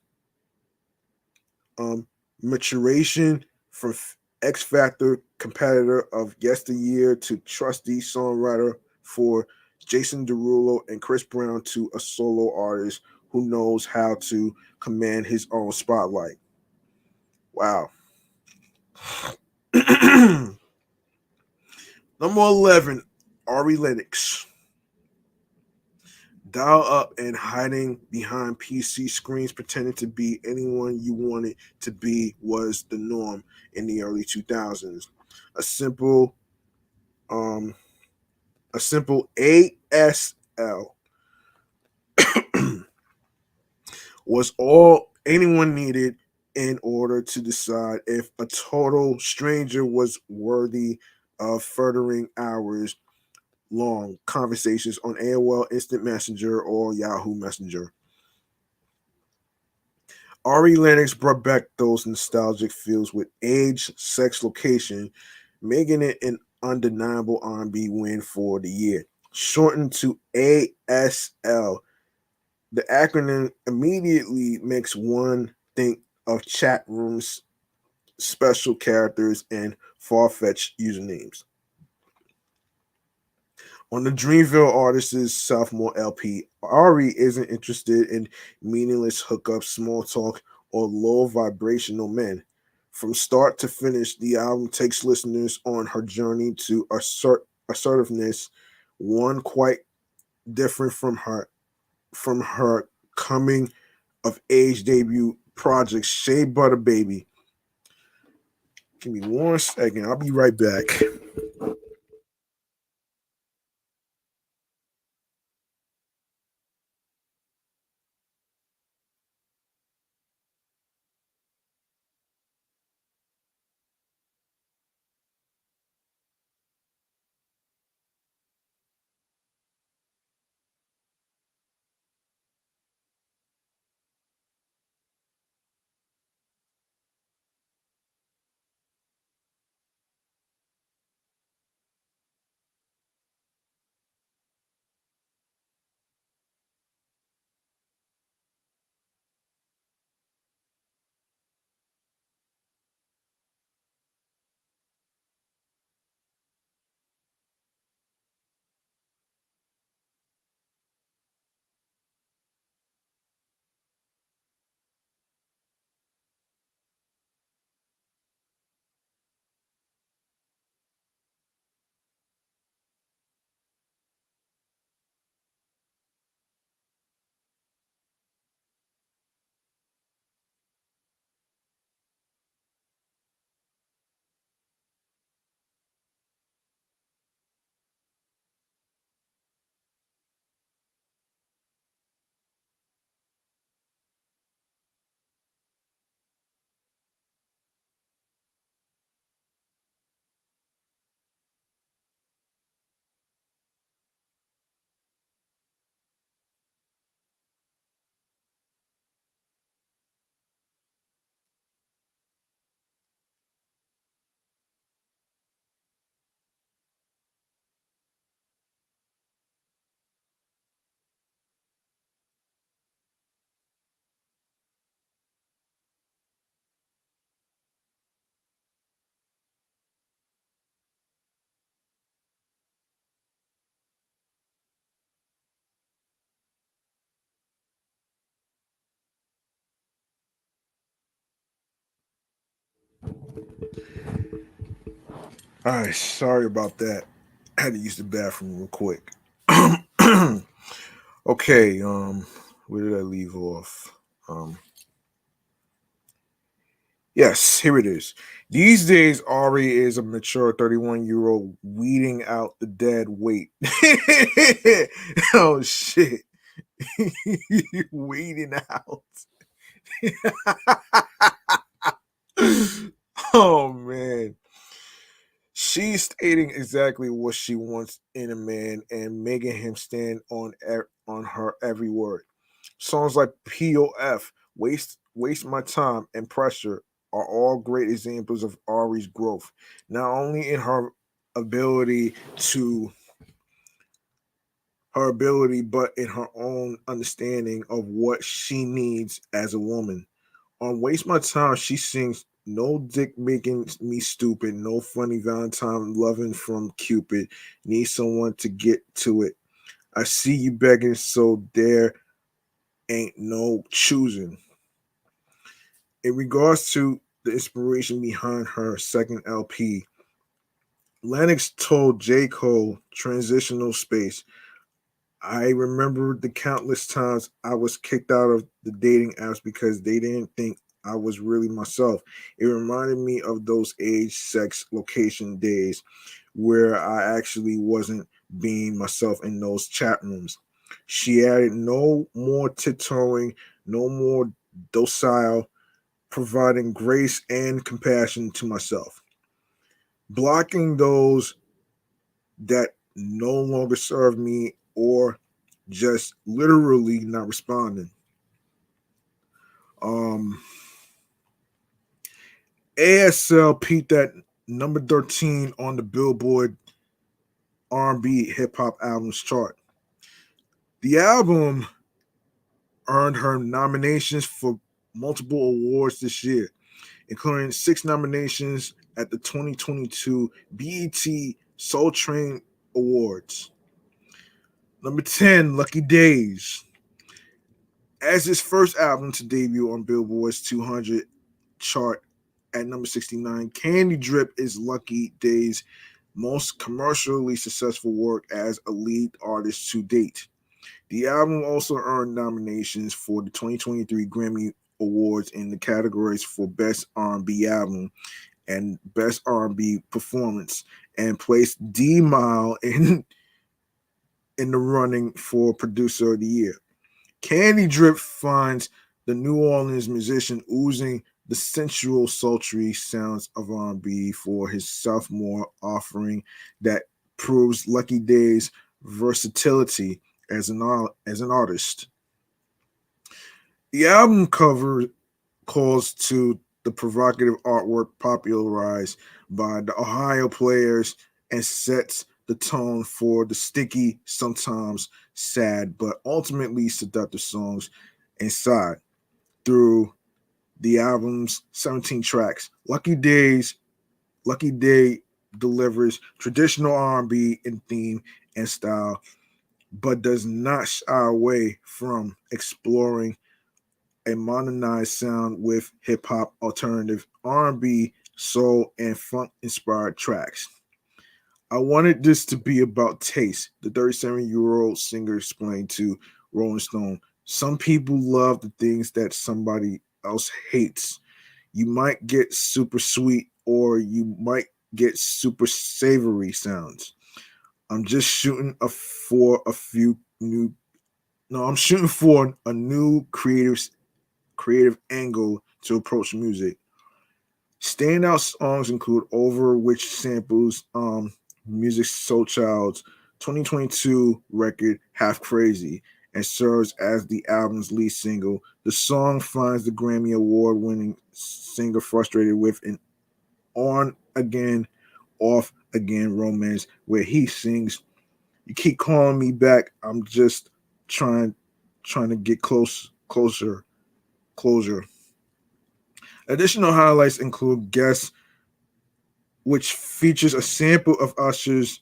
A: um, maturation from X Factor competitor of yesteryear to trusty songwriter for Jason Derulo and Chris Brown to a solo artist who knows how to command his own spotlight. Wow. Number 11, Ari Lennox. Dial up and hiding behind PC screens, pretending to be anyone you wanted to be was the norm in the early 2000s. A simple, um, a simple ASL was all anyone needed in order to decide if a total stranger was worthy of furthering hours long conversations on AOL Instant Messenger or Yahoo Messenger. Ari Lennox brought back those nostalgic feels with age, sex, location, making it an undeniable R&B win for the year. Shortened to ASL, the acronym immediately makes one think of chat rooms, special characters, and far-fetched usernames. On the Dreamville Artists' sophomore LP, Ari isn't interested in meaningless hookups, small talk, or low vibrational men. From start to finish, the album takes listeners on her journey to assertiveness, one quite different from her coming of age debut project, Shea Butter Baby. Give me 1 second. I'll be right back. All right, sorry about that. I had to use the bathroom real quick. Okay, where did I leave off? Yes, here it is. These days, Ari is a mature 31-year-old weeding out the dead weight. Oh shit. Weeding out. Oh man. She's stating exactly what she wants in a man and making him stand on her every word. Songs like POF, Waste My Time, and Pressure are all great examples of Ari's growth, not only in ability to her ability, but in her own understanding of what she needs as a woman. On Waste My Time, she sings no dick making me stupid, no funny Valentine loving from Cupid. Need someone to get to it. I see you begging, so there ain't no choosing. In regards to the inspiration behind her second LP, Lennox told J. Cole, Transitional Space, I remember the countless times I was kicked out of the dating apps because they didn't think I was really myself. It reminded me of those age, sex, location days where I actually wasn't being myself in those chat rooms. She added, no more tiptoeing, no more docile, providing grace and compassion to myself, blocking those that no longer serve me or just literally not responding. Um, ASL peaked at number 13 on the Billboard R&B hip hop albums chart. The album earned her nominations for multiple awards this year, including 6 nominations at the 2022 BET Soul Train Awards. Number 10, Lucky Days. As his first album to debut on Billboard's 200 chart at number 69, Candy Drip is Lucky Days' most commercially successful work as a lead artist to date. The album also earned nominations for the 2023 Grammy Awards in the categories for Best R&B Album and Best R&B Performance, and placed D Mile in the running for Producer of the Year. Candy Drip finds the New Orleans musician oozing the sensual, sultry sounds of R&B for his sophomore offering that proves Lucky Day's versatility as an artist. The album cover calls to the provocative artwork popularized by the Ohio Players and sets the tone for the sticky, sometimes sad, but ultimately seductive songs inside through the album's 17 tracks. Lucky Day delivers traditional R&B in theme and style, but does not shy away from exploring a modernized sound with hip hop, alternative, R&B, soul, and funk inspired tracks. I wanted this to be about taste, the 37-year-old singer explained to Rolling Stone. Some people love the things that somebody else hates. You might get super sweet or you might get super savory sounds. I'm just shooting for a few new no, I'm shooting for a new creative angle to approach music. Standout songs include Over, which samples Music Soul Child's 2022 record Half Crazy and serves as the album's lead single. The song finds the Grammy Award winning singer frustrated with an on again, off again romance where he sings, you keep calling me back, I'm just trying to get closure. Additional highlights include Guess, which features a sample of Usher's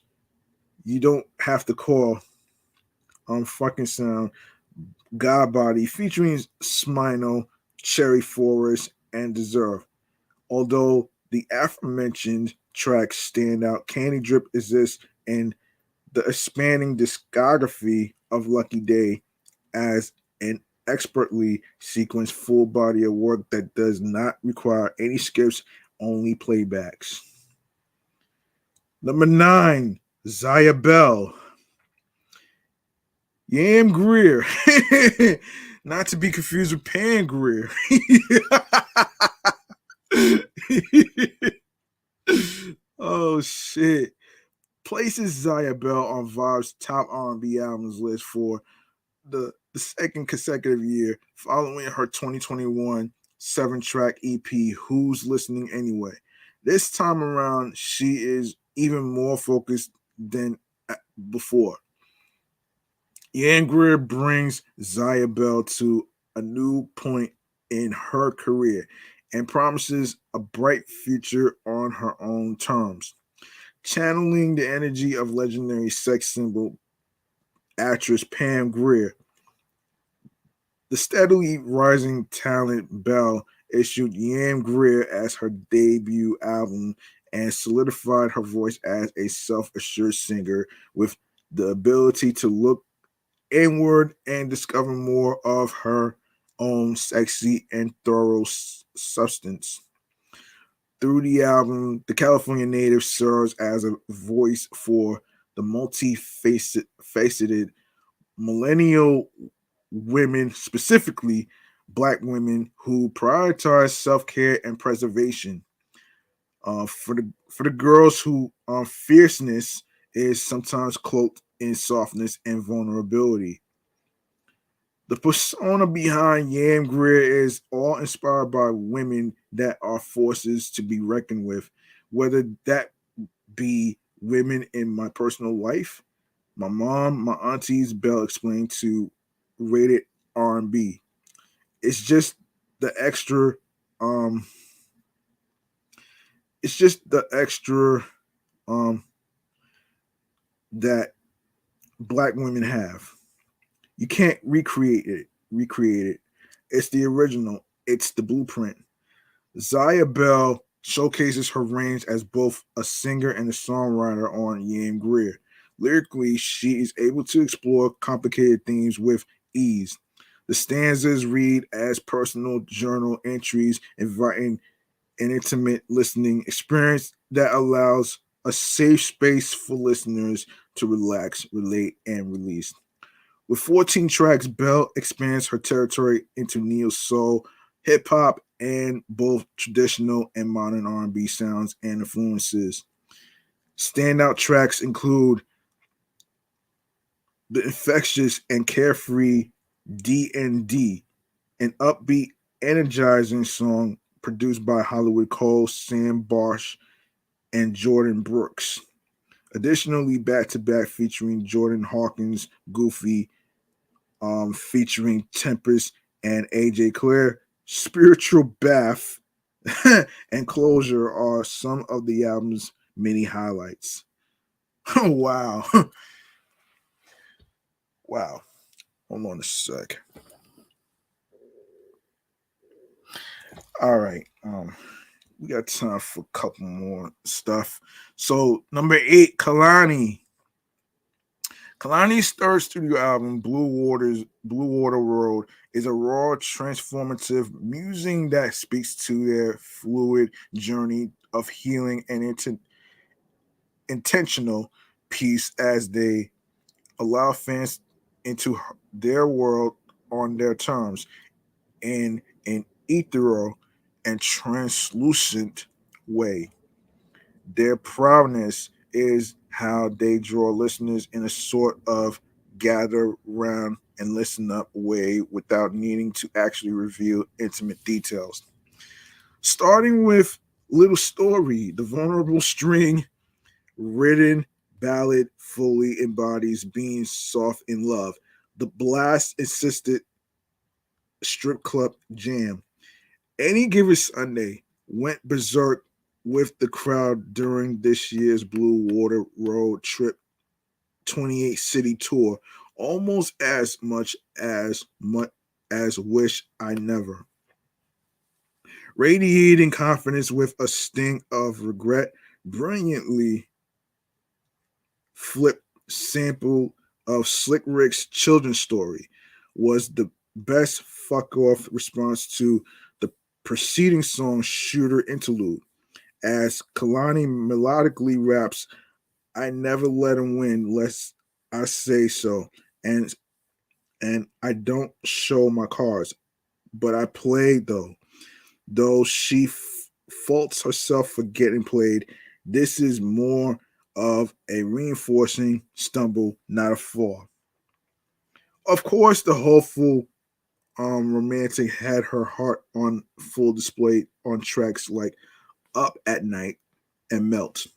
A: You Don't Have to Call on Fucking Sound, God Body, featuring Smino, Cherry Forest, and Deserve. Although the aforementioned tracks stand out. Candy Drip exists in the expanding discography of Lucky Day as an expertly sequenced full body of work that does not require any skips, only playbacks. Number 9, Zaya Bell. Yam Greer. Not to be confused with Pan Greer. Oh shit. Places Zaya Bell on Vibe's top R&B albums list for the second consecutive year, following her 2021 7-track EP, Who's Listening Anyway. This time around, she is even more focused than before. Yan Greer brings Zaya Bell to a new point in her career and promises a bright future on her own terms. Channeling the energy of legendary sex symbol actress Pam Grier, the steadily rising talent Bell issued Yam Greer as her debut album and solidified her voice as a self-assured singer with the ability to look inward and discover more of her own sexy and thorough substance. Through the album, the California native serves as a voice for the multifaceted millennial women, specifically Black women who prioritize self-care and preservation. For the girls who fierceness is sometimes cloaked in softness and vulnerability. The persona behind Yam Greer is all inspired by women that are forces to be reckoned with, whether that be women in my personal life, my mom, my aunties. Bell explained to Rated R&B. It's just the extra. Um, it's just the extra um, that Black women have. You can't recreate it. Recreate it. It's the original. It's the blueprint. Zaya Bell showcases her range as both a singer and a songwriter on Yam Greer. Lyrically, she is able to explore complicated themes with ease. The stanzas read as personal journal entries, inviting an intimate listening experience that allows a safe space for listeners to relax, relate, and release. With 14 tracks, Bell expands her territory into neo soul, hip hop, and both traditional and modern R&B sounds and influences. Standout tracks include the infectious and carefree D&D, an upbeat, energizing song produced by Hollywood Cole, Sam Bosch, and Jordan Brooks. Additionally, back to back featuring Jordan Hawkins, Goofy, featuring Tempest and AJ Clare, Spiritual Bath, and Closure are some of the album's many highlights. Oh, wow. Wow. Hold on a sec. All right. We got time for a couple more stuff. So, number 8, Kalani. Kalani's third studio album, Blue Water Road, is a raw, transformative musing that speaks to their fluid journey of healing and intentional peace as they allow fans into their world on their terms in an ethereal and translucent way. Their proudness is how they draw listeners in a sort of gather round and listen up way without needing to actually reveal intimate details. Starting with Little Story, the vulnerable string ridden ballad fully embodies being soft in love. The blast insisted strip club jam. Any Given Sunday went berserk with the crowd during this year's Blue Water Road Trip 28 city tour, almost as Wish I Never. Radiating confidence with a sting of regret,
B: brilliantly flipped sample of Slick Rick's children's story was the best fuck off response to the preceding song Shooter Interlude, as Kalani melodically raps, I never let him win lest I say so, and I don't show my cards, but I play though she faults herself for getting played. This is more of a reinforcing stumble, not a fall. Of course, the hopeful romantic had her heart on full display on tracks like Up at Night and Melt.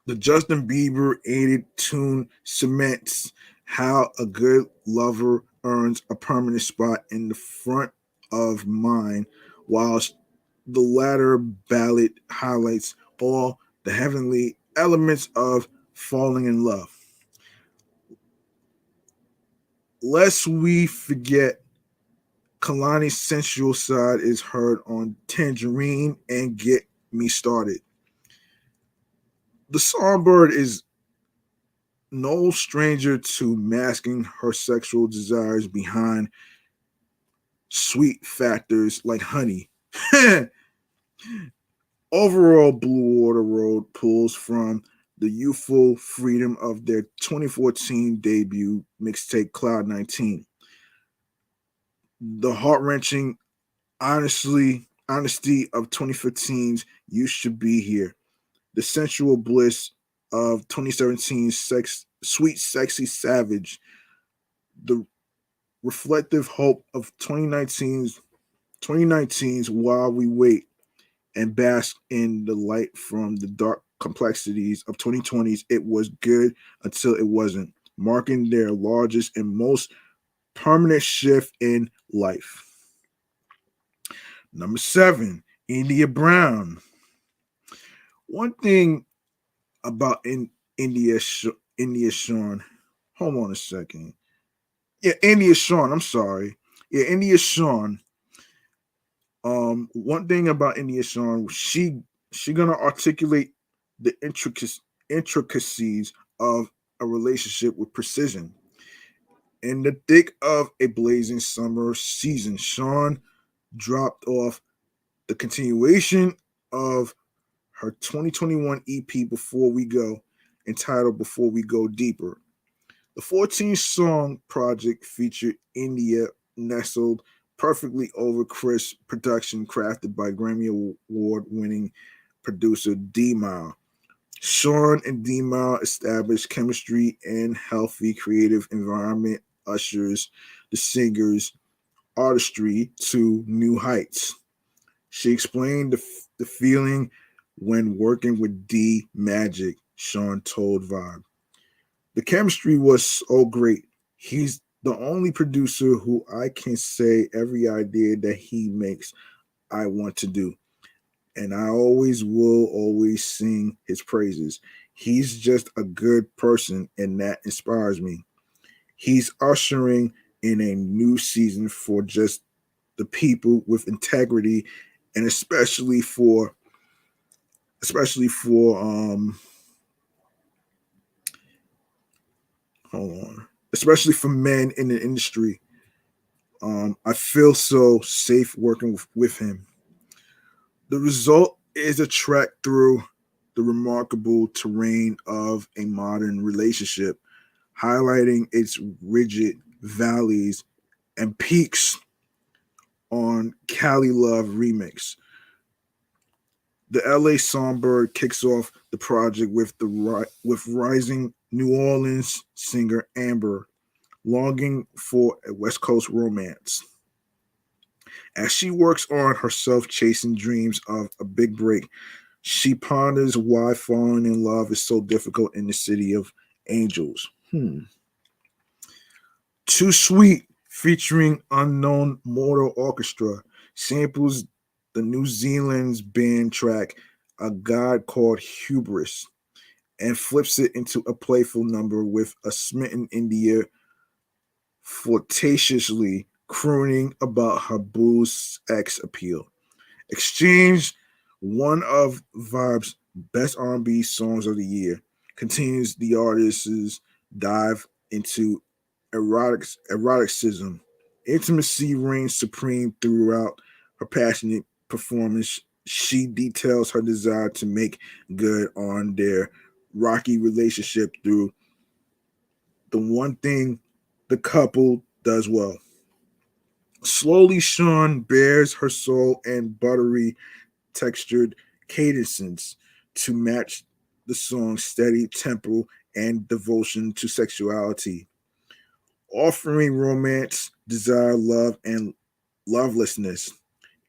B: The Justin Bieber aided tune cements how a good lover earns a permanent spot in the front of mind, whilst the latter ballad highlights all the heavenly elements of falling in love. Lest we forget, Kalani's sensual side is heard on Tangerine and Get Me Started. The songbird is no stranger to masking her sexual desires behind sweet factors like honey. Overall, Blue Water Road pulls from the youthful freedom of their 2014 debut mixtape Cloud 19. The heart wrenching honesty of 2015's You Should Be Here. The sensual bliss of 2017's Sweet Sexy Savage. The reflective hope of 2019's While We Wait, and bask in the light from the dark complexities of 2020's It Was Good Until It Wasn't, marking their largest and most permanent shift in life. Number 7, India Brown. One thing about India Sean, hold on a second. Yeah, India Sean, I'm sorry. Yeah, India Sean. One thing about India Sean, she gonna articulate the intricacies of a relationship with precision. In the thick of a blazing summer season, Sean dropped off the continuation of her 2021 EP Before We Go, entitled Before We Go Deeper. The 14-song project featured India nestled perfectly over Chris production crafted by Grammy Award-winning producer D-Mile. Sean and D-Mile established chemistry and healthy creative environment ushers the singer's artistry to new heights. She explained the feeling when working with D Magic, Sean told Vibe. The chemistry was so great. He's the only producer who I can say every idea that he makes I want to do. And I always will always sing his praises. He's just a good person and that inspires me. He's ushering in a new season for just the people with integrity and especially for hold on. Especially for men in the industry. I feel so safe working with him. The result is a trek through the remarkable terrain of a modern relationship, highlighting its rigid valleys and peaks on Cali Love remix. The LA Songbird kicks off the project with rising New Orleans singer Amber, longing for a West Coast romance. As she works on herself chasing dreams of a big break, she ponders why falling in love is so difficult in the city of angels. Too Sweet, featuring Unknown Mortal Orchestra, samples the New Zealand's band track A God Called Hubris and flips it into a playful number with a smitten India flirtatiously crooning about her boo's sex appeal. Exchange, one of Vibe's Best R&B songs of the year. Continues the artist's dive into eroticism. Intimacy reigns supreme throughout her passionate performance. She details her desire to make good on their rocky relationship through the one thing the couple does well. Slowly, Sean bears her soul and buttery textured cadences to match the song's steady tempo and devotion to sexuality, offering romance, desire, love, and lovelessness.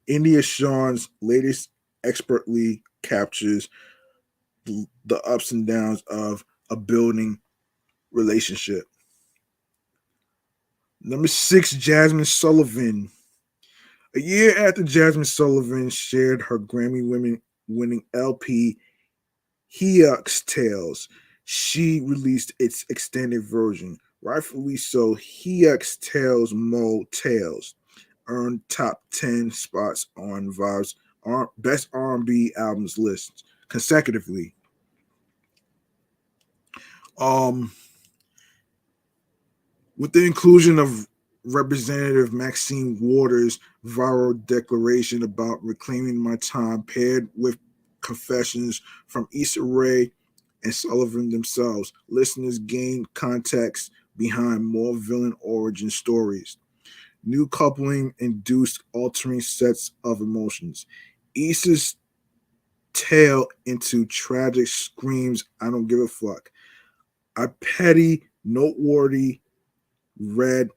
B: India Sean's latest expertly captures the ups and downs of a building relationship. Number 6, Jasmine Sullivan. A year after Jasmine Sullivan shared her Grammy winning LP Heox Tales, she released its extended version. Rightfully so, Heox Tales Mo Tales earned top 10 spots on Vibe's Best R&B Albums list consecutively. Um, with the inclusion of Representative Maxine Waters' viral declaration about reclaiming my time, paired with confessions from Issa Rae and Sullivan themselves, listeners gain context behind more villain origin stories. New coupling induced altering sets of emotions. Issa's tale into tragic screams, I don't give a fuck. A petty, noteworthy red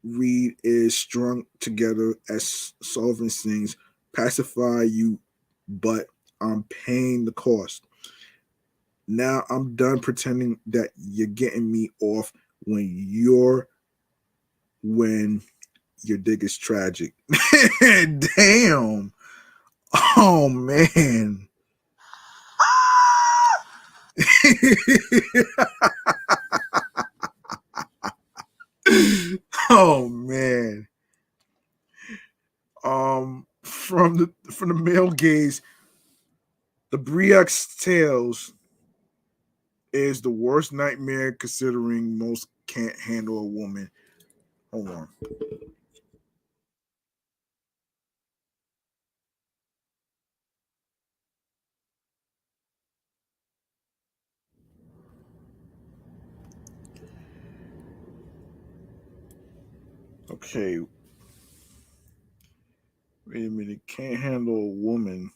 B: read is strung together as Sullivan sings, pacify you, but I'm paying the cost. Now I'm done pretending that you're getting me off when your dick is tragic. Damn. Oh man. Oh man. From the male gaze, the Briox Tales is the worst nightmare considering most can't handle a woman. Hold on. Okay, wait a minute. Can't handle a woman.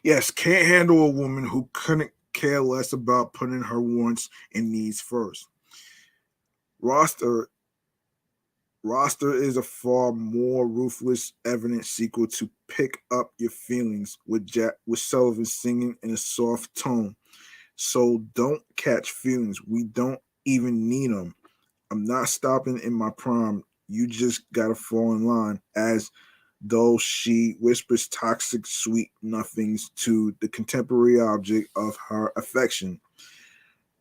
B: Yes, can't handle a woman who couldn't care less about putting her wants and needs first. Roster Roster is a far more ruthless, evident sequel to Pick Up Your Feelings with Sullivan singing in a soft tone. So don't catch feelings. We don't even need them. I'm not stopping in my prime. You just gotta fall in line. As though she whispers toxic sweet nothings to the contemporary object of her affection.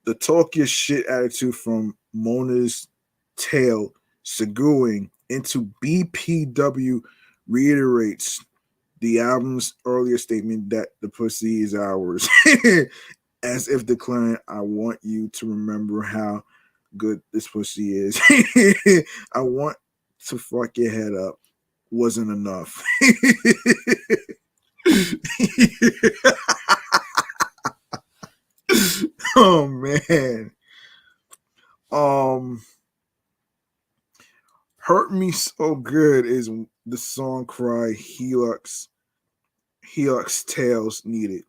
B: The talk your shit attitude from Mona's tale segueing into BPW reiterates the album's earlier statement that the pussy is ours, as if declaring, I want you to remember how good this pussy is. I want to fuck your head up. Wasn't enough. Oh man. Um Hurt Me So Good is the song cry Helix Tales needed.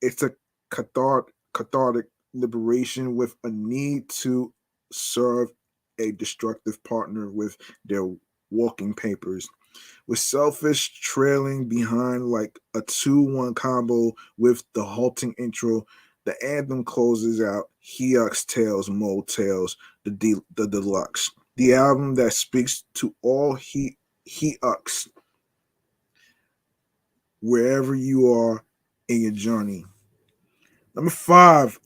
B: It's a cathartic liberation with a need to serve a destructive partner with their walking papers. With Selfish trailing behind like a 2-1 combo with the halting intro, the anthem closes out Helix Tales, Motels, the deluxe. The album that speaks to all Helix, wherever you are in your journey. Number 5,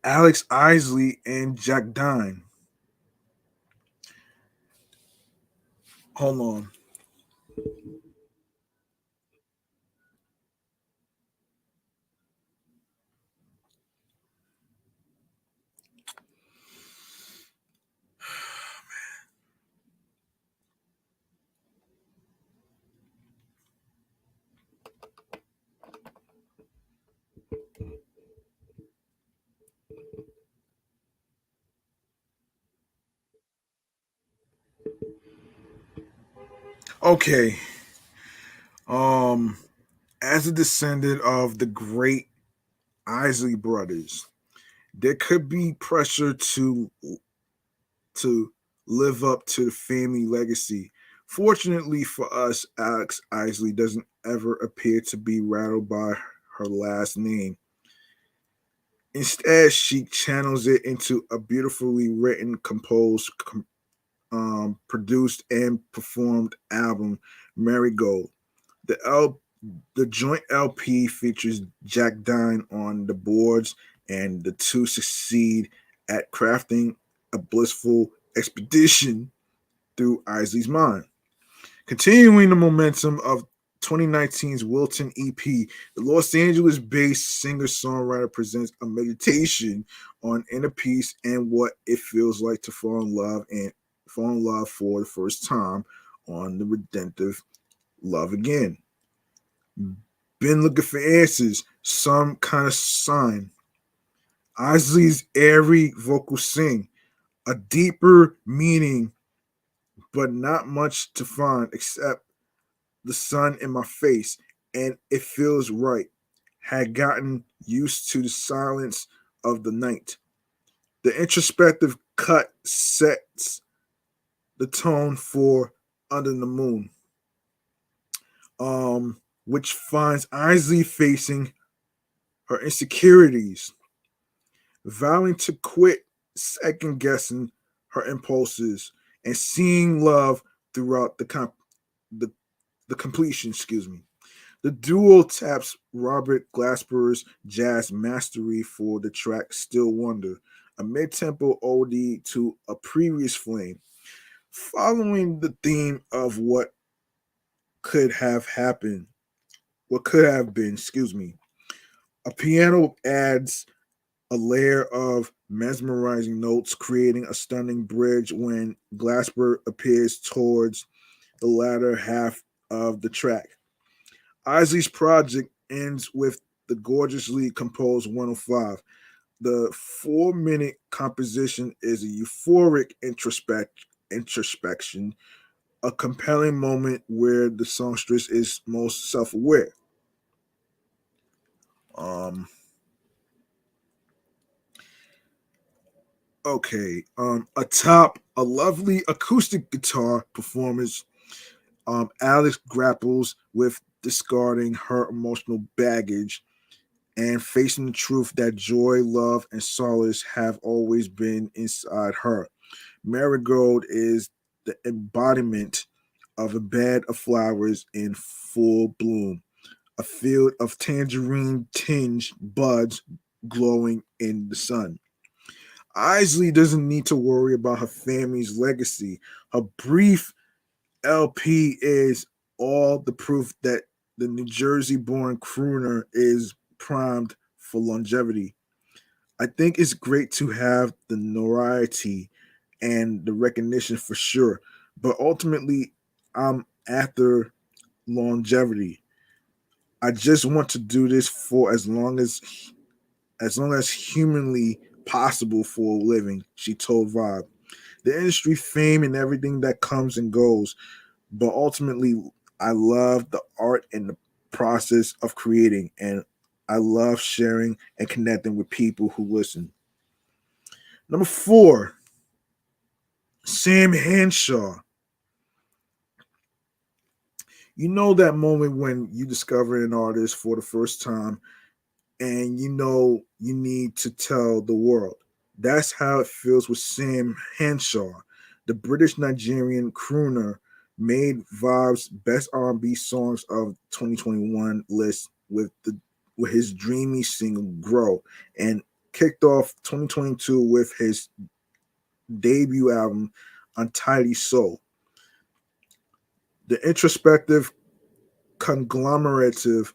B: Alex Isley and Jack Dine. Hold on. Okay. Um, as a descendant of the great Isley brothers, there could be pressure to live up to the family legacy. Fortunately for us, Alex Isley doesn't ever appear to be rattled by her last name. Instead, she channels it into a beautifully written, composed, produced, and performed album, Marigold. The L the joint LP features Jack Dine on the boards, and the two succeed at crafting a blissful expedition through Isley's mind. Continuing the momentum of 2019's Wilton EP, the Los Angeles based singer songwriter presents a meditation on inner peace and what it feels like to fall in love for the first time on the redemptive Love Again. Been looking for answers, some kind of sign. Isley's airy vocal sing, a deeper meaning, but not much to find except the sun in my face, and it feels right. Had gotten used to the silence of the night. The introspective cut sets the tone for Under the Moon, which finds Isley facing her insecurities, vowing to quit second guessing her impulses and seeing love throughout the, the completion. Excuse me. The duo taps Robert Glasper's jazz mastery for the track Still Wonder, a mid-tempo ode to a previous flame, following the theme of could have happened, what could have been, excuse me. A piano adds a layer of mesmerizing notes, creating a stunning bridge when Glasper appears towards the latter half of the track. Isley's project ends with the gorgeously composed 105. The 4-minute composition is a euphoric introspection, a compelling moment where the songstress is most self aware. Um, okay. Atop a lovely acoustic guitar performance, Alex grapples with discarding her emotional baggage and facing the truth that joy, love, and solace have always been inside her. Marigold is the embodiment of a bed of flowers in full bloom, a field of tangerine tinged buds glowing in the sun. Isley doesn't need to worry about her family's legacy. Her brief LP is all the proof that the New Jersey born crooner is primed for longevity. I think it's great to have the notoriety and the recognition for sure, but ultimately, I'm after longevity. I just want to do this for as long as humanly possible for a living, she told Vibe. The industry fame and everything that comes and goes, but ultimately I love the art and the process of creating, and I love sharing and connecting with people who listen. Number 4, Sam Henshaw. You know that moment when you discover an artist for the first time and you know you need to tell the world. That's how it feels with Sam Henshaw, the British Nigerian crooner, made Vibe's best R&B songs of 2021 list with his dreamy single "Grow," and kicked off 2022 with his debut album "Untidy Soul." The introspective, conglomerative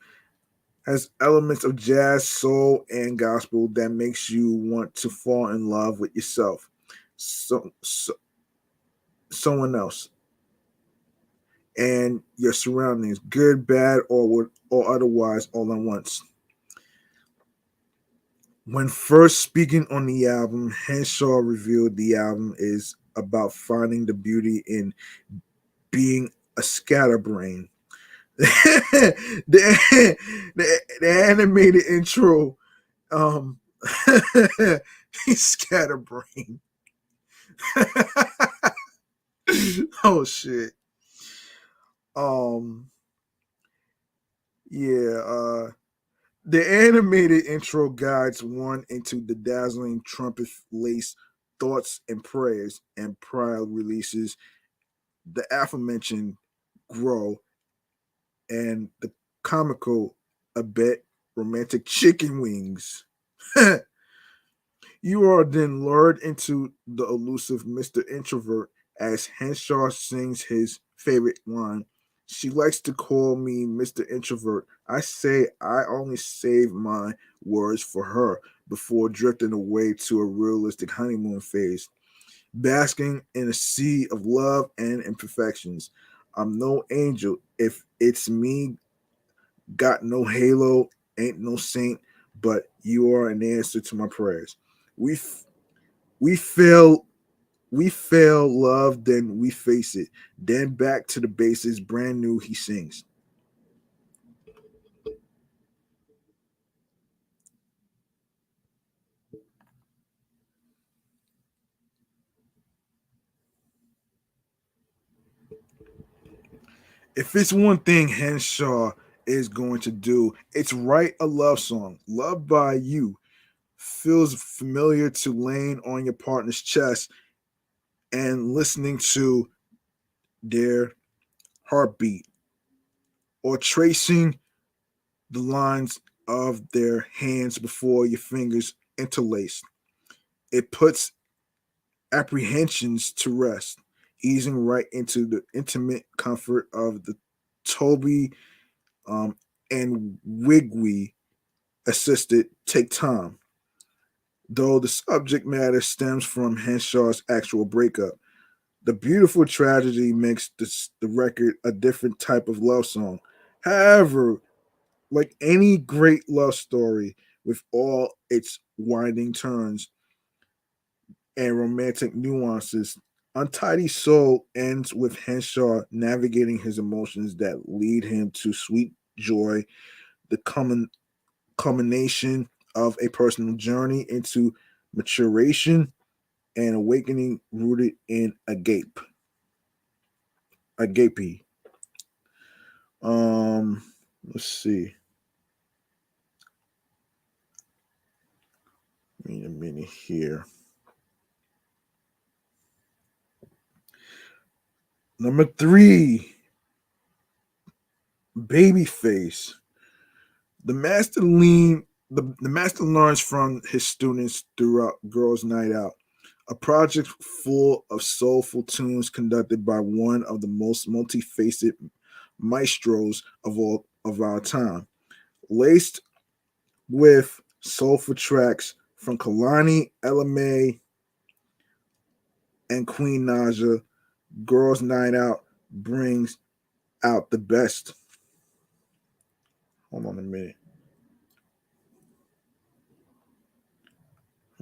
B: has elements of jazz, soul, and gospel that makes you want to fall in love with yourself, someone else, and your surroundings, good, bad, or otherwise, all at once. When first speaking on the album, Henshaw revealed the album is about finding the beauty in being a scatterbrain. The animated intro, um, he's scatterbrain. Oh shit. Um, yeah. The animated intro guides one into the dazzling trumpet lace thoughts and prayers and prior releases the aforementioned Grow and the comical a bit romantic chicken wings. You are then lured into the elusive Mr. Introvert as Henshaw sings his favorite line. She likes to call me Mr. Introvert. I say I only save my words for her before drifting away to a realistic honeymoon phase, basking in a sea of love and imperfections. I'm no angel. If it's me, got no halo, ain't no saint, but you are an answer to my prayers. We we fail we fail love, then we face it. Then back to the bases, brand new, he sings. If it's one thing Henshaw is going to do, it's write a love song. Loved by You feels familiar to laying on your partner's chest and listening to their heartbeat or tracing the lines of their hands before your fingers interlace. It puts apprehensions to rest, easing right into the intimate comfort of the Toby um, and Wigwy assisted Take Time, though the subject matter stems from Henshaw's actual breakup. The beautiful tragedy makes the record a different type of love song. However, like any great love story, with all its winding turns and romantic nuances, Untidy Soul ends with Henshaw navigating his emotions that lead him to sweet joy, the culmination of a personal journey into maturation and awakening rooted in agape. Let's see. Wait a minute here. Number three, Babyface. The master learns from his students throughout Girls' Night Out, a project full of soulful tunes conducted by one of the most multifaceted maestros of our time, laced with soulful tracks from Kalani, LMA, and Queen Naja. Girls' Night Out brings out the best. Hold on a minute.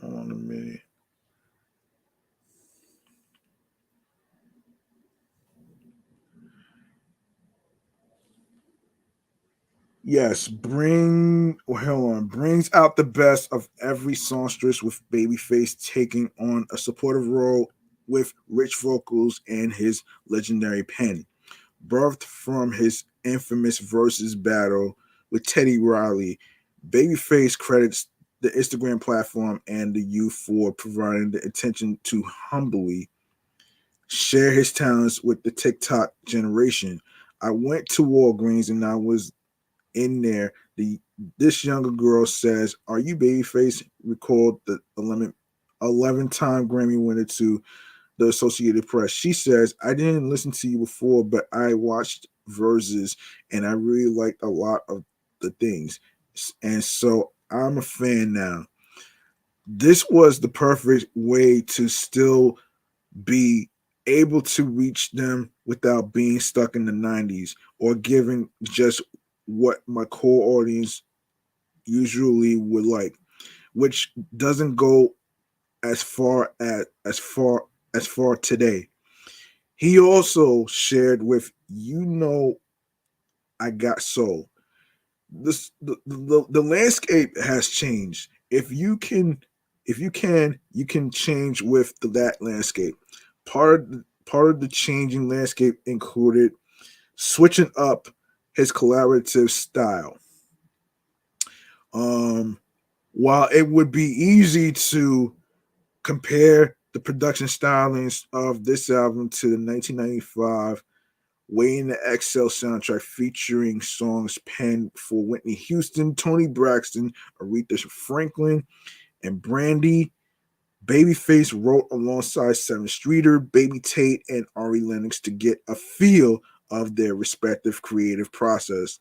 B: Hold on a minute. Yes, hold on, brings out the best of every songstress with Babyface taking on a supportive role with rich vocals and his legendary pen. Birthed from his infamous versus battle with Teddy Riley, Babyface credits the Instagram platform and the youth for providing the attention to humbly share his talents with the TikTok generation. I went to Walgreens and I was in there. This younger girl says, "Are you Babyface?" Recalled the 11-time Grammy winner to the Associated Press. She says, "I didn't listen to you before, but I watched Verses and I really liked a lot of the things, and so I'm a fan now." This was the perfect way to still be able to reach them without being stuck in the 90s or giving just what my core audience usually would like. which doesn't go as far today. He also shared with I Got Soul. The landscape has changed. If you can change with that landscape. Part of the changing landscape included switching up his collaborative style. Um, while it would be easy to compare the production stylings of this album to the 1995 Way in the XL soundtrack featuring songs penned for Whitney Houston, Tony Braxton, Aretha Franklin, and Brandy. Babyface wrote alongside Seven Streeter, Baby Tate, and Ari Lennox to get a feel of their respective creative process.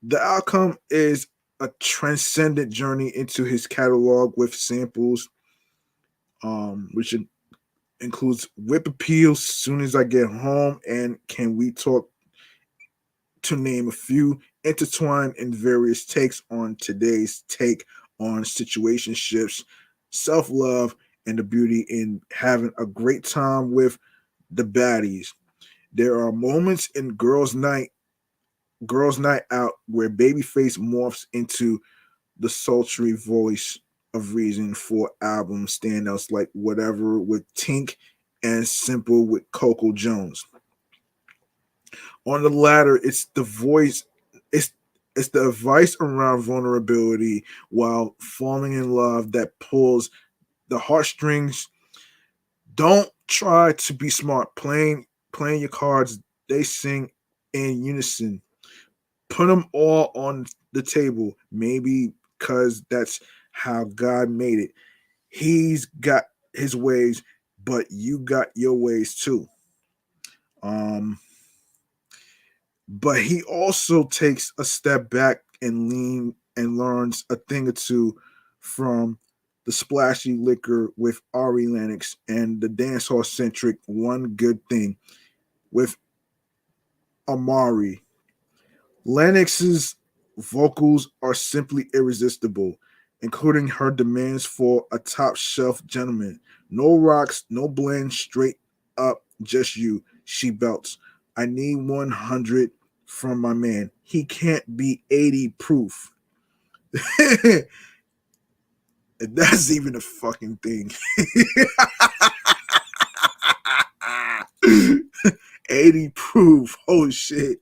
B: The outcome is a transcendent journey into his catalog with samples, which includes Whip Appeal, Soon as I Get Home, and Can We Talk, to name a few, intertwined in various takes on today's take on situationships, self love, and the beauty in having a great time with the baddies. There are moments in Girls' Night Out where Babyface morphs into the sultry voice of reason for album standouts like Whatever with Tink and Simple with Coco Jones. On the latter, it's it's the advice around vulnerability while falling in love that pulls the heartstrings. Don't try to be smart. Playing your cards, they sing in unison. Put them all on the table. Maybe because that's how God made it. He's got his ways, but you got your ways too. Um, but he also takes a step back and learns a thing or two from the splashy liquor with Ari Lennox and the dancehall centric One Good Thing with Amari. Lennox's vocals are simply irresistible, including her demands for a top shelf gentleman. No rocks, no blend, straight up, just you. She belts. I need 100 from my man. He can't be 80 proof. That's even a fucking thing. 80 proof. Oh shit.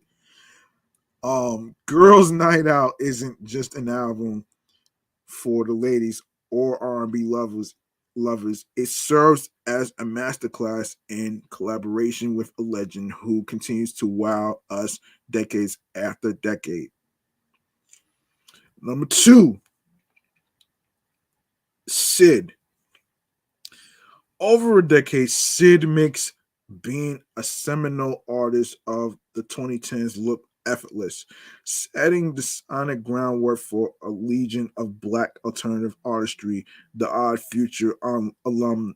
B: Girls Night Out isn't just an album for the ladies or R&B lovers. It serves as a masterclass in collaboration with a legend who continues to wow us decades after decade. Number 2, Sid. Over a decade, Sid makes being a seminal artist of the 2010s look effortless, setting the sonic groundwork for a legion of black alternative artistry. The Odd Future alum,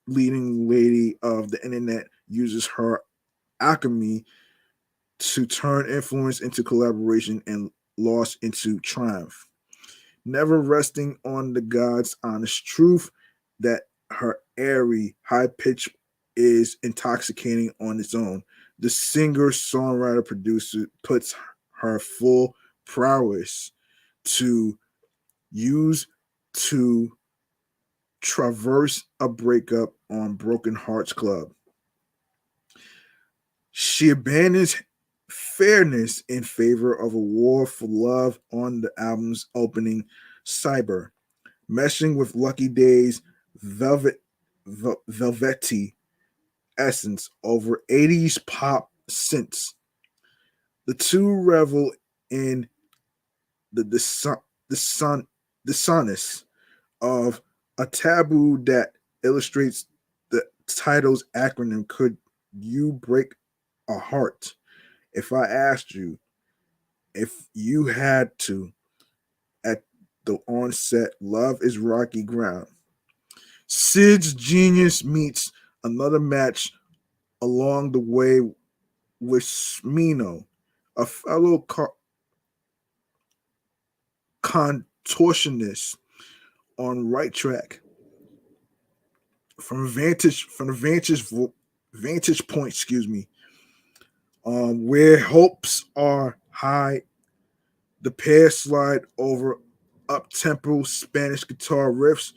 B: leading lady of the internet, uses her alchemy to turn influence into collaboration and loss into triumph, never resting on the God's honest truth that her airy, high pitch is intoxicating on its own. The singer, songwriter, producer puts her full prowess to use to traverse a breakup on Broken Hearts Club. She abandons fairness in favor of a war for love on the album's opening, Cyber, meshing with Lucky Day's velvety essence over 80s pop synths. The two revel in the the son the sonnets of a taboo that illustrates the title's acronym. Could you break a heart if I asked you if you had to at the onset? Love is rocky ground. Sid's genius meets another match along the way with Smino, a fellow contortionist on right track. From a vantage point, excuse me, where hopes are high, the pair slide over up tempo Spanish guitar riffs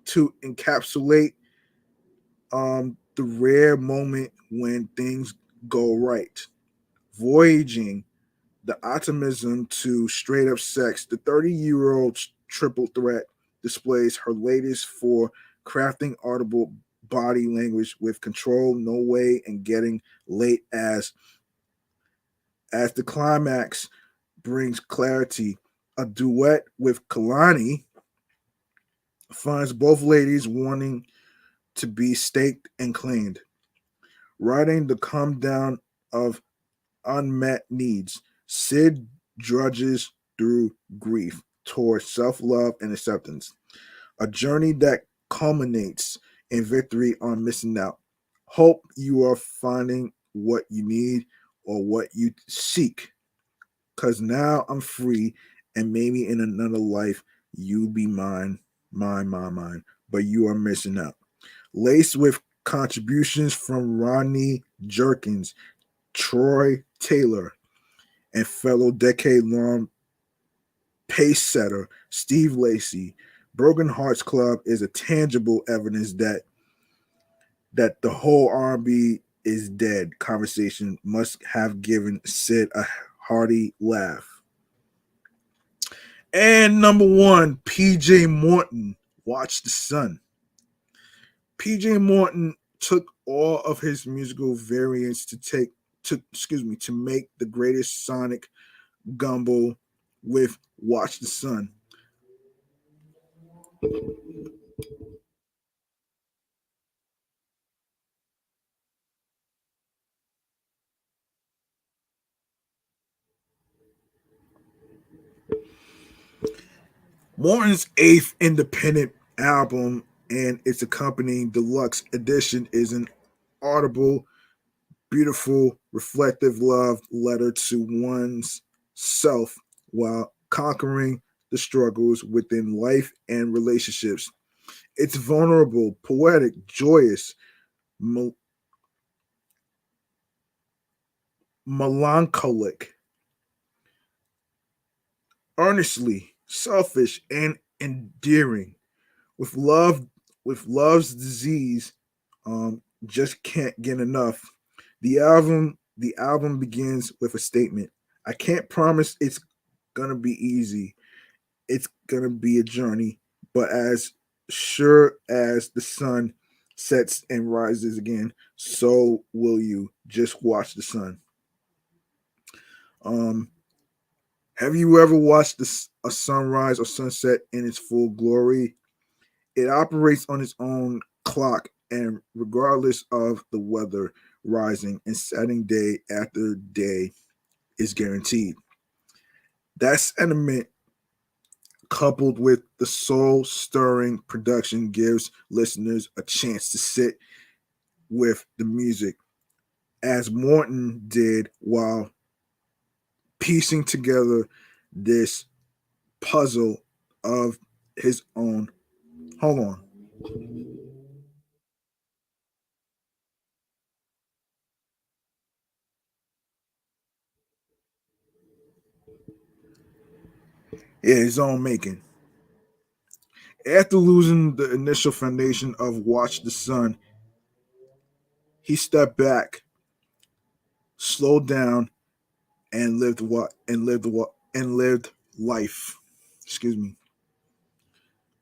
B: to encapsulate the rare moment when things go right. Voyaging the optimism to straight up sex, the 30-year-old triple threat displays her latest for crafting audible body language with control, no way, and getting late as the climax brings clarity. A duet with Kalani finds both ladies wanting to be staked and claimed, riding the come down of unmet needs. Sid drudges through grief towards self love and acceptance, a journey that culminates in victory on missing out. Hope you are finding what you need or what you seek, because now I'm free and maybe in another life you'll be mine, mine. But you are missing out. Laced with contributions from Ronnie Jerkins, Troy Taylor, and fellow decade long pace setter Steve Lacy, Broken Hearts Club is a tangible evidence that the whole R&B is dead conversation must have given Sid a hearty laugh. And number one, PJ Morton, Watch the Sun. PJ Morton took all of his musical variants to make the greatest sonic gumbo with Watch the Sun. Morton's eighth independent album and its accompanying deluxe edition is an audible, beautiful, reflective love letter to one's self while conquering the struggles within life and relationships. It's vulnerable, poetic, joyous, mel- melancholic, earnestly selfish, and endearing. With love, with love's disease, just can't get enough. The album begins with a statement. I can't promise it's gonna be easy. It's gonna be a journey, but as sure as the sun sets and rises again, so will you. Just watch the sun. Um, have you ever watched a sunrise or sunset in its full glory? It operates on its own clock, and regardless of the weather, rising and setting day after day is guaranteed. That sentiment, coupled with the soul stirring production, gives listeners a chance to sit with the music, as Morton did while piecing together this puzzle of his own. Hold on. Yeah, his own making. After losing the initial foundation of Watch the Sun, he stepped back, slowed down, and lived life. Excuse me.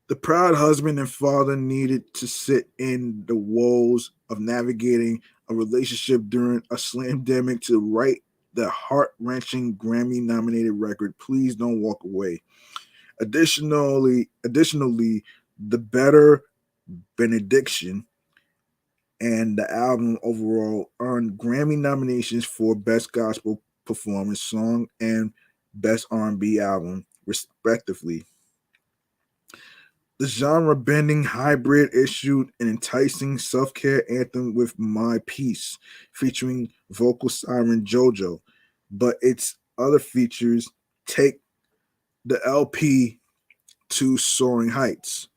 B: The proud husband and father needed to sit in the woes of navigating a relationship during a slamdemic to write the heart-wrenching Grammy-nominated record "Please Don't Walk Away." Additionally, the better benediction and the album overall earned Grammy nominations for Best Gospel Performance Song and Best R&B Album, respectively. The genre-bending hybrid issued an enticing self-care anthem with "My Peace," featuring vocal siren JoJo, but its other features take the LP to soaring heights.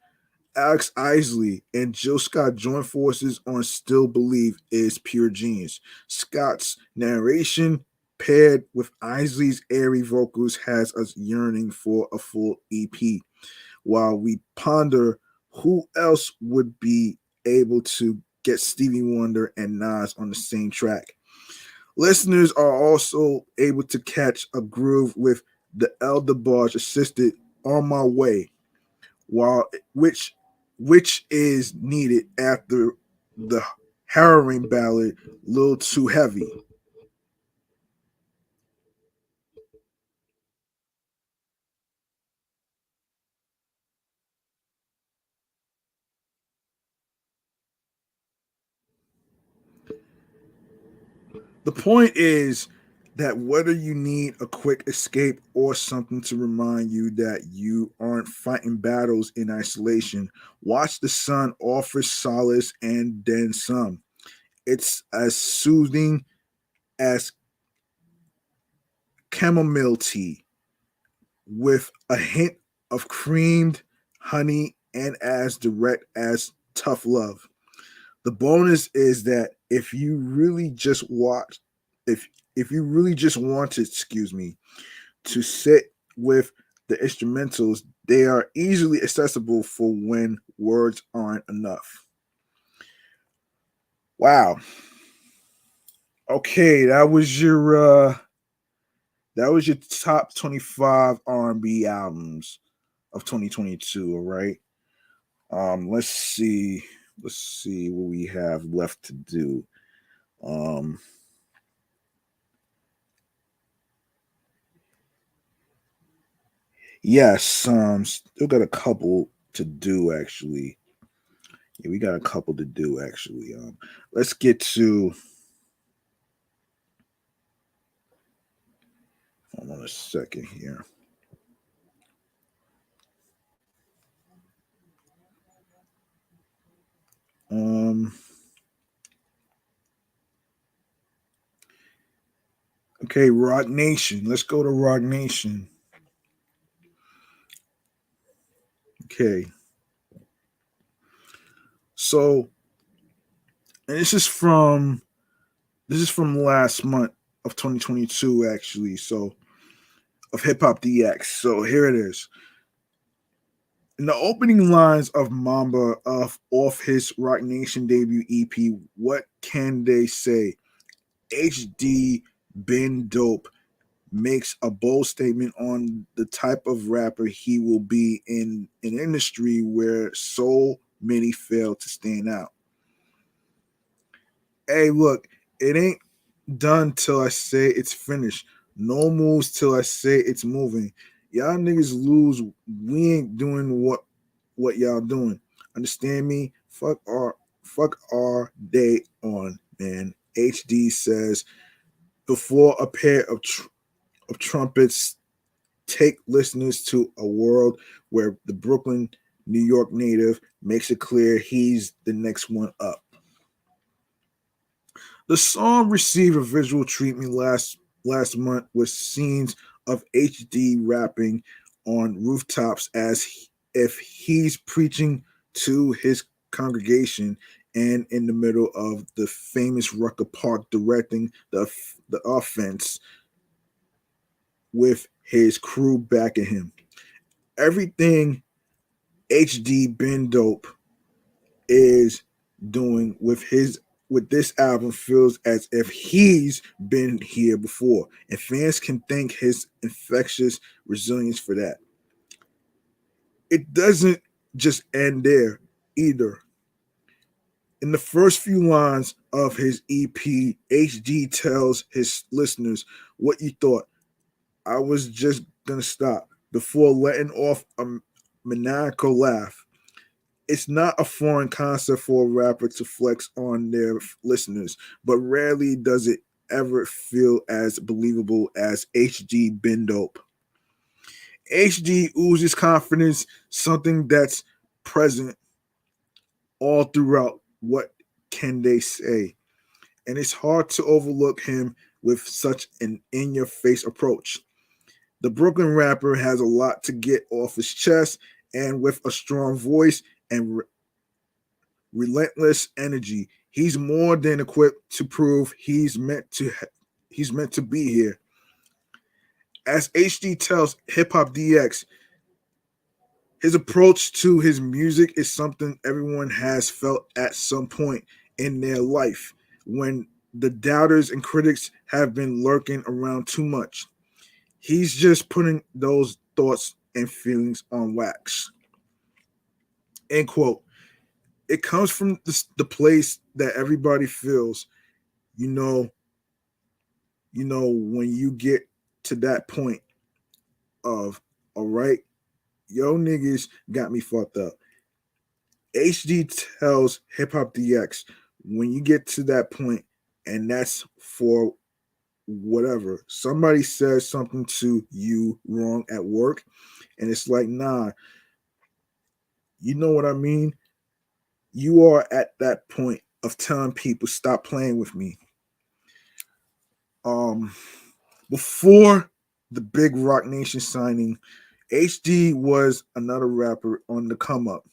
B: Alex Isley and Jill Scott joined forces on Still Believe is pure genius. Scott's narration paired with Isley's airy vocals has us yearning for a full EP, while we ponder who else would be able to get Stevie Wonder and Nas on the same track. Listeners are also able to catch a groove with the Elder Barge assisted On My Way, while which is needed after the harrowing ballad Little Too Heavy. The point is that whether you need a quick escape or something to remind you that you aren't fighting battles in isolation, Watch the Sun offers solace and then some. It's as soothing as chamomile tea with a hint of creamed honey and as direct as tough love. The bonus is that if you really just wanted, to sit with the instrumentals, they are easily accessible for when words aren't enough. Wow. Okay, that was your top 25 R&B albums of 2022, all right? Let's see. Let's see what we have left to do. Um yes, still got a couple to do actually. Yeah, we got a couple to do actually. Let's get to hold on a second here. Um okay, Rock Nation. Let's go to Rock Nation. Okay. So, and this is from last month of 2022 actually. So, of Hip Hop DX. So, here it is. In the opening lines of Mamba of off his Rock Nation debut EP, what can they say? HD been dope makes a bold statement on the type of rapper he will be in an industry where so many fail to stand out. Hey, look, it ain't done till I say it's finished. No moves till I say it's moving. Y'all niggas lose. We ain't doing what y'all doing. Understand me? Fuck our day on, man. HD says before a pair of trumpets take listeners to a world where the Brooklyn, New York native makes it clear he's the next one up. The song received a visual treatment last month with scenes of HD rapping on rooftops if he's preaching to his congregation and in the middle of the famous Rucker Park directing the offense with his crew backing him. Everything HD Ben Dope is doing with this album feels as if he's been here before, and fans can thank his infectious resilience for that. It doesn't just end there either. In the first few lines of his EP, HD tells his listeners what you thought. I was just gonna stop before letting off a maniacal laugh. It's not a foreign concept for a rapper to flex on their listeners, but rarely does it ever feel as believable as HD Ben Dope. HD oozes confidence, something that's present all throughout. What can they say? And it's hard to overlook him with such an in your face approach. The Brooklyn rapper has a lot to get off his chest, and with a strong voice and relentless energy. He's more than equipped to prove he's meant to be here. As HD tells Hip Hop DX, his approach to his music is something everyone has felt at some point in their life when the doubters and critics have been lurking around too much. He's just putting those thoughts and feelings on wax. End quote. It comes from the place that everybody feels, you know, when you get to that point of, all right, yo niggas got me fucked up. HD tells Hip Hop DX, when you get to that point, and that's for whatever. Somebody says something to you wrong at work, and it's like, nah, you know what I mean? You are at that point of telling people, stop playing with me. Um, Before the big Rock Nation signing, HD was another rapper on the come up,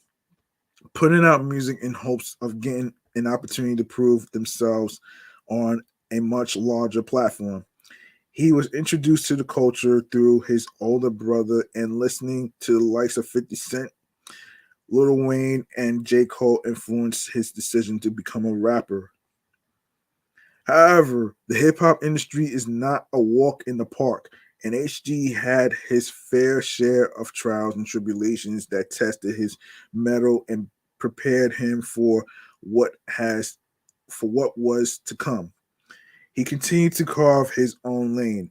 B: putting out music in hopes of getting an opportunity to prove themselves on a much larger platform. He was introduced to the culture through his older brother and listening to the likes of 50 Cent, Lil Wayne, and J. Cole influenced his decision to become a rapper. However, the hip hop industry is not a walk in the park, and HD had his fair share of trials and tribulations that tested his mettle and prepared him for what was to come. He continued to carve his own lane,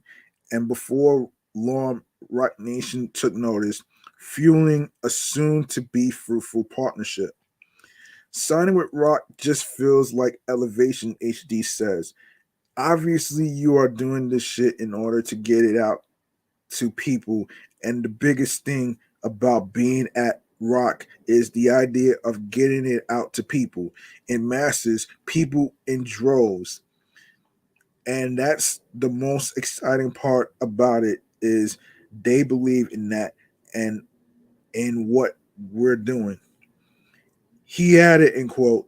B: and before long, Rock Nation took notice, fueling a soon to be fruitful partnership. Signing with Rock just feels like elevation, HD says. Obviously, you are doing this shit in order to get it out to people, and the biggest thing about being at Rock is the idea of getting it out to people in masses, people in droves. And that's the most exciting part about it is they believe in that and in what we're doing. He added, in quote,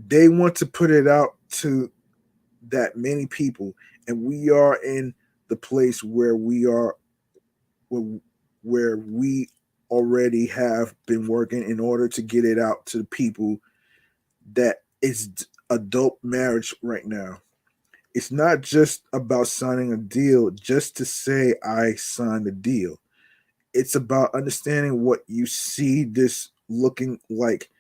B: they want to put it out to that many people, and we are in the place where, where we already have been working in order to get it out to the people that it's a dope marriage right now. It's not just about signing a deal just to say I signed a deal. It's about understanding what you see this looking like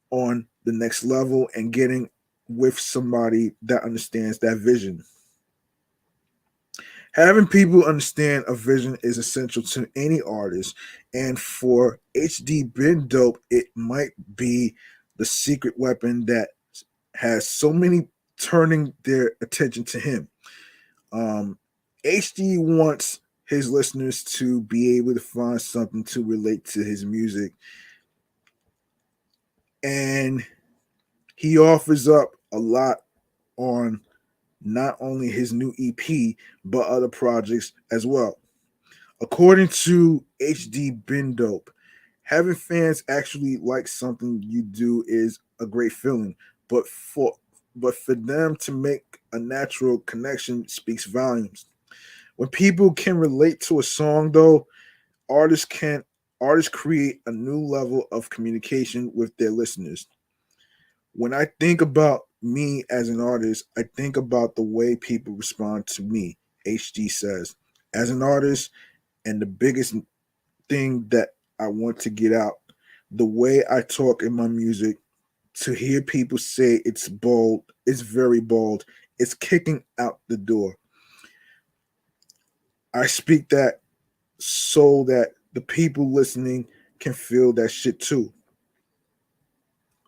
B: on the next level and getting with somebody that understands that vision. Having people understand a vision is essential to any artist, and for HD been dope, it might be the secret weapon that has so many turning their attention to him. Um, HD wants his listeners to be able to find something to relate to his music, and he offers up a lot on not only his new EP but other projects as well. According to HD Been Dope, having fans actually like something you do is a great feeling, but for them to make a natural connection speaks volumes. When people can relate to a song though, artists can artists create a new level of communication with their listeners. When I think about me as an artist, I think about the way people respond to me, HD says. As an artist, and the biggest thing that I want to get out, the way I talk in my music, to hear people say it's bold, it's very bold, it's kicking out the door. I speak that so that the people listening can feel that shit too.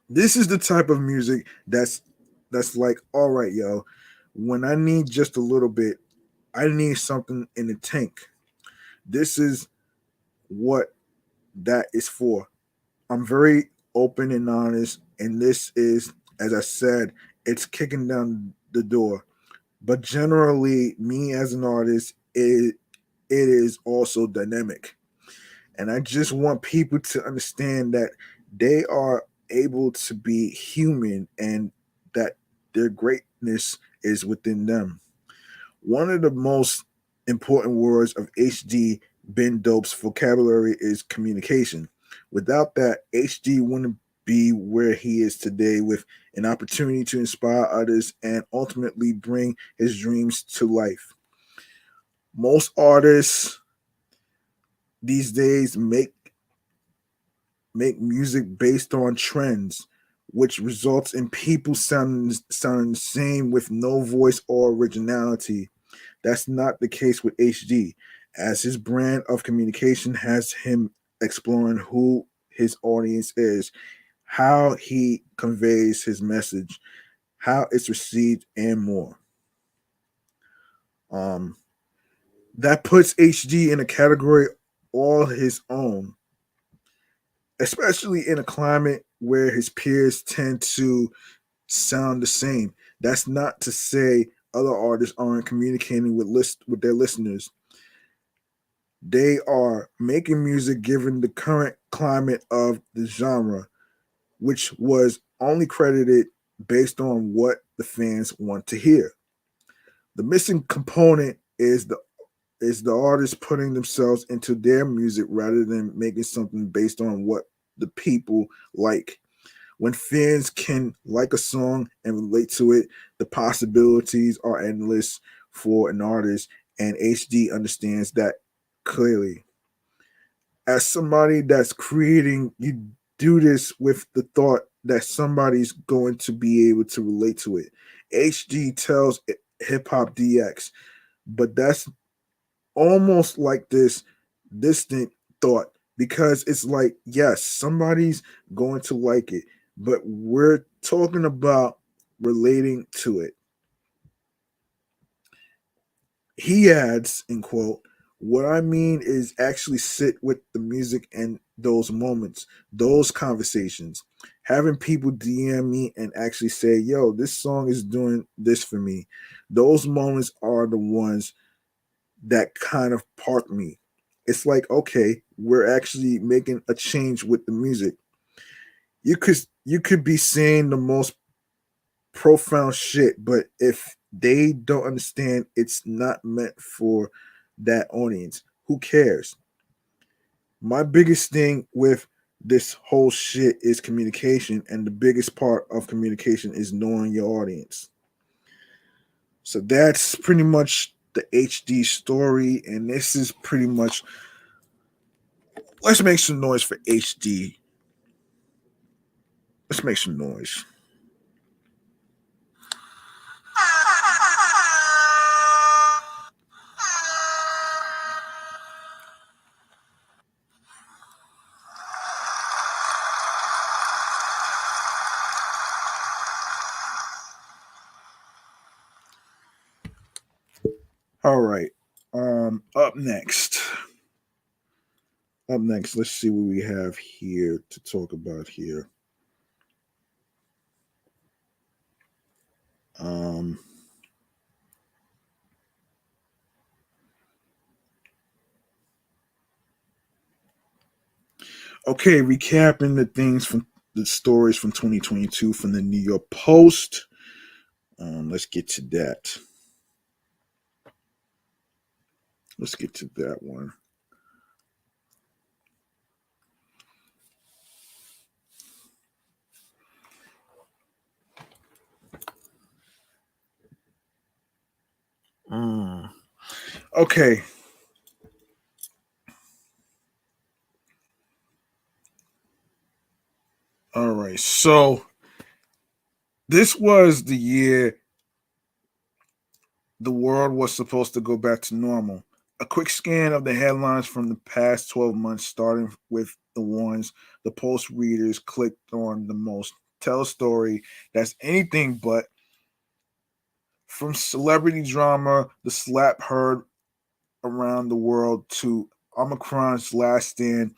B: This is the type of music that's like, all right, yo, when I need just a little bit, I need something in the tank. This is what that is for. I'm very open and honest, and this is, as I said, it's kicking down the door. But generally, me as an artist, it is also dynamic. And I just want people to understand that They are able to be human and that their greatness is within them. One of the most important words of HD Ben Dope's vocabulary is communication. Without that, HD wouldn't be where he is today with an opportunity to inspire others and ultimately bring his dreams to life. Most artists these days make music based on trends, which results in people sounding the same with no voice or originality. That's not the case with HD, as his brand of communication has him exploring who his audience is, how he conveys his message, how it's received, and more. Um, that puts HD in a category all his own, especially in a climate where his peers tend to sound the same. That's not to say other artists aren't communicating with their listeners. They are making music given the current climate of the genre, which was only credited based on what the fans want to hear. The missing component is the artist putting themselves into their music rather than making something based on what the people like. When fans can like a song and relate to it, the possibilities are endless for an artist, and HD understands that clearly. As somebody that's creating, you do this with the thought that somebody's going to be able to relate to it. HD tells Hip Hop DX, but that's almost like this distant thought because it's like, yes, somebody's going to like it, but we're talking about relating to it. He adds, in quote, what I mean is actually sit with the music and those moments, those conversations, having people DM me and actually say, yo, this song is doing this for me. Those moments are the ones that kind of park me. It's like, okay, we're actually making a change with the music. You could be saying the most profound shit, but if they don't understand it's not meant for that audience, who cares? My biggest thing with this whole shit is communication, and the biggest part of communication is knowing your audience. So that's pretty much the HD story, and this is pretty much. Let's make some noise for HD. Let's make some noise. All right. Up next. Up next, let's see what we have here to talk about here. Um, okay, recapping the stories from 2022 from the New York Post. Let's get to that. Let's get to that one. Mm. Okay. All right. So this was the year the world was supposed to go back to normal. A quick scan of the headlines from the past 12 months, starting with the ones the Post readers clicked on the most, tell a story that's anything but. From celebrity drama, the slap heard around the world, to Omicron's last stand,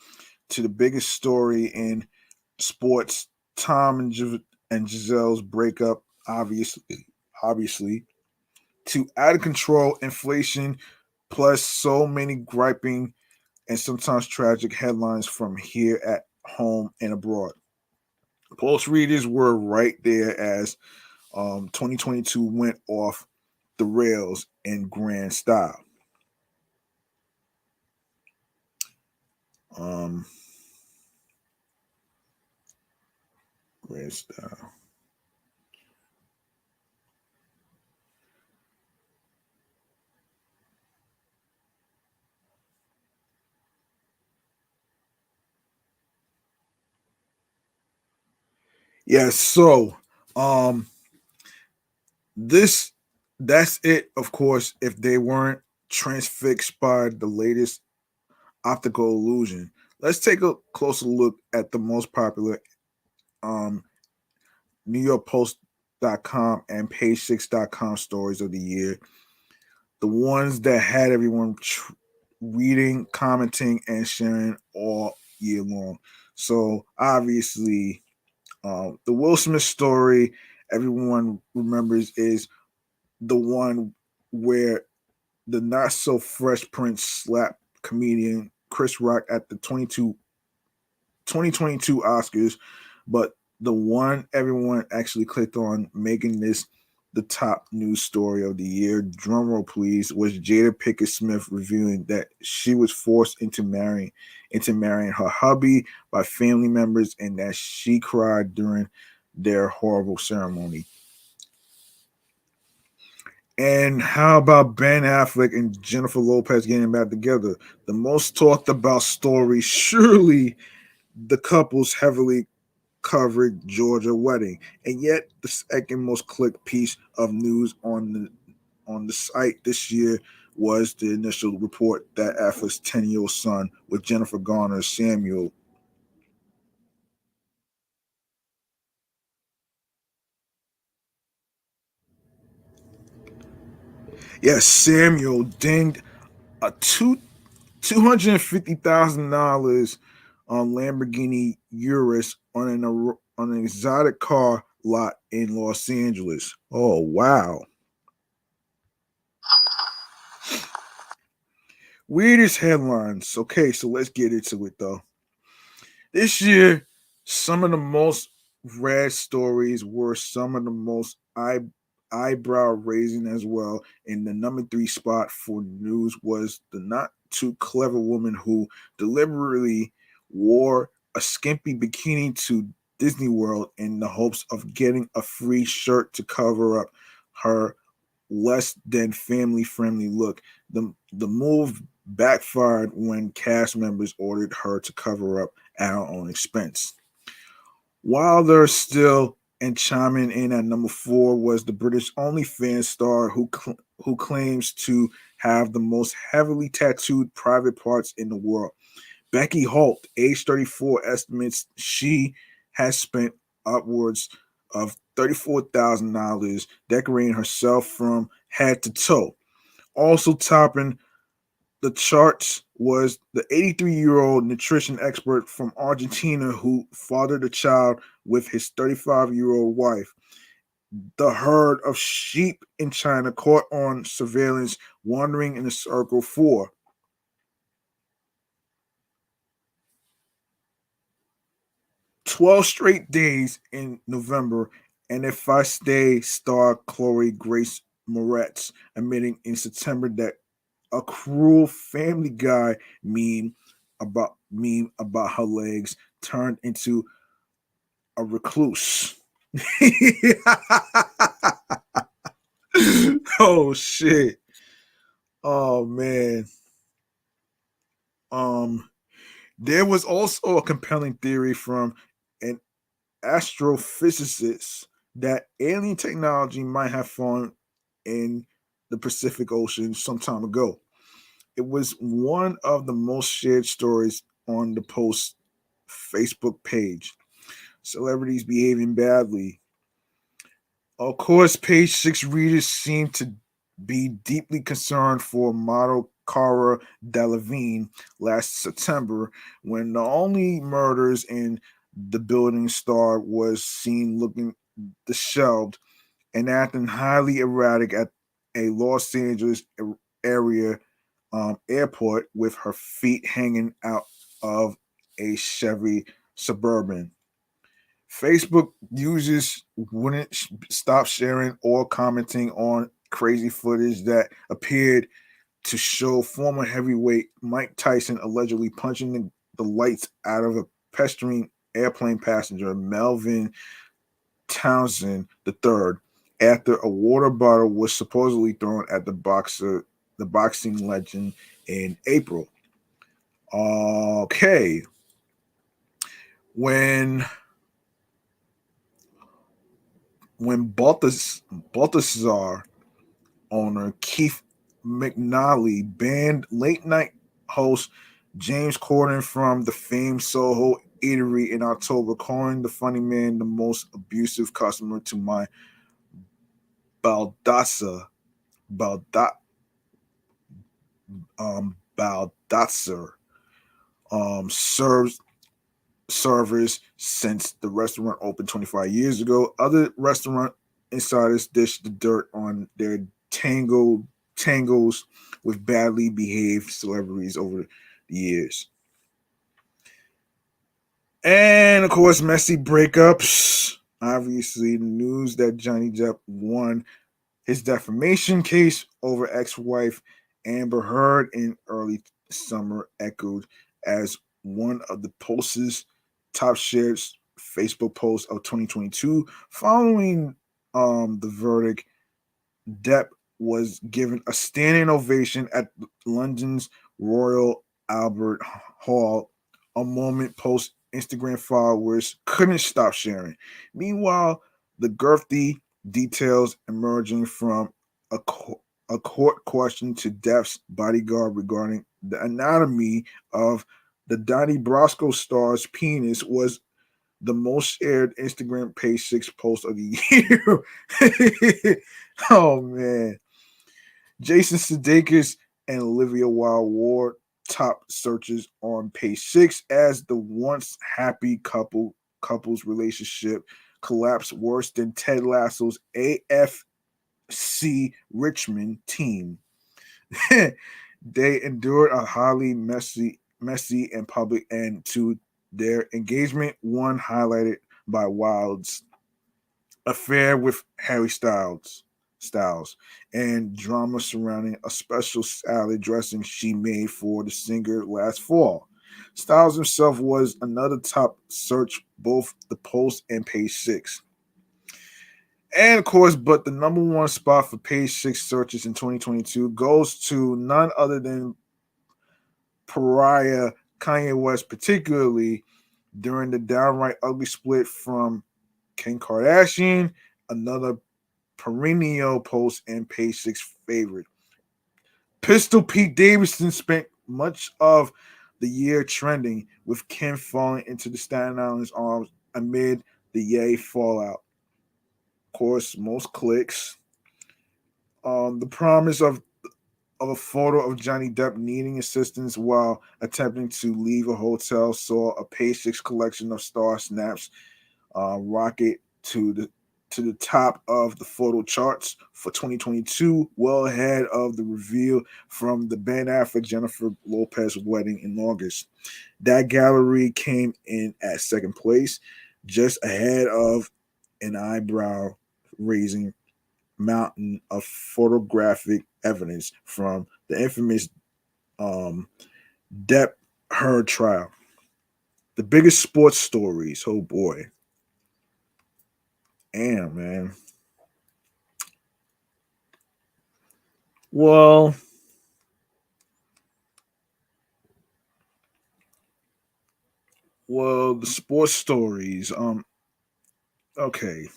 B: to the biggest story in sports, Tom and Giselle's breakup, obviously, to out of control inflation, plus so many griping and sometimes tragic headlines from here at home and abroad. Pulse readers were right there as 2022 went off the rails in grand style. Um, grand style. Yeah, so um this that's it, of course, if they weren't transfixed by the latest optical illusion. Let's take a closer look at the most popular um New York Post.com and page6.com stories of the year. The ones that had everyone reading, commenting, and sharing all year long. So obviously, the Will Smith story everyone remembers is the one where the not so fresh Prince slapped comedian Chris Rock at the 2022 Oscars, but the one everyone actually clicked on, making this the top news story of the year, drumroll please, was Jada Pinkett Smith revealing that she was forced into marrying her hubby by family members and that she cried during their horrible ceremony. And how about Ben Affleck and Jennifer Lopez getting back together? The most talked about story, surely the couple's heavily covered Georgia wedding, and yet the second most clicked piece of news on the site this year was the initial report that Affleck's 10-year-old son with Jennifer Garner Samuel. Yes, Samuel dinged a $250,000 Lamborghini Urus on an exotic car lot in Los Angeles. Oh wow! Weirdest headlines. Okay, so let's get into it though. This year, some of the most read stories were some of the most eyebrow raising as well. And the number three spot for news was the not too clever woman who deliberately wore a skimpy bikini to Disney World in the hopes of getting a free shirt to cover up her less than family friendly look. The move backfired when cast members ordered her to cover up at her own expense. While they're still and chiming in at number four was the British OnlyFans star who claims to have the most heavily tattooed private parts in the world. Becky Holt, age 34, estimates she has spent upwards of $34,000 decorating herself from head to toe. Also topping the charts was the 83-year-old nutrition expert from Argentina who fathered a child with his 35-year-old wife. The herd of sheep in China caught on surveillance wandering in a circle for 12 straight days in November, and if I stay, star Chloe Grace Moretz, admitting in September that a cruel Family Guy meme about her legs turned into a recluse. Oh shit. Oh man. Um there was also a compelling theory from an astrophysicists that alien technology might have fallen in the Pacific Ocean some time ago. It was one of the most shared stories on the Post Facebook page. Celebrities behaving badly. Of course, page six readers seem to be deeply concerned for model Cara Delevingne last September when the only murders in the building star was seen looking disheveled and acting highly erratic at a Los Angeles area airport with her feet hanging out of a Chevy Suburban. Facebook users wouldn't stop sharing or commenting on crazy footage that appeared to show former heavyweight Mike Tyson allegedly punching the lights out of a pestering airplane passenger, Melvin Townsend III, after a water bottle was supposedly thrown at the boxing legend in April. Okay, when Balthazar owner Keith McNally banned late night host James Corden from the famed Soho eatery in October, calling the funny man the most abusive customer to my Baldassar Balda, Baldassar serves servers since the restaurant opened 25 years ago. Other restaurant insiders dish the dirt on their tangos with badly behaved celebrities over the years. And of course, messy breakups. Obviously, the news that Johnny Depp won his defamation case over ex-wife Amber Heard in early summer echoed as one of the Post's top shared Facebook posts of 2022. Following the verdict, Depp was given a standing ovation at London's Royal Albert Hall, a moment Post Instagram followers couldn't stop sharing. Meanwhile, the girthy details emerging from a, a court question to Depp's bodyguard regarding the anatomy of the Donnie Brasco star's penis was the most shared Instagram page 6 post of the year. Oh man. Jason Sudeikis and Olivia Wilde Ward top searches on page 6 as the once happy couple's relationship collapsed worse than Ted Lasso's AFC Richmond team. They endured a highly messy and public end to their engagement, one highlighted by Wilde's affair with Harry Styles, and drama surrounding a special salad dressing she made for the singer last fall. Styles himself was another top search, both the Post and Page 6. And of course, but the number one spot for Page 6 searches in 2022 goes to none other than pariah Kanye West, particularly during the downright ugly split from Kim Kardashian, another perennial Post and Page 6 favorite. Pistol Pete Davidson spent much of the year trending, with Kim falling into the Staten Island's arms amid the Ye fallout. Of course, most clicks. The promise of a photo of Johnny Depp needing assistance while attempting to leave a hotel saw a Page 6 collection of star snaps rocket to the top of the photo charts for 2022, well ahead of the reveal from the Ben Affleck Jennifer Lopez wedding in August. That gallery came in at second place, just ahead of an eyebrow raising mountain of photographic evidence from the infamous Depp Heard trial. The biggest sports stories. Oh boy. Damn, man. Well, the sports stories. Okay.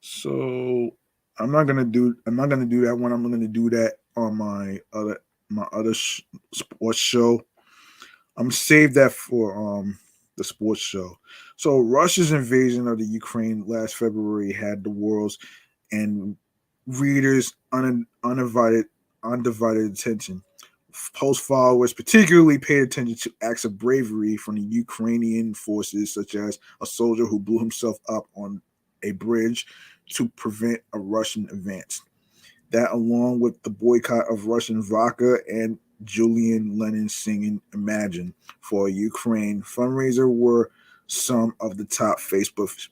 B: So I'm not gonna do that one. I'm gonna do that on my other sports show. I'm gonna save that for the sports show. So Russia's invasion of the Ukraine last February had the world's and readers undivided attention. Post followers particularly paid attention to acts of bravery from the Ukrainian forces, such as a soldier who blew himself up on a bridge to prevent a Russian advance. That, along with the boycott of Russian vodka and Julian Lennon singing Imagine for a Ukraine fundraiser, were some of the top Facebook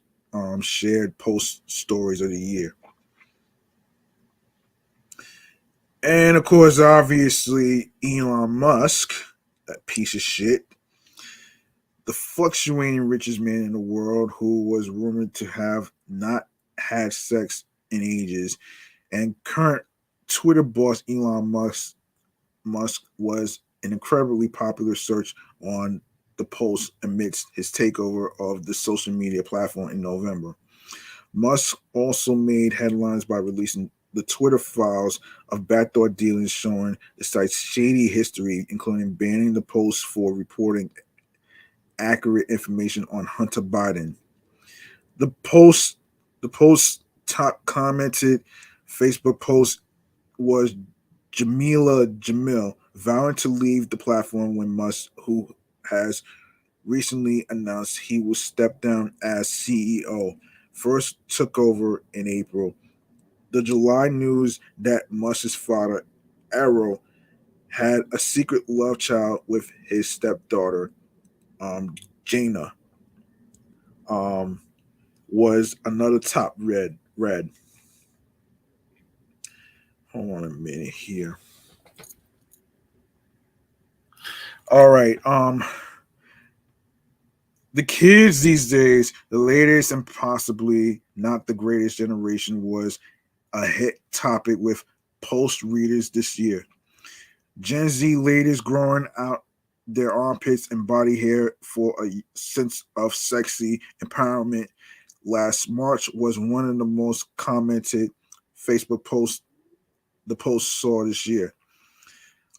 B: shared post stories of the year. And of course, obviously, Elon Musk, that piece of shit, the fluctuating richest man in the world, who was rumored to have not had sex in ages, and current Twitter boss Elon Musk was an incredibly popular search on the post amidst his takeover of the social media platform in November. Musk also made headlines by releasing the Twitter files of backdoor dealings showing the site's shady history, including banning the post for reporting accurate information on Hunter Biden. The post, the post top commented Facebook post was Jamila Jamil vowing to leave the platform when Musk, who has recently announced he will step down as CEO, first took over in April. The July news that Musk's father, Arrow, had a secret love child with his stepdaughter, Jaina, um, was another top red. Hold on a minute here. All right. The kids these days, the latest and possibly not the greatest generation, was a hit topic with post readers this year. Gen Z ladies growing out their armpits and body hair for a sense of sexy empowerment last March was one of the most commented Facebook posts the post saw this year.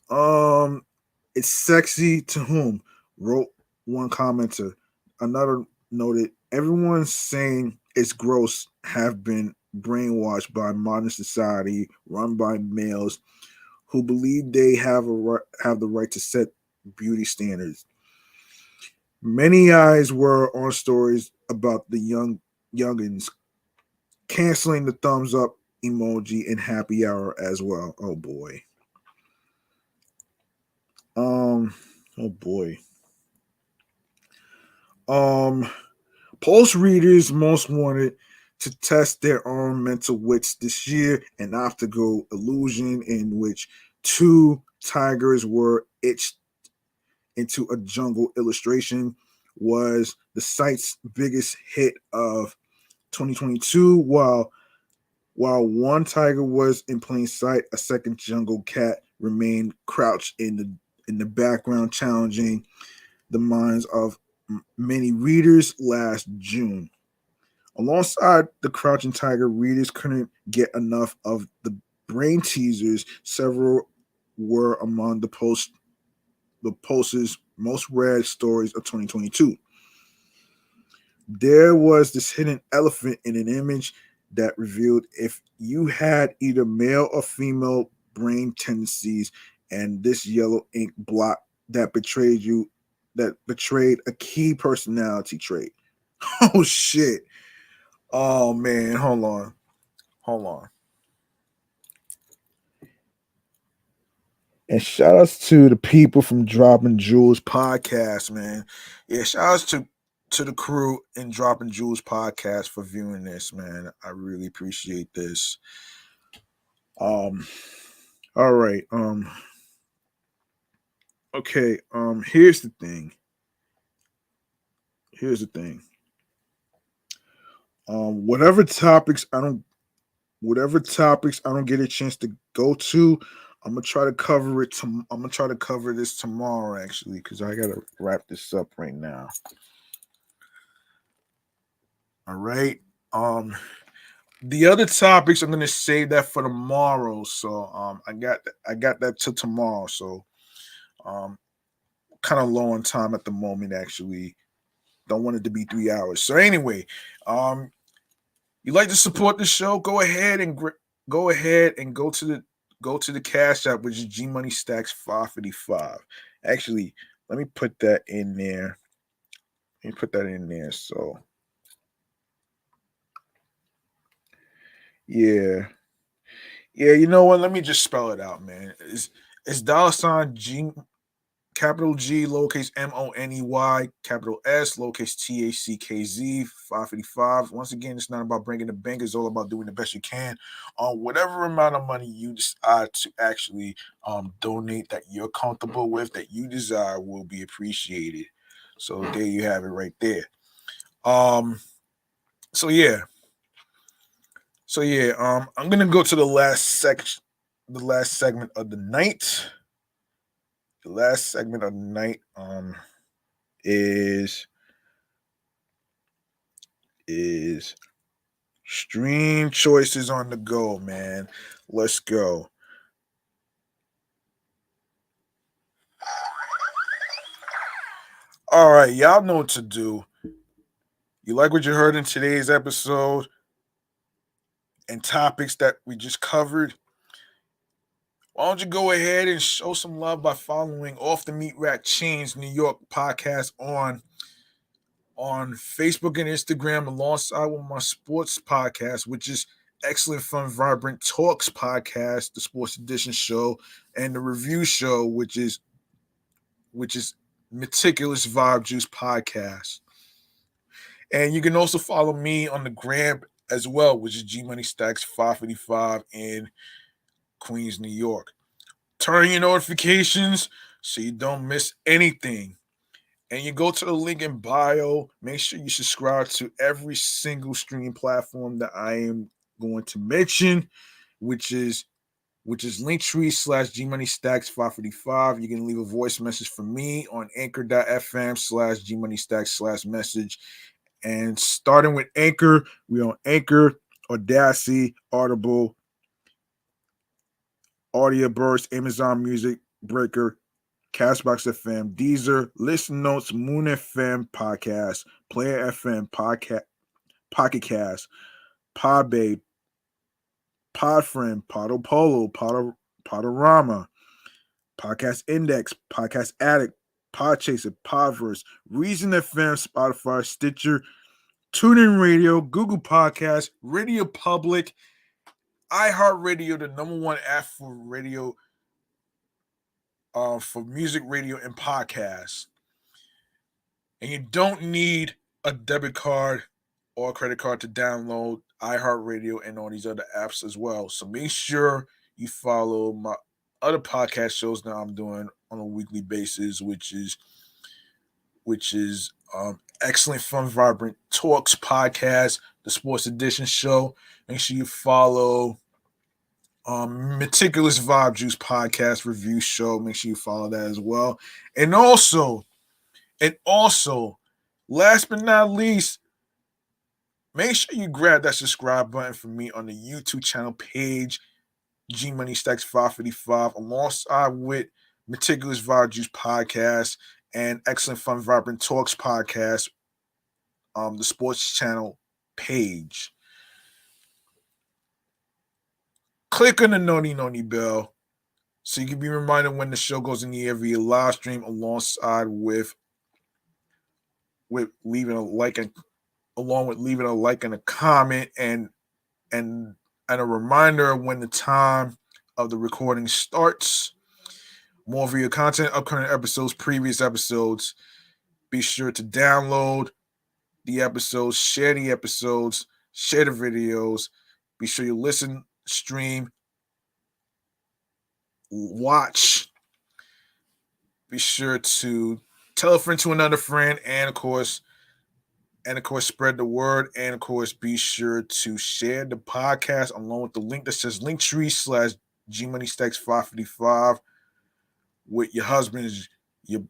B: Um, it's sexy to whom? Wrote one commenter. Another noted, everyone saying it's gross have been brainwashed by modern society run by males who believe they have the right to set beauty standards. Many eyes were on stories about the youngins canceling the thumbs up emoji in happy hour as well. Oh boy. Um oh boy. Um Pulse readers most wanted to test their own mental wits this year, an optical illusion in which two tigers were etched into a jungle illustration was the site's biggest hit of 2022. While one tiger was in plain sight, a second jungle cat remained crouched in the background, challenging the minds of many readers last June. Alongside the crouching tiger, readers couldn't get enough of the brain teasers. Several were among the post's most read stories of 2022. There was this hidden elephant in an image that revealed if you had either male or female brain tendencies, and this yellow ink block that betrayed a key personality trait. Oh shit. Oh man, hold on. Hold on. And shout outs to the people from Dropping Jewels podcast, man. Yeah, shout outs to the crew in Dropping Jewels podcast for viewing this, man. I really appreciate this. All right. Okay, here's the thing. Here's the thing. Whatever topics I don't get a chance to go to, I'm gonna try to cover it. I'm gonna try to cover this tomorrow, actually, because I gotta wrap this up right now. All right. The other topics I'm gonna save that for tomorrow. So I got that till tomorrow. So kind of low on time at the moment. Actually, don't want it to be 3 hours. So anyway, you like to support the show? Go ahead and go to the Cash App, which is G Money Stacks 555. Actually, let me put that in there. Let me put that in there. So yeah, yeah. You know what? Let me just spell it out, man. It's $G
A: capital G, lowercase MONEY, capital S, lowercase TACKZ, 555. Once again, it's not about bringing the bank. It's all about doing the best you can on whatever amount of money you decide to actually donate that you're comfortable with, that you desire, will be appreciated. So there you have it right there. So yeah. I'm gonna go to the last segment of the night. The last segment of the night is stream choices on the go, man. Let's go. All right, y'all know what to do. You like what you heard in today's episode and topics that we just covered? Why don't you go ahead and show some love by following Off the Meat Rack Chainz New York podcast on Facebook and Instagram, alongside with my sports podcast, which is Excellent Fun Vibrant Talks podcast, the sports edition show, and the review show, which is Meticulous Vibe Juice podcast. And you can also follow me on the gram as well, which is G Money Stacks 555 in Queens, New York. Turn your notifications so you don't miss anything. And you go to the link in bio. Make sure you subscribe to every single streaming platform that I am going to mention, which is Linktree / G Money Stacks 555. You can leave a voice message for me on anchor.fm / G Money Stacks / message. And starting with Anchor, we on Anchor, Audacity, Audible, Audio Burst, Amazon Music, Breaker, Castbox FM, Deezer, Listen Notes, Moon FM Podcast, Player FM Podcast, Pocket Cast, Podbay, Podfriend, Podopolo, Podorama, Podcast Index, Podcast Addict, Podchaser, Podverse, Reason FM, Spotify, Stitcher, TuneIn Radio, Google Podcasts, Radio Public, iHeartRadio, the #1 app for radio, for music, radio, and podcasts. And you don't need a debit card or a credit card to download iHeartRadio and all these other apps as well. So make sure you follow my other podcast shows that I'm doing on a weekly basis, which is Excellent Fun Vibrant Talks podcast, the Sports Edition show. Make sure you follow Meticulous Vibe Juice podcast review show. Make sure you follow that as well. And also, last but not least, make sure you grab that subscribe button for me on the YouTube channel page, G Money Stacks 555, alongside with Meticulous Vibe Juice podcast and Excellent Fun Vibrant Talks podcast, the sports channel page. Click on the noni bell so you can be reminded when the show goes in the air via live stream, alongside with leaving a like and a comment and a reminder when the time of the recording starts. More video content, upcoming episodes, previous episodes. Be sure to download the episodes, share the episodes, share the videos. Be sure you listen, stream, watch. Be sure to tell a friend to another friend, and of course, spread the word. And of course, be sure to share the podcast along with the link that says Linktree / G Money Stacks 555 with your husbands, your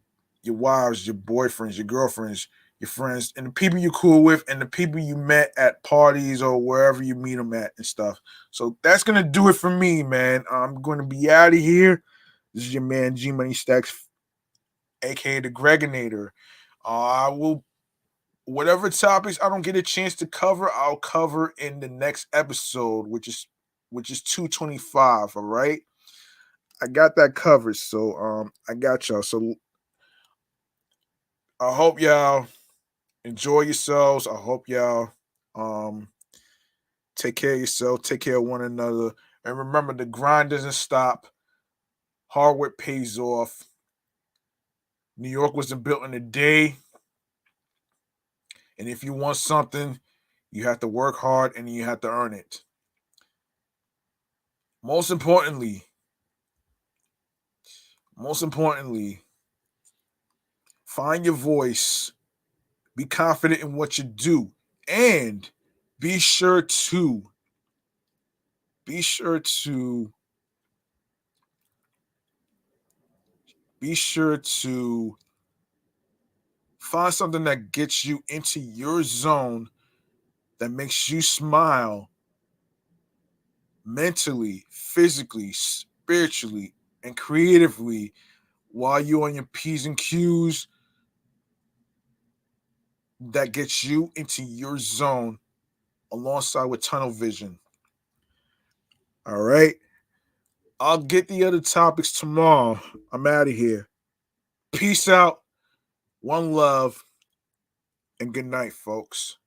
A: wives, your boyfriends, your girlfriends, your friends, and the people you're cool with, and the people you met at parties or wherever you meet them at and stuff. So that's gonna do it for me, man. I'm gonna be out of here. This is your man G Money Stacks, aka the Gregonator. I will, whatever topics I don't get a chance to cover, I'll cover in the next episode, which is 225. All right, I got that covered. So I got y'all. So I hope y'all enjoy yourselves. I hope y'all take care of yourself, take care of one another, and remember, the grind doesn't stop. Hard work pays off. New York wasn't built in a day. And if you want something, you have to work hard and you have to earn it. Most importantly, find your voice, be confident in what you do, and be sure to be sure to be sure to find something that gets you into your zone, that makes you smile mentally, physically, spiritually, and creatively while you're on your P's and Q's, that gets you into your zone alongside with tunnel vision. All right. I'll get the other topics tomorrow. I'm out of here. Peace out. One love. And good night, folks.